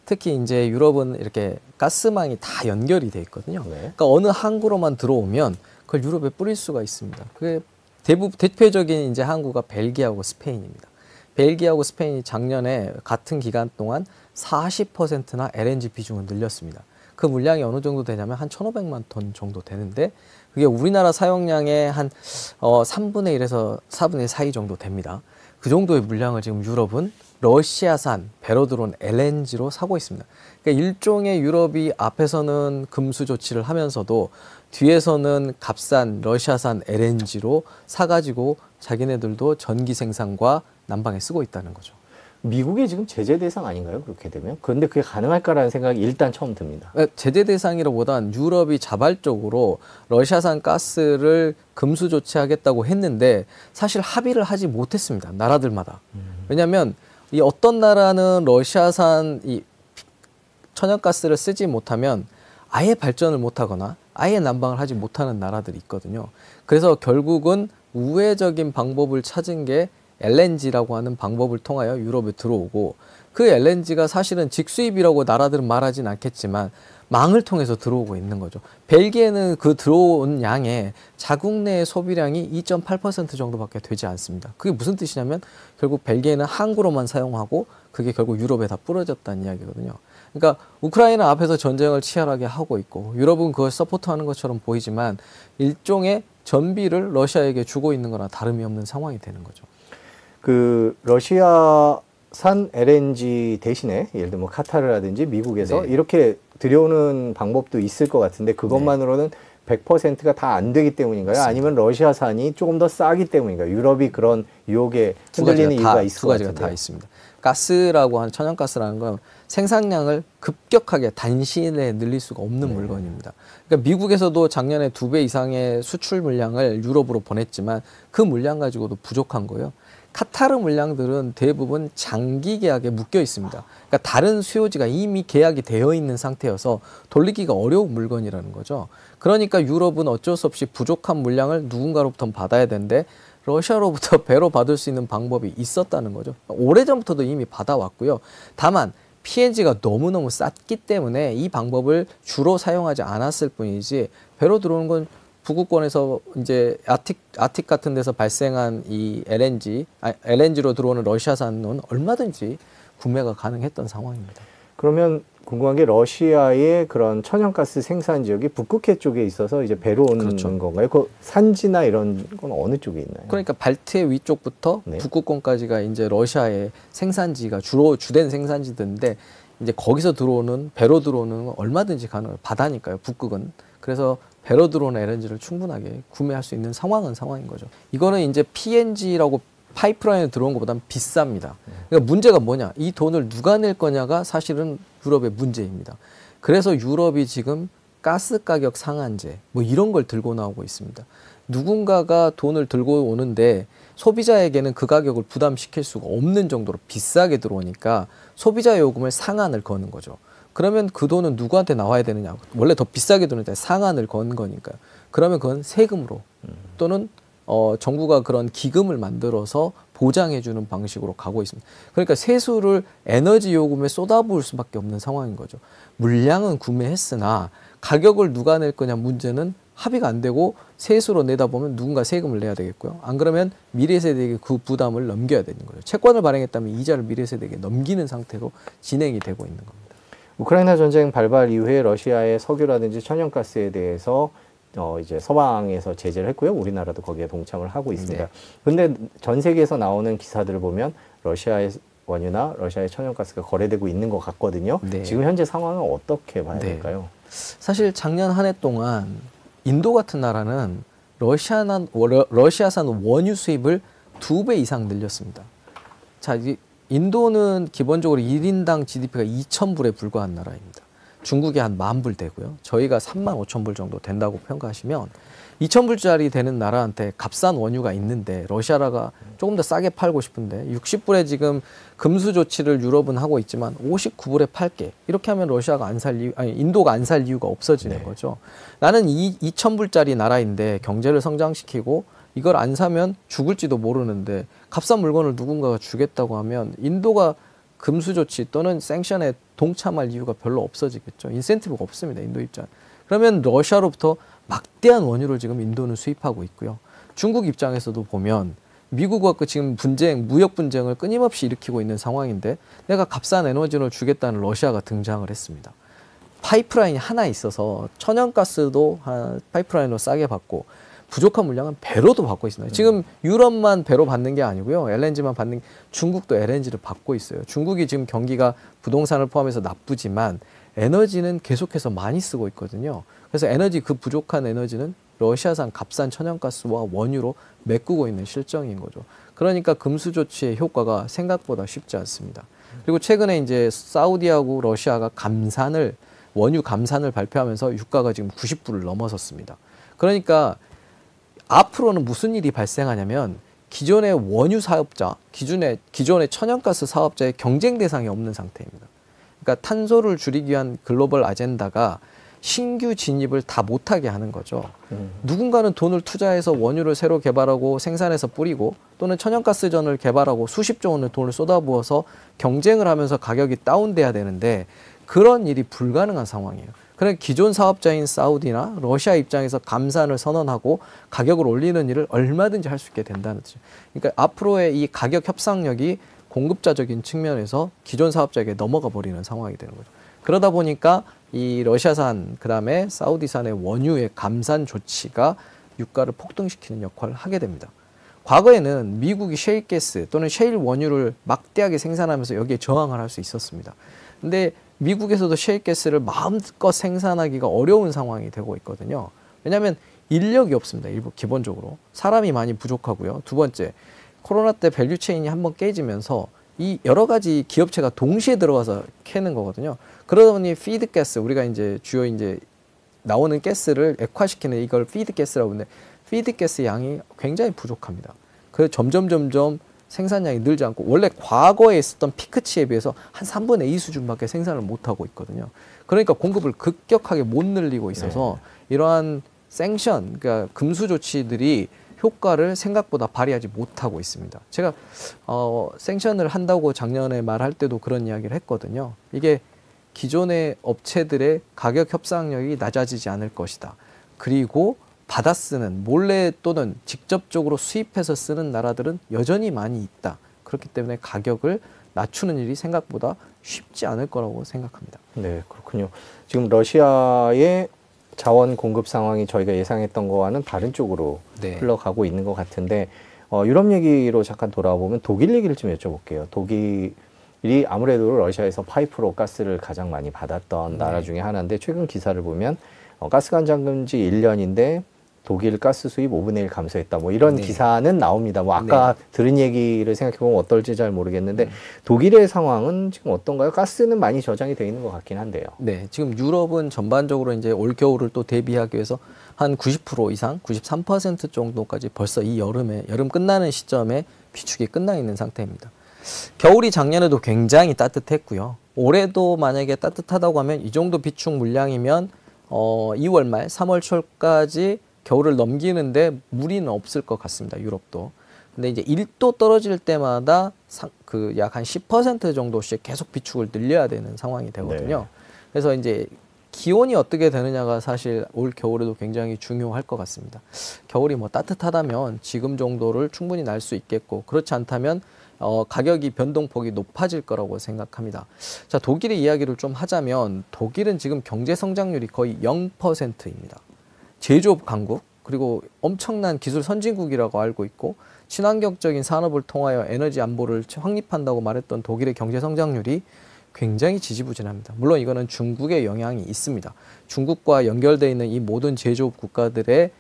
E: 특히 이제 유럽은 이렇게 가스망이 다 연결이 돼 있거든요.
B: 네.
E: 그러니까 어느 항구로만 들어오면 그걸 유럽에 뿌릴 수가 있습니다. 그게 대표적인 이제 항구가 벨기에하고 스페인입니다. 벨기에하고 스페인이 작년에 같은 기간 동안 40%나 LNG 비중을 늘렸습니다. 그 물량이 어느 정도 되냐면 한 1,500만 톤 정도 되는데 그게 우리나라 사용량의 한 3분의 1에서 4분의 1 사이 정도 됩니다. 그 정도의 물량을 지금 유럽은 러시아산 배로 들어온 LNG로 사고 있습니다. 그러니까 일종의 유럽이 앞에서는 금수 조치를 하면서도 뒤에서는 값싼 러시아산 LNG로 사가지고 자기네들도 전기 생산과 난방에 쓰고 있다는 거죠.
B: 미국이 지금 제재 대상 아닌가요? 그렇게 되면? 그런데 그게 가능할까라는 생각이 일단 처음 듭니다.
E: 제재 대상이라보단 유럽이 자발적으로 러시아산 가스를 금수 조치하겠다고 했는데 사실 합의를 하지 못했습니다. 나라들마다. 왜냐하면 이 어떤 나라는 러시아산 이 천연가스를 쓰지 못하면 아예 발전을 못하거나 아예 난방을 하지 못하는 나라들이 있거든요. 그래서 결국은 우회적인 방법을 찾은 게 LNG라고 하는 방법을 통하여 유럽에 들어오고 그 LNG가 사실은 직수입이라고 나라들은 말하진 않겠지만 망을 통해서 들어오고 있는 거죠. 벨기에는 그 들어온 양의 자국 내 소비량이 2.8% 정도밖에 되지 않습니다. 그게 무슨 뜻이냐면 결국 벨기에는 항구로만 사용하고 그게 결국 유럽에 다 뿌려졌다는 이야기거든요. 그러니까 우크라이나 앞에서 전쟁을 치열하게 하고 있고 유럽은 그걸 서포트하는 것처럼 보이지만 일종의 전비를 러시아에게 주고 있는 거나 다름이 없는 상황이 되는 거죠.
B: 그 러시아산 LNG 대신에 예를 들면 카타르라든지 미국에서
E: 네.
B: 이렇게 들여오는 방법도 있을 것 같은데 그것만으로는 100%가 다 안 되기 때문인가요?
E: 맞습니다.
B: 아니면 러시아산이 조금 더 싸기 때문인가요? 유럽이 그런 유혹에 흔들리는 이유가 있을
E: 두
B: 것
E: 가지가
B: 같은데요.
E: 다 있습니다. 가스라고 하는 천연가스라는 건 생산량을 급격하게 단시일에 늘릴 수가 없는 물건입니다. 그러니까 미국에서도 작년에 2배 이상의 수출 물량을 유럽으로 보냈지만 그 물량 가지고도 부족한 거예요. 카타르 물량들은 대부분 장기 계약에 묶여 있습니다. 그러니까 다른 수요지가 이미 계약이 되어 있는 상태여서 돌리기가 어려운 물건이라는 거죠. 그러니까 유럽은 어쩔 수 없이 부족한 물량을 누군가로부터 받아야 되는데 러시아로부터 배로 받을 수 있는 방법이 있었다는 거죠. 오래전부터도 이미 받아왔고요. 다만 PNG가 너무너무 쌌기 때문에 이 방법을 주로 사용하지 않았을 뿐이지 배로 들어오는 건 북극권에서 이제 아틱 같은 데서 발생한 이 LNG로 들어오는 러시아산은 얼마든지 구매가 가능했던 상황입니다.
B: 그러면 궁금한 게 러시아의 그런 천연가스 생산 지역이 북극해 쪽에 있어서 이제 배로 오는
E: 그렇죠.
B: 건가요? 그 산지나 이런 건 어느 쪽에 있나요?
E: 그러니까 발트해 위쪽부터
B: 네.
E: 북극권까지가 이제 러시아의 생산지가 주된 생산지인데 이제 거기서 들어오는 배로 들어오는 건 얼마든지 가능해요. 바다니까요. 북극은. 그래서 배로 들어오는 LNG를 충분하게 구매할 수 있는 상황인 거죠. 이거는 이제 PNG라고 파이프라인에 들어온 것보다는 비쌉니다. 그러니까 문제가 뭐냐? 이 돈을 누가 낼 거냐가 사실은 유럽의 문제입니다. 그래서 유럽이 지금 가스 가격 상한제 뭐 이런 걸 들고 나오고 있습니다. 누군가가 돈을 들고 오는데 소비자에게는 그 가격을 부담시킬 수가 없는 정도로 비싸게 들어오니까 소비자 요금을 상한을 거는 거죠. 그러면 그 돈은 누구한테 나와야 되느냐? 원래 더 비싸게 들어오니까 상한을 건 거니까요. 그러면 그건 세금으로 또는 정부가 그런 기금을 만들어서 보장해주는 방식으로 가고 있습니다. 그러니까 세수를 에너지 요금에 쏟아부을 수밖에 없는 상황인 거죠. 물량은 구매했으나 가격을 누가 낼 거냐 문제는 합의가 안 되고 세수로 내다 보면 누군가 세금을 내야 되겠고요. 안 그러면 미래 세대에게 그 부담을 넘겨야 되는 거죠. 채권을 발행했다면 이자를 미래 세대에게 넘기는 상태로 진행이 되고 있는 겁니다.
B: 우크라이나 전쟁 발발 이후에 러시아의 석유라든지 천연가스에 대해서 이제 서방에서 제재를 했고요. 우리나라도 거기에 동참을 하고 있습니다.
E: 네.
B: 근데 전 세계에서 나오는 기사들을 보면 러시아의 원유나 러시아의 천연가스가 거래되고 있는 것 같거든요.
E: 네.
B: 지금 현재 상황은 어떻게 봐야
E: 네.
B: 될까요?
E: 사실 작년 한 해 동안 인도 같은 나라는 러시아산 원유 수입을 2배 이상 늘렸습니다. 자, 인도는 기본적으로 1인당 GDP가 2,000불에 불과한 나라입니다. 중국이 한 10,000불 되고요. 저희가 35,000불 정도 된다고 평가하시면 2,000불짜리 되는 나라한테 값싼 원유가 있는데 러시아가 조금 더 싸게 팔고 싶은데 60불에 지금 금수 조치를 유럽은 하고 있지만 59불에 팔게. 이렇게 하면 러시아가 인도가 안 살 이유가 없어지는 거죠. 나는 2,000불짜리 나라인데 경제를 성장시키고 이걸 안 사면 죽을지도 모르는데 값싼 물건을 누군가가 주겠다고 하면 인도가 금수 조치 또는 생션에 동참할 이유가 별로 없어지겠죠. 인센티브가 없습니다. 인도 입장. 그러면 러시아로부터 막대한 원유를 지금 인도는 수입하고 있고요. 중국 입장에서도 보면 미국과 지금 무역 분쟁을 끊임없이 일으키고 있는 상황인데 내가 값싼 에너지를 주겠다는 러시아가 등장을 했습니다. 파이프라인이 하나 있어서 천연가스도 파이프라인으로 싸게 받고 부족한 물량은 배로도 받고 있습니다. 지금 유럽만 배로 받는 게 아니고요. LNG만 받는 중국도 LNG를 받고 있어요. 중국이 지금 경기가 부동산을 포함해서 나쁘지만 에너지는 계속해서 많이 쓰고 있거든요. 그래서 그 부족한 에너지는 러시아산 값싼 천연가스와 원유로 메꾸고 있는 실정인 거죠. 그러니까 금수 조치의 효과가 생각보다 쉽지 않습니다. 그리고 최근에 이제 사우디하고 러시아가 원유 감산을 발표하면서 유가가 지금 90불을 넘어섰습니다. 그러니까 앞으로는 무슨 일이 발생하냐면 기존의 원유 사업자, 기존의 천연가스 사업자의 경쟁 대상이 없는 상태입니다. 그러니까 탄소를 줄이기 위한 글로벌 아젠다가 신규 진입을 다 못하게 하는 거죠. 누군가는 돈을 투자해서 원유를 새로 개발하고 생산해서 뿌리고 또는 천연가스전을 개발하고 수십조 원의 돈을 쏟아부어서 경쟁을 하면서 가격이 다운돼야 되는데 그런 일이 불가능한 상황이에요. 그런 기존 사업자인 사우디나 러시아 입장에서 감산을 선언하고 가격을 올리는 일을 얼마든지 할 수 있게 된다는 뜻이죠. 그러니까 앞으로의 이 가격 협상력이 공급자적인 측면에서 기존 사업자에게 넘어가 버리는 상황이 되는 거죠. 그러다 보니까 이 러시아산 그다음에 사우디산의 원유의 감산 조치가 유가를 폭등시키는 역할을 하게 됩니다. 과거에는 미국이 셰일가스 또는 셰일 원유를 막대하게 생산하면서 여기에 저항을 할 수 있었습니다. 근데 미국에서도 셰일가스를 마음껏 생산하기가 어려운 상황이 되고 있거든요. 왜냐하면 인력이 없습니다. 일부 기본적으로 사람이 많이 부족하고요. 두 번째, 코로나 때 밸류체인이 한번 깨지면서 이 여러 가지 기업체가 동시에 들어가서 캐는 거거든요. 그러다 보니 피드가스, 우리가 이제 주요 이제 나오는 가스를 액화시키는 이걸 피드가스라고 하는데 피드가스 양이 굉장히 부족합니다. 그래서 점점 생산량이 늘지 않고 원래 과거에 있었던 피크치에 비해서 한 3분의 2 수준밖에 생산을 못하고 있거든요. 그러니까 공급을 급격하게 못 늘리고 있어서 이러한 생션, 그러니까 금수 조치들이 효과를 생각보다 발휘하지 못하고 있습니다. 제가 생션을 한다고 작년에 말할 때도 그런 이야기를 했거든요. 이게 기존의 업체들의 가격 협상력이 낮아지지 않을 것이다. 그리고 받아 쓰는 몰래 또는 직접적으로 수입해서 쓰는 나라들은 여전히 많이 있다. 그렇기 때문에 가격을 낮추는 일이 생각보다 쉽지 않을 거라고 생각합니다.
B: 네, 그렇군요. 지금 러시아의 자원 공급 상황이 저희가 예상했던 거와는 다른 쪽으로
E: 네.
B: 흘러가고 있는 것 같은데 유럽 얘기로 잠깐 돌아보면 독일 얘기를 좀 여쭤볼게요. 독일이 아무래도 러시아에서 파이프로 가스를 가장 많이 받았던 나라 중에 하나인데 최근 기사를 보면 가스 관장 금지 1년인데 독일 가스 수입 5분의 1 감소했다. 뭐 이런 기사는 나옵니다. 뭐 아까 들은 얘기를 생각해보면 어떨지 잘 모르겠는데 독일의 상황은 지금 어떤가요? 가스는 많이 저장이 돼 있는 것 같긴 한데요.
E: 네, 지금 유럽은 전반적으로 이제 올 겨울을 또 대비하기 위해서 한 90% 이상, 93% 정도까지 벌써 이 여름 끝나는 시점에 비축이 끝나 있는 상태입니다. 겨울이 작년에도 굉장히 따뜻했고요. 올해도 만약에 따뜻하다고 하면 이 정도 비축 물량이면 2월 말, 3월 초까지 겨울을 넘기는데 무리는 없을 것 같습니다. 유럽도. 근데 이제 1도 떨어질 때마다 약 한 10% 정도씩 계속 비축을 늘려야 되는 상황이 되거든요. 그래서 이제 기온이 어떻게 되느냐가 사실 올 겨울에도 굉장히 중요할 것 같습니다. 겨울이 뭐 따뜻하다면 지금 정도를 충분히 날 수 있겠고 그렇지 않다면 가격이 변동폭이 높아질 거라고 생각합니다. 자, 독일의 이야기를 좀 하자면 독일은 지금 경제 성장률이 거의 0%입니다. 제조업 강국 그리고 엄청난 기술 선진국이라고 알고 있고 친환경적인 산업을 통하여 에너지 안보를 확립한다고 말했던 독일의 경제 성장률이 굉장히 지지부진합니다. 물론 이거는 중국의 영향이 있습니다. 중국과 연결되어 있는 이 모든 제조업 국가들의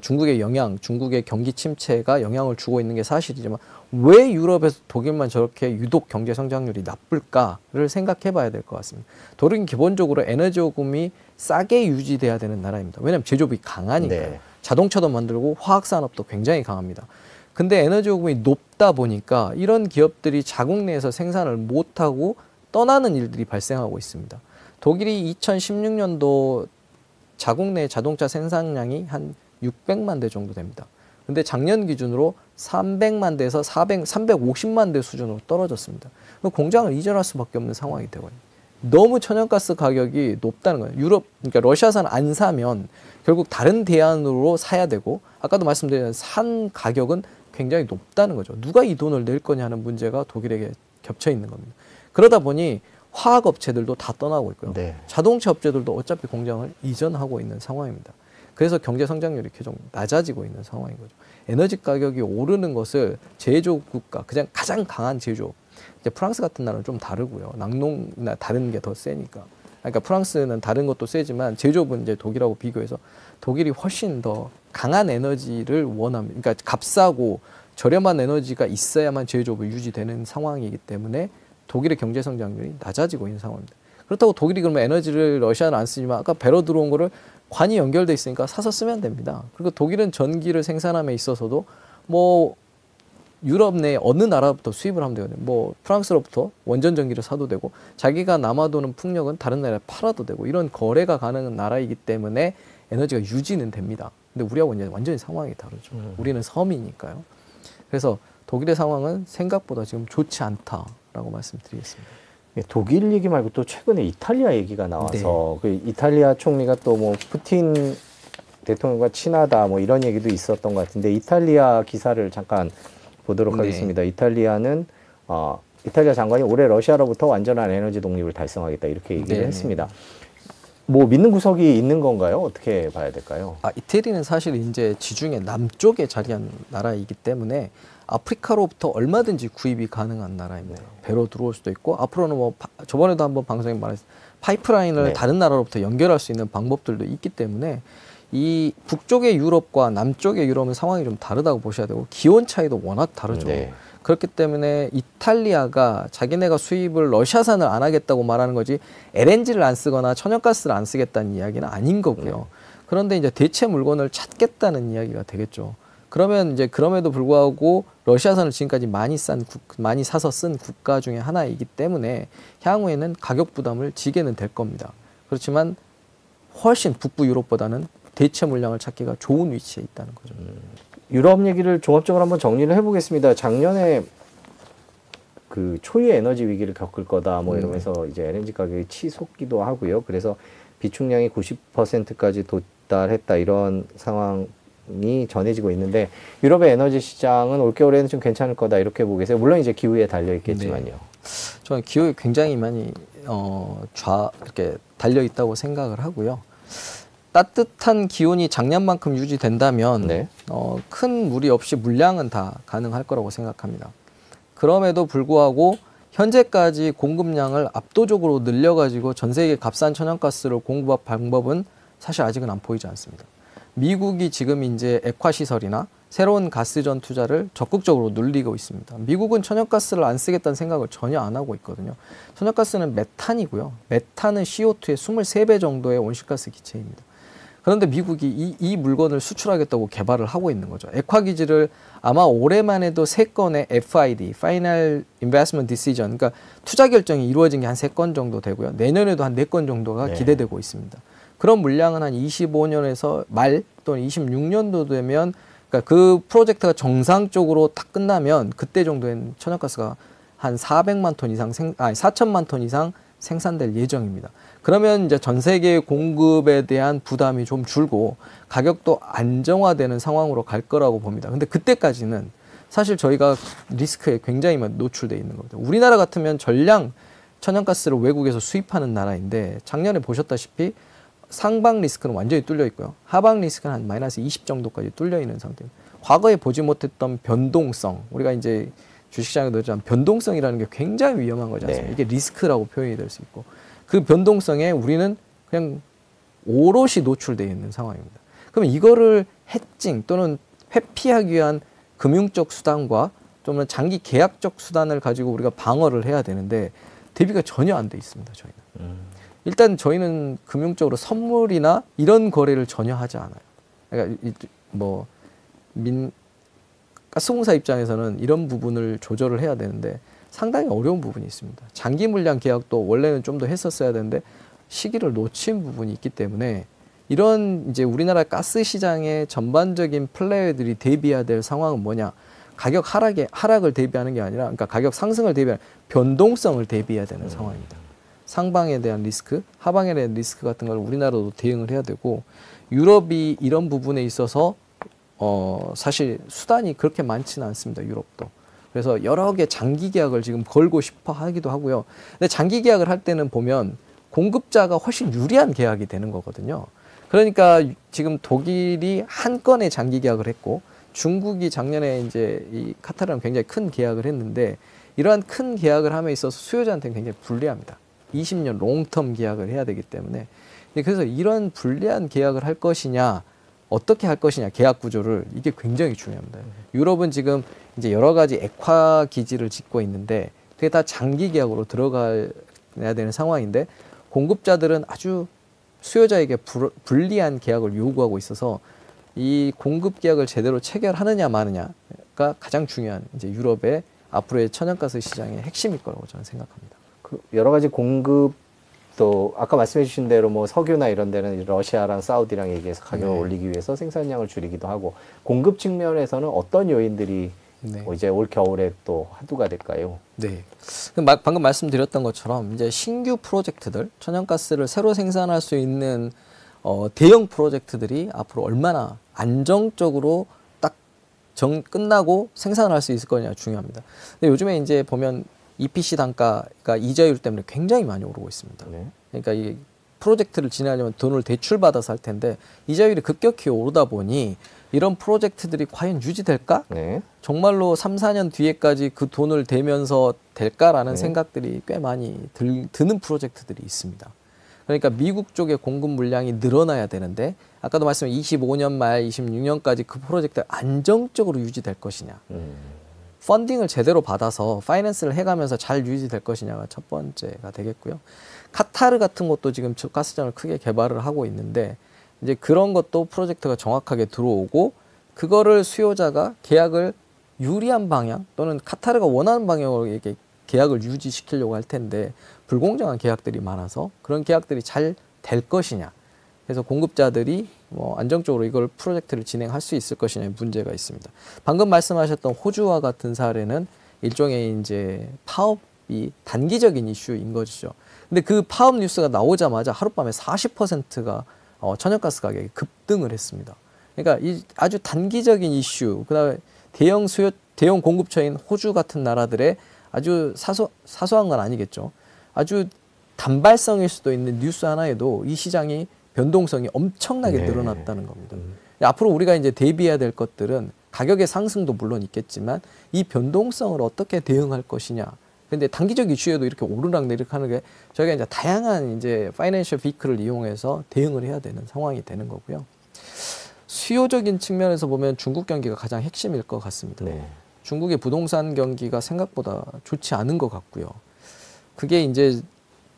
E: 중국의 중국의 경기 침체가 영향을 주고 있는 게 사실이지만 왜 유럽에서 독일만 저렇게 유독 경제 성장률이 나쁠까를 생각해 봐야 될 것 같습니다. 독일은 기본적으로 에너지 요금이 싸게 유지돼야 되는 나라입니다. 왜냐하면 제조업이 강하니까요. 자동차도 만들고 화학산업도 굉장히 강합니다. 근데 에너지 요금이 높다 보니까 이런 기업들이 자국 내에서 생산을 못하고 떠나는 일들이 발생하고 있습니다. 독일이 2016년도 자국 내 자동차 생산량이 한 600만 대 정도 됩니다. 근데 작년 기준으로 300만 대에서 350만 대 수준으로 떨어졌습니다. 공장을 이전할 수밖에 없는 상황이 되거든요. 너무 천연가스 가격이 높다는 거예요. 그러니까 러시아산 안 사면 결국 다른 대안으로 사야 되고 아까도 말씀드린 산 가격은 굉장히 높다는 거죠. 누가 이 돈을 낼 거냐 하는 문제가 독일에게 겹쳐 있는 겁니다. 그러다 보니 화학업체들도 다 떠나고 있고요. 자동차 업체들도 어차피 공장을 이전하고 있는 상황입니다. 그래서 경제 성장률이 계속 낮아지고 있는 상황인 거죠. 에너지 가격이 오르는 것을 제조업 국가, 그냥 가장 강한 제조업. 이제 프랑스 같은 나라는 좀 다르고요. 낙농이나 다른 게 더 세니까. 그러니까 프랑스는 다른 것도 세지만 제조업은 이제 독일하고 비교해서 독일이 훨씬 더 강한 에너지를 원합니다. 그러니까 값싸고 저렴한 에너지가 있어야만 제조업이 유지되는 상황이기 때문에 독일의 경제 성장률이 낮아지고 있는 상황입니다. 그렇다고 독일이 그러면 에너지를 러시아는 안 쓰지만 아까 배로 들어온 거를 관이 연결돼 있으니까 사서 쓰면 됩니다. 그리고 독일은 전기를 생산함에 있어서도 뭐 유럽 내 어느 나라부터 수입을 하면 되거든요. 뭐 프랑스로부터 원전 전기를 사도 되고 자기가 남아도는 풍력은 다른 나라에 팔아도 되고 이런 거래가 가능한 나라이기 때문에 에너지가 유지는 됩니다. 근데 우리하고 이제 완전히 상황이 다르죠. 우리는 섬이니까요. 그래서 독일의 상황은 생각보다 지금 좋지 않다라고 말씀드리겠습니다.
B: 독일 얘기 말고 또 최근에 이탈리아 얘기가 나와서 그 이탈리아 총리가 또 뭐 푸틴 대통령과 친하다 뭐 이런 얘기도 있었던 것 같은데 이탈리아 기사를 잠깐 보도록 하겠습니다. 이탈리아는 이탈리아 장관이 올해 러시아로부터 완전한 에너지 독립을 달성하겠다 이렇게 얘기를 했습니다. 뭐 믿는 구석이 있는 건가요? 어떻게 봐야 될까요?
E: 이태리는 사실 이제 지중해 남쪽에 자리한 나라이기 때문에 아프리카로부터 얼마든지 구입이 가능한 나라입니다. 배로 들어올 수도 있고 앞으로는 뭐 저번에도 한번 방송에 말했어요. 파이프라인을 다른 나라로부터 연결할 수 있는 방법들도 있기 때문에 이 북쪽의 유럽과 남쪽의 유럽은 상황이 좀 다르다고 보셔야 되고 기온 차이도 워낙 다르죠. 그렇기 때문에 이탈리아가 자기네가 수입을 러시아산을 안 하겠다고 말하는 거지 LNG를 안 쓰거나 천연가스를 안 쓰겠다는 이야기는 아닌 거고요. 그런데 이제 대체 물건을 찾겠다는 이야기가 되겠죠. 그러면 이제 그럼에도 불구하고 러시아산을 지금까지 많이 사서 쓴 국가 중에 하나이기 때문에 향후에는 가격 부담을 지게는 될 겁니다. 그렇지만 훨씬 북부 유럽보다는 대체 물량을 찾기가 좋은 위치에 있다는 거죠.
B: 유럽 얘기를 종합적으로 한번 정리를 해보겠습니다. 작년에 그 초유의 에너지 위기를 겪을 거다 뭐 이러면서 이제 LNG 가격이 치솟기도 하고요. 그래서 비축량이 90%까지 도달했다 이런 상황이 전해지고 있는데 유럽의 에너지 시장은 올겨울에는 좀 괜찮을 거다 이렇게 보고 계세요. 물론 이제 기후에 달려 있겠지만요.
E: 저는 기후에 굉장히 많이 이렇게 달려 있다고 생각을 하고요. 따뜻한 기온이 작년만큼 유지된다면 큰 무리 없이 물량은 다 가능할 거라고 생각합니다. 그럼에도 불구하고 현재까지 공급량을 압도적으로 늘려가지고 전 세계 값싼 천연가스를 공급할 방법은 사실 아직은 안 보이지 않습니다. 미국이 지금 이제 액화시설이나 새로운 가스전 투자를 적극적으로 늘리고 있습니다. 미국은 천연가스를 안 쓰겠다는 생각을 전혀 안 하고 있거든요. 천연가스는 메탄이고요. 메탄은 CO2의 23배 정도의 온실가스 기체입니다. 그런데 미국이 이 물건을 수출하겠다고 개발을 하고 있는 거죠. 액화기지를 아마 올해만 해도 3건의 FID, Final Investment Decision, 그러니까 투자 결정이 이루어진 게 한 3건 정도 되고요. 내년에도 한 4건 정도가 기대되고 있습니다. 그런 물량은 한 25년에서 말 또는 26년도 되면 그러니까 그 프로젝트가 정상적으로 딱 끝나면 그때 정도엔 천연가스가 한 400만 톤 이상 4천만 톤 이상 생산될 예정입니다. 그러면 이제 전 세계 공급에 대한 부담이 좀 줄고 가격도 안정화되는 상황으로 갈 거라고 봅니다. 근데 그때까지는 사실 저희가 리스크에 굉장히 노출되어 있는 겁니다. 우리나라 같으면 전량 천연가스를 외국에서 수입하는 나라인데 작년에 보셨다시피 상방 리스크는 완전히 뚫려 있고요. 하방 리스크는 한 마이너스 20 정도까지 뚫려 있는 상태입니다. 과거에 보지 못했던 변동성, 우리가 이제 주식시장에도 있지만 변동성이라는 게 굉장히 위험한 거지 않습니까? 이게 리스크라고 표현이 될 수 있고 그 변동성에 우리는 그냥 오롯이 노출되어 있는 상황입니다. 그러면 이거를 해칭 또는 회피하기 위한 금융적 수단과 또는 장기 계약적 수단을 가지고 우리가 방어를 해야 되는데 대비가 전혀 안 돼 있습니다. 저희는. 일단 저희는 금융적으로 선물이나 이런 거래를 전혀 하지 않아요. 그러니까 뭐 가스공사 입장에서는 이런 부분을 조절을 해야 되는데 상당히 어려운 부분이 있습니다. 장기 물량 계약도 원래는 좀 더 했었어야 되는데 시기를 놓친 부분이 있기 때문에 이런 이제 우리나라 가스 시장의 전반적인 플레이어들이 대비해야 될 상황은 뭐냐? 가격 하락을 대비하는 게 아니라 그러니까 가격 상승을 대비하는 변동성을 대비해야 되는 상황입니다. 상방에 대한 리스크, 하방에 대한 리스크 같은 걸 우리나라도 대응을 해야 되고 유럽이 이런 부분에 있어서 사실 수단이 그렇게 많지는 않습니다. 유럽도. 그래서 여러 개 장기 계약을 지금 걸고 싶어 하기도 하고요. 근데 장기 계약을 할 때는 보면 공급자가 훨씬 유리한 계약이 되는 거거든요. 그러니까 지금 독일이 한 건의 장기 계약을 했고 중국이 작년에 이제 이 카타르랑 굉장히 큰 계약을 했는데 이러한 큰 계약을 함에 있어서 수요자한테는 굉장히 불리합니다. 20년 롱텀 계약을 해야 되기 때문에 그래서 이런 불리한 계약을 할 것이냐 어떻게 할 것이냐 계약 구조를 이게 굉장히 중요합니다. 유럽은 지금 이제 여러 가지 액화 기지를 짓고 있는데 그게 다 장기 계약으로 들어가야 되는 상황인데 공급자들은 아주 수요자에게 불리한 계약을 요구하고 있어서 이 공급 계약을 제대로 체결하느냐 마느냐가 가장 중요한 이제 유럽의 앞으로의 천연가스 시장의 핵심일 거라고 저는 생각합니다.
B: 그 여러 가지 공급도 아까 말씀해 주신 대로 뭐 석유나 이런 데는 러시아랑 사우디랑 얘기해서 가격을 올리기 위해서 생산량을 줄이기도 하고 공급 측면에서는 어떤 요인들이
E: 네.
B: 이제 올 겨울에 또 화두가 될까요?
E: 네. 방금 말씀드렸던 것처럼 이제 신규 프로젝트들, 천연가스를 새로 생산할 수 있는 대형 프로젝트들이 앞으로 얼마나 안정적으로 딱 끝나고 생산할 수 있을 거냐 중요합니다. 근데 요즘에 이제 보면 EPC 단가가 이자율 때문에 굉장히 많이 오르고 있습니다.
B: 네.
E: 그러니까 이 프로젝트를 진행하려면 돈을 대출받아서 할 텐데 이자율이 급격히 오르다 보니 이런 프로젝트들이 과연 유지될까?
B: 네.
E: 정말로 3, 4년 뒤에까지 그 돈을 대면서 될까라는
B: 네.
E: 생각들이 꽤 많이 드는 프로젝트들이 있습니다. 그러니까 미국 쪽의 공급 물량이 늘어나야 되는데 아까도 말씀드린 25년 말 26년까지 그 프로젝트가 안정적으로 유지될 것이냐. 펀딩을 제대로 받아서 파이낸스를 해가면서 잘 유지될 것이냐가 첫 번째가 되겠고요. 카타르 같은 것도 지금 가스전을 크게 개발을 하고 있는데 이제 그런 것도 프로젝트가 정확하게 들어오고 그거를 수요자가 계약을 유리한 방향 또는 카타르가 원하는 방향으로 이렇게 계약을 유지시키려고 할 텐데 불공정한 계약들이 많아서 그런 계약들이 잘 될 것이냐. 그래서 공급자들이 안정적으로 이걸 프로젝트를 진행할 수 있을 것이냐의 문제가 있습니다. 방금 말씀하셨던 호주와 같은 사례는 일종의 이제 파업이 단기적인 이슈인 것이죠. 근데 그 파업 뉴스가 나오자마자 하룻밤에 40%가 천연가스 가격이 급등을 했습니다. 그러니까 이 아주 단기적인 이슈, 그다음에 대형 공급처인 호주 같은 나라들의 아주 사소한 건 아니겠죠. 아주 단발성일 수도 있는 뉴스 하나에도 이 시장이 변동성이 엄청나게
B: 네.
E: 늘어났다는 겁니다. 앞으로 우리가 이제 대비해야 될 것들은 가격의 상승도 물론 있겠지만 이 변동성을 어떻게 대응할 것이냐. 근데 단기적 이슈에도 이렇게 오르락내리락 하는 게 저희가 이제 다양한 이제 파이낸셜 비클을 이용해서 대응을 해야 되는 상황이 되는 거고요. 수요적인 측면에서 보면 중국 경기가 가장 핵심일 것 같습니다.
B: 네.
E: 중국의 부동산 경기가 생각보다 좋지 않은 것 같고요. 그게 이제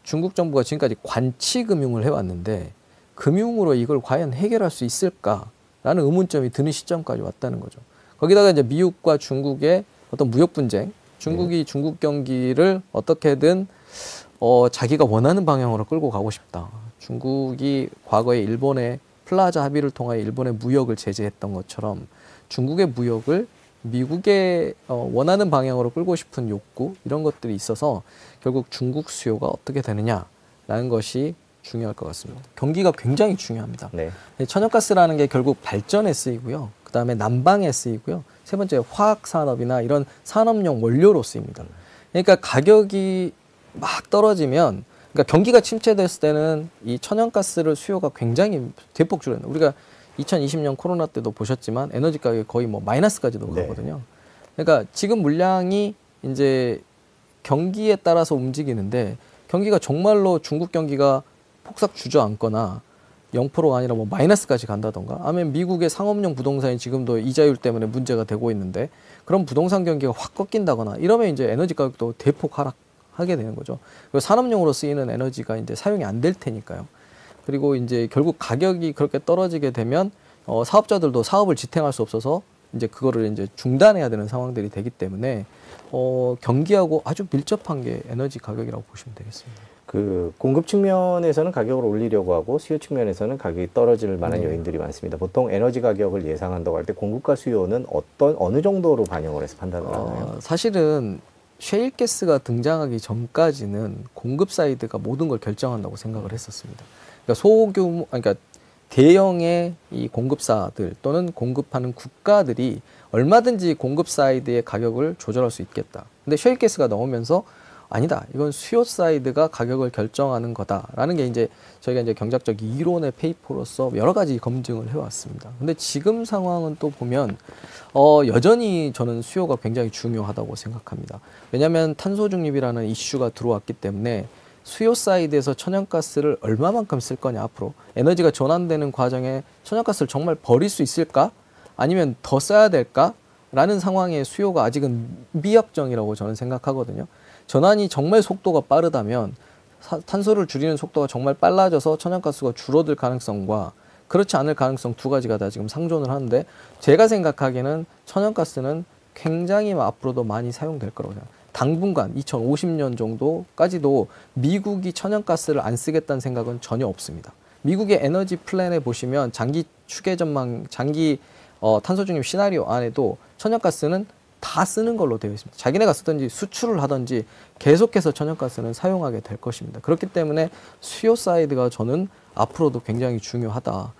E: 중국 정부가 지금까지 관치 금융을 해왔는데 금융으로 이걸 과연 해결할 수 있을까라는 의문점이 드는 시점까지 왔다는 거죠. 거기다가 이제 미국과 중국의 어떤 무역 분쟁, 중국이 중국 경기를 어떻게든 자기가 원하는 방향으로 끌고 가고 싶다. 중국이 과거에 일본의 플라자 합의를 통하여 일본의 무역을 제재했던 것처럼 중국의 무역을 미국의 원하는 방향으로 끌고 싶은 욕구 이런 것들이 있어서 결국 중국 수요가 어떻게 되느냐라는 것이 중요할 것 같습니다. 경기가 굉장히 중요합니다.
B: 네.
E: 천연가스라는 게 결국 발전에 쓰이고요. 그다음에 난방에 쓰이고요. 세 번째 화학 산업이나 이런 산업용 원료로 쓰입니다. 그러니까 가격이 막 떨어지면 그러니까 경기가 침체됐을 때는 이 천연가스를 수요가 굉장히 대폭 줄어요. 우리가 2020년 코로나 때도 보셨지만 에너지 가격이 거의 마이너스까지도
B: 네.
E: 가거든요. 그러니까 지금 물량이 이제 경기에 따라서 움직이는데 경기가 정말로 중국 경기가 폭삭 주저앉거나 0%가 아니라 마이너스까지 간다던가 아니면 미국의 상업용 부동산이 지금도 이자율 때문에 문제가 되고 있는데 그런 부동산 경기가 확 꺾인다거나 이러면 이제 에너지 가격도 대폭 하락하게 되는 거죠. 그리고 산업용으로 쓰이는 에너지가 이제 사용이 안 될 테니까요. 그리고 이제 결국 가격이 그렇게 떨어지게 되면 사업자들도 사업을 지탱할 수 없어서 이제 그거를 이제 중단해야 되는 상황들이 되기 때문에 경기하고 아주 밀접한 게 에너지 가격이라고 보시면 되겠습니다.
B: 그 공급 측면에서는 가격을 올리려고 하고 수요 측면에서는 가격이 떨어질 만한 요인들이 많습니다. 보통 에너지 가격을 예상한다고 할 때 공급과 수요는 어느 정도로 반영을 해서 판단을 하나요?
E: 사실은 셰일가스가 등장하기 전까지는 공급 사이드가 모든 걸 결정한다고 생각을 했었습니다. 그러니까 그러니까 대형의 이 공급사들 또는 공급하는 국가들이 얼마든지 공급 사이드의 가격을 조절할 수 있겠다. 근데 셰일가스가 나오면서 아니다. 이건 수요 사이드가 가격을 결정하는 거다라는 게 이제 저희가 이제 경제학적 이론의 페이퍼로서 여러 가지 검증을 해왔습니다. 근데 지금 상황은 또 보면 여전히 저는 수요가 굉장히 중요하다고 생각합니다. 왜냐하면 탄소 중립이라는 이슈가 들어왔기 때문에 수요 사이드에서 천연가스를 얼마만큼 쓸 거냐 앞으로 에너지가 전환되는 과정에 천연가스를 정말 버릴 수 있을까? 아니면 더 써야 될까? 라는 상황의 수요가 아직은 미확정이라고 저는 생각하거든요. 전환이 정말 속도가 빠르다면 탄소를 줄이는 속도가 정말 빨라져서 천연가스가 줄어들 가능성과 그렇지 않을 가능성 두 가지가 다 지금 상존을 하는데 제가 생각하기에는 천연가스는 굉장히 앞으로도 많이 사용될 거라고 생각합니다. 당분간 2050년 정도까지도 미국이 천연가스를 안 쓰겠다는 생각은 전혀 없습니다. 미국의 에너지 플랜에 보시면 장기 추계 전망, 장기 탄소 중립 시나리오 안에도 천연가스는 다 쓰는 걸로 되어 있습니다. 자기네가 쓰든지 수출을 하든지 계속해서 천연가스는 사용하게 될 것입니다. 그렇기 때문에 수요 사이드가 저는 앞으로도 굉장히 중요하다.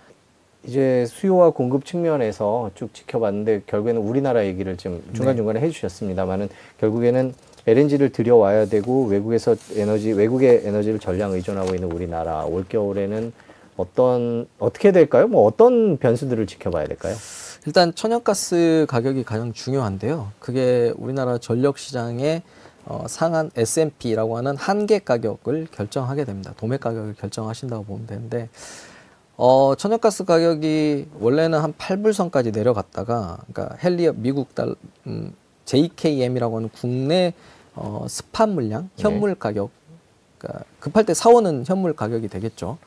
B: 이제 수요와 공급 측면에서 쭉 지켜봤는데 결국에는 우리나라 얘기를 좀 중간중간에 해주셨습니다만은 결국에는 LNG를 들여와야 되고 외국의 에너지를 전량 의존하고 있는 우리나라 올겨울에는 어떻게 될까요? 뭐 어떤 변수들을 지켜봐야 될까요?
E: 일단 천연가스 가격이 가장 중요한데요. 그게 우리나라 전력 시장의 상한 S&P라고 하는 한계 가격을 결정하게 됩니다. 도매 가격을 결정하신다고 보면 되는데 천연가스 가격이 원래는 한 8불선까지 내려갔다가 그러니까 헨리업 미국 JKM이라고 하는 국내 스팟 물량 현물 가격 그러니까 급할 때 사오는 현물 가격이 되겠죠.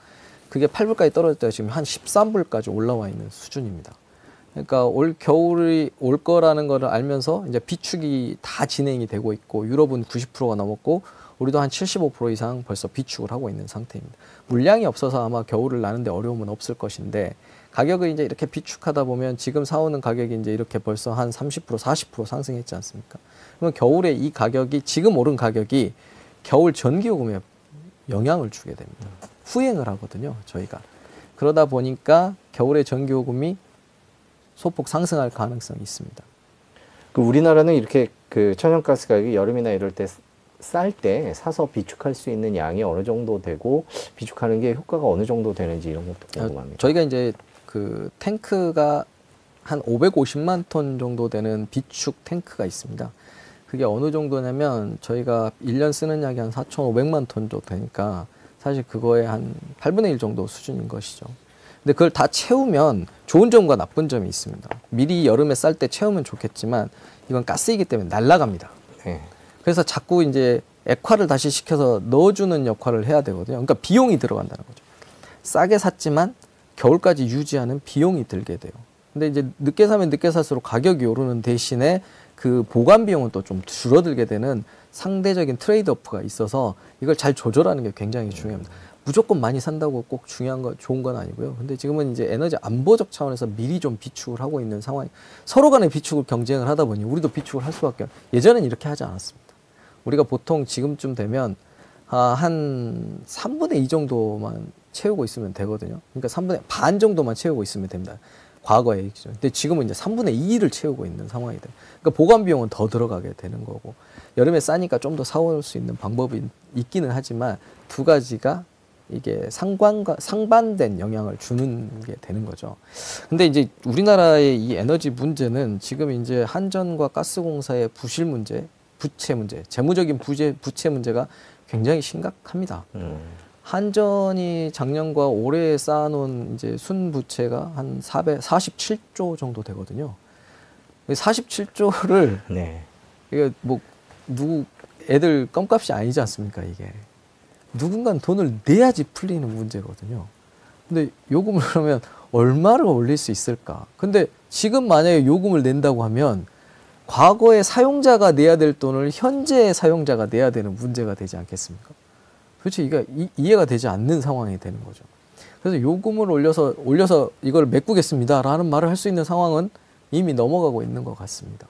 E: 그게 8불까지 떨어졌다가 지금 한 13불까지 올라와 있는 수준입니다. 그러니까 올 겨울이 올 거라는 거를 알면서 이제 비축이 다 진행이 되고 있고 유럽은 90%가 넘었고 우리도 한 75% 이상 벌써 비축을 하고 있는 상태입니다. 물량이 없어서 아마 겨울을 나는데 어려움은 없을 것인데 가격을 이제 이렇게 비축하다 보면 지금 사오는 가격이 이제 이렇게 벌써 한 30% 40% 상승했지 않습니까? 그러면 겨울에 이 가격이 지금 오른 가격이 겨울 전기요금에 영향을 주게 됩니다. 후행을 하거든요, 저희가. 그러다 보니까 겨울에 전기요금이 소폭 상승할 가능성이 있습니다.
B: 그 우리나라는 이렇게 그 천연가스 가격이 여름이나 이럴 때 쌀 때 사서 비축할 수 있는 양이 어느 정도 되고 비축하는 게 효과가 어느 정도 되는지 이런 것도 궁금합니다.
E: 저희가 이제 그 탱크가 한 550만 톤 정도 되는 비축 탱크가 있습니다. 그게 어느 정도냐면 저희가 1년 쓰는 양이 한 4,500만 톤 정도 되니까 사실 그거의 한 8분의 1 정도 수준인 것이죠. 근데 그걸 다 채우면 좋은 점과 나쁜 점이 있습니다. 미리 여름에 쌀 때 채우면 좋겠지만 이건 가스이기 때문에 날아갑니다.
B: 네.
E: 그래서 자꾸 이제 액화를 다시 시켜서 넣어주는 역할을 해야 되거든요. 그러니까 비용이 들어간다는 거죠. 싸게 샀지만 겨울까지 유지하는 비용이 들게 돼요. 근데 이제 늦게 사면 늦게 살수록 가격이 오르는 대신에 그 보관 비용은 또 좀 줄어들게 되는 상대적인 트레이드오프가 있어서 이걸 잘 조절하는 게 굉장히 중요합니다. 무조건 많이 산다고 꼭 좋은 건 아니고요. 근데 지금은 이제 에너지 안보적 차원에서 미리 좀 비축을 하고 있는 상황이 서로 간에 비축을 경쟁을 하다 보니 우리도 비축을 할 수밖에 예전엔 이렇게 하지 않았습니다. 우리가 보통 지금쯤 되면 한 3분의 2 정도만 채우고 있으면 되거든요. 그러니까 3분의 반 정도만 채우고 있으면 됩니다. 과거에 기준. 근데 지금은 이제 3분의 2를 채우고 있는 상황이 돼요. 그러니까 보관 비용은 더 들어가게 되는 거고 여름에 싸니까 좀 더 사올 수 있는 방법이 있기는 하지만 두 가지가 이게 상반된 영향을 주는 게 되는 거죠. 근데 이제 우리나라의 이 에너지 문제는 지금 이제 한전과 가스공사의 부실 문제, 부채 문제, 재무적인 부채 문제가 굉장히 심각합니다. 한전이 작년과 올해 쌓아놓은 이제 순부채가 한 47조 정도 되거든요. 47조를
B: 네.
E: 이게 뭐 애들 껌값이 아니지 않습니까 이게. 누군가는 돈을 내야지 풀리는 문제거든요. 근데 요금을 그러면 얼마를 올릴 수 있을까? 근데 지금 만약에 요금을 낸다고 하면 과거의 사용자가 내야 될 돈을 현재 사용자가 내야 되는 문제가 되지 않겠습니까? 그렇죠. 이게 이해가 되지 않는 상황이 되는 거죠. 그래서 요금을 올려서 이걸 메꾸겠습니다라는 말을 할 수 있는 상황은 이미 넘어가고 있는 것 같습니다.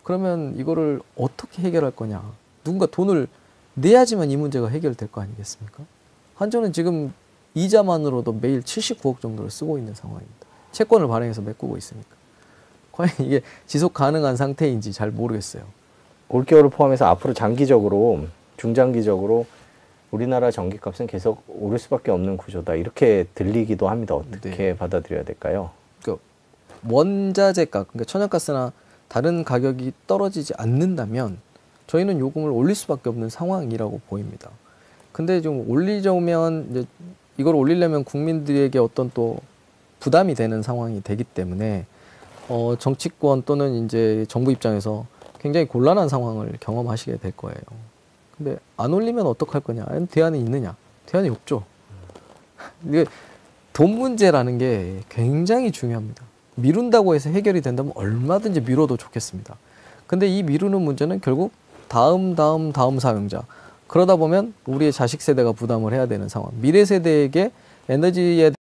E: 그러면 이거를 어떻게 해결할 거냐? 누군가 돈을 내야지만 이 문제가 해결될 거 아니겠습니까? 한전은 지금 이자만으로도 매일 79억 정도를 쓰고 있는 상황입니다. 채권을 발행해서 메꾸고 있으니까. 과연 이게 지속 가능한 상태인지 잘 모르겠어요.
B: 올겨울을 포함해서 앞으로 장기적으로, 중장기적으로 우리나라 전기값은 계속 오를 수밖에 없는 구조다. 이렇게 들리기도 합니다. 어떻게
E: 네.
B: 받아들여야 될까요?
E: 그러니까 원자재값, 그러니까 천연가스나 다른 가격이 떨어지지 않는다면 저희는 요금을 올릴 수밖에 없는 상황이라고 보입니다. 근데 좀 올리려면 이제 이걸 올리려면 국민들에게 어떤 또 부담이 되는 상황이 되기 때문에 정치권 또는 이제 정부 입장에서 굉장히 곤란한 상황을 경험하시게 될 거예요. 근데 안 올리면 어떡할 거냐? 대안이 있느냐? 대안이 없죠. 이게 돈 문제라는 게 굉장히 중요합니다. 미룬다고 해서 해결이 된다면 얼마든지 미뤄도 좋겠습니다. 근데 이 미루는 문제는 결국 다음 사용자. 그러다 보면 우리의 자식 세대가 부담을 해야 되는 상황. 미래 세대에게 에너지에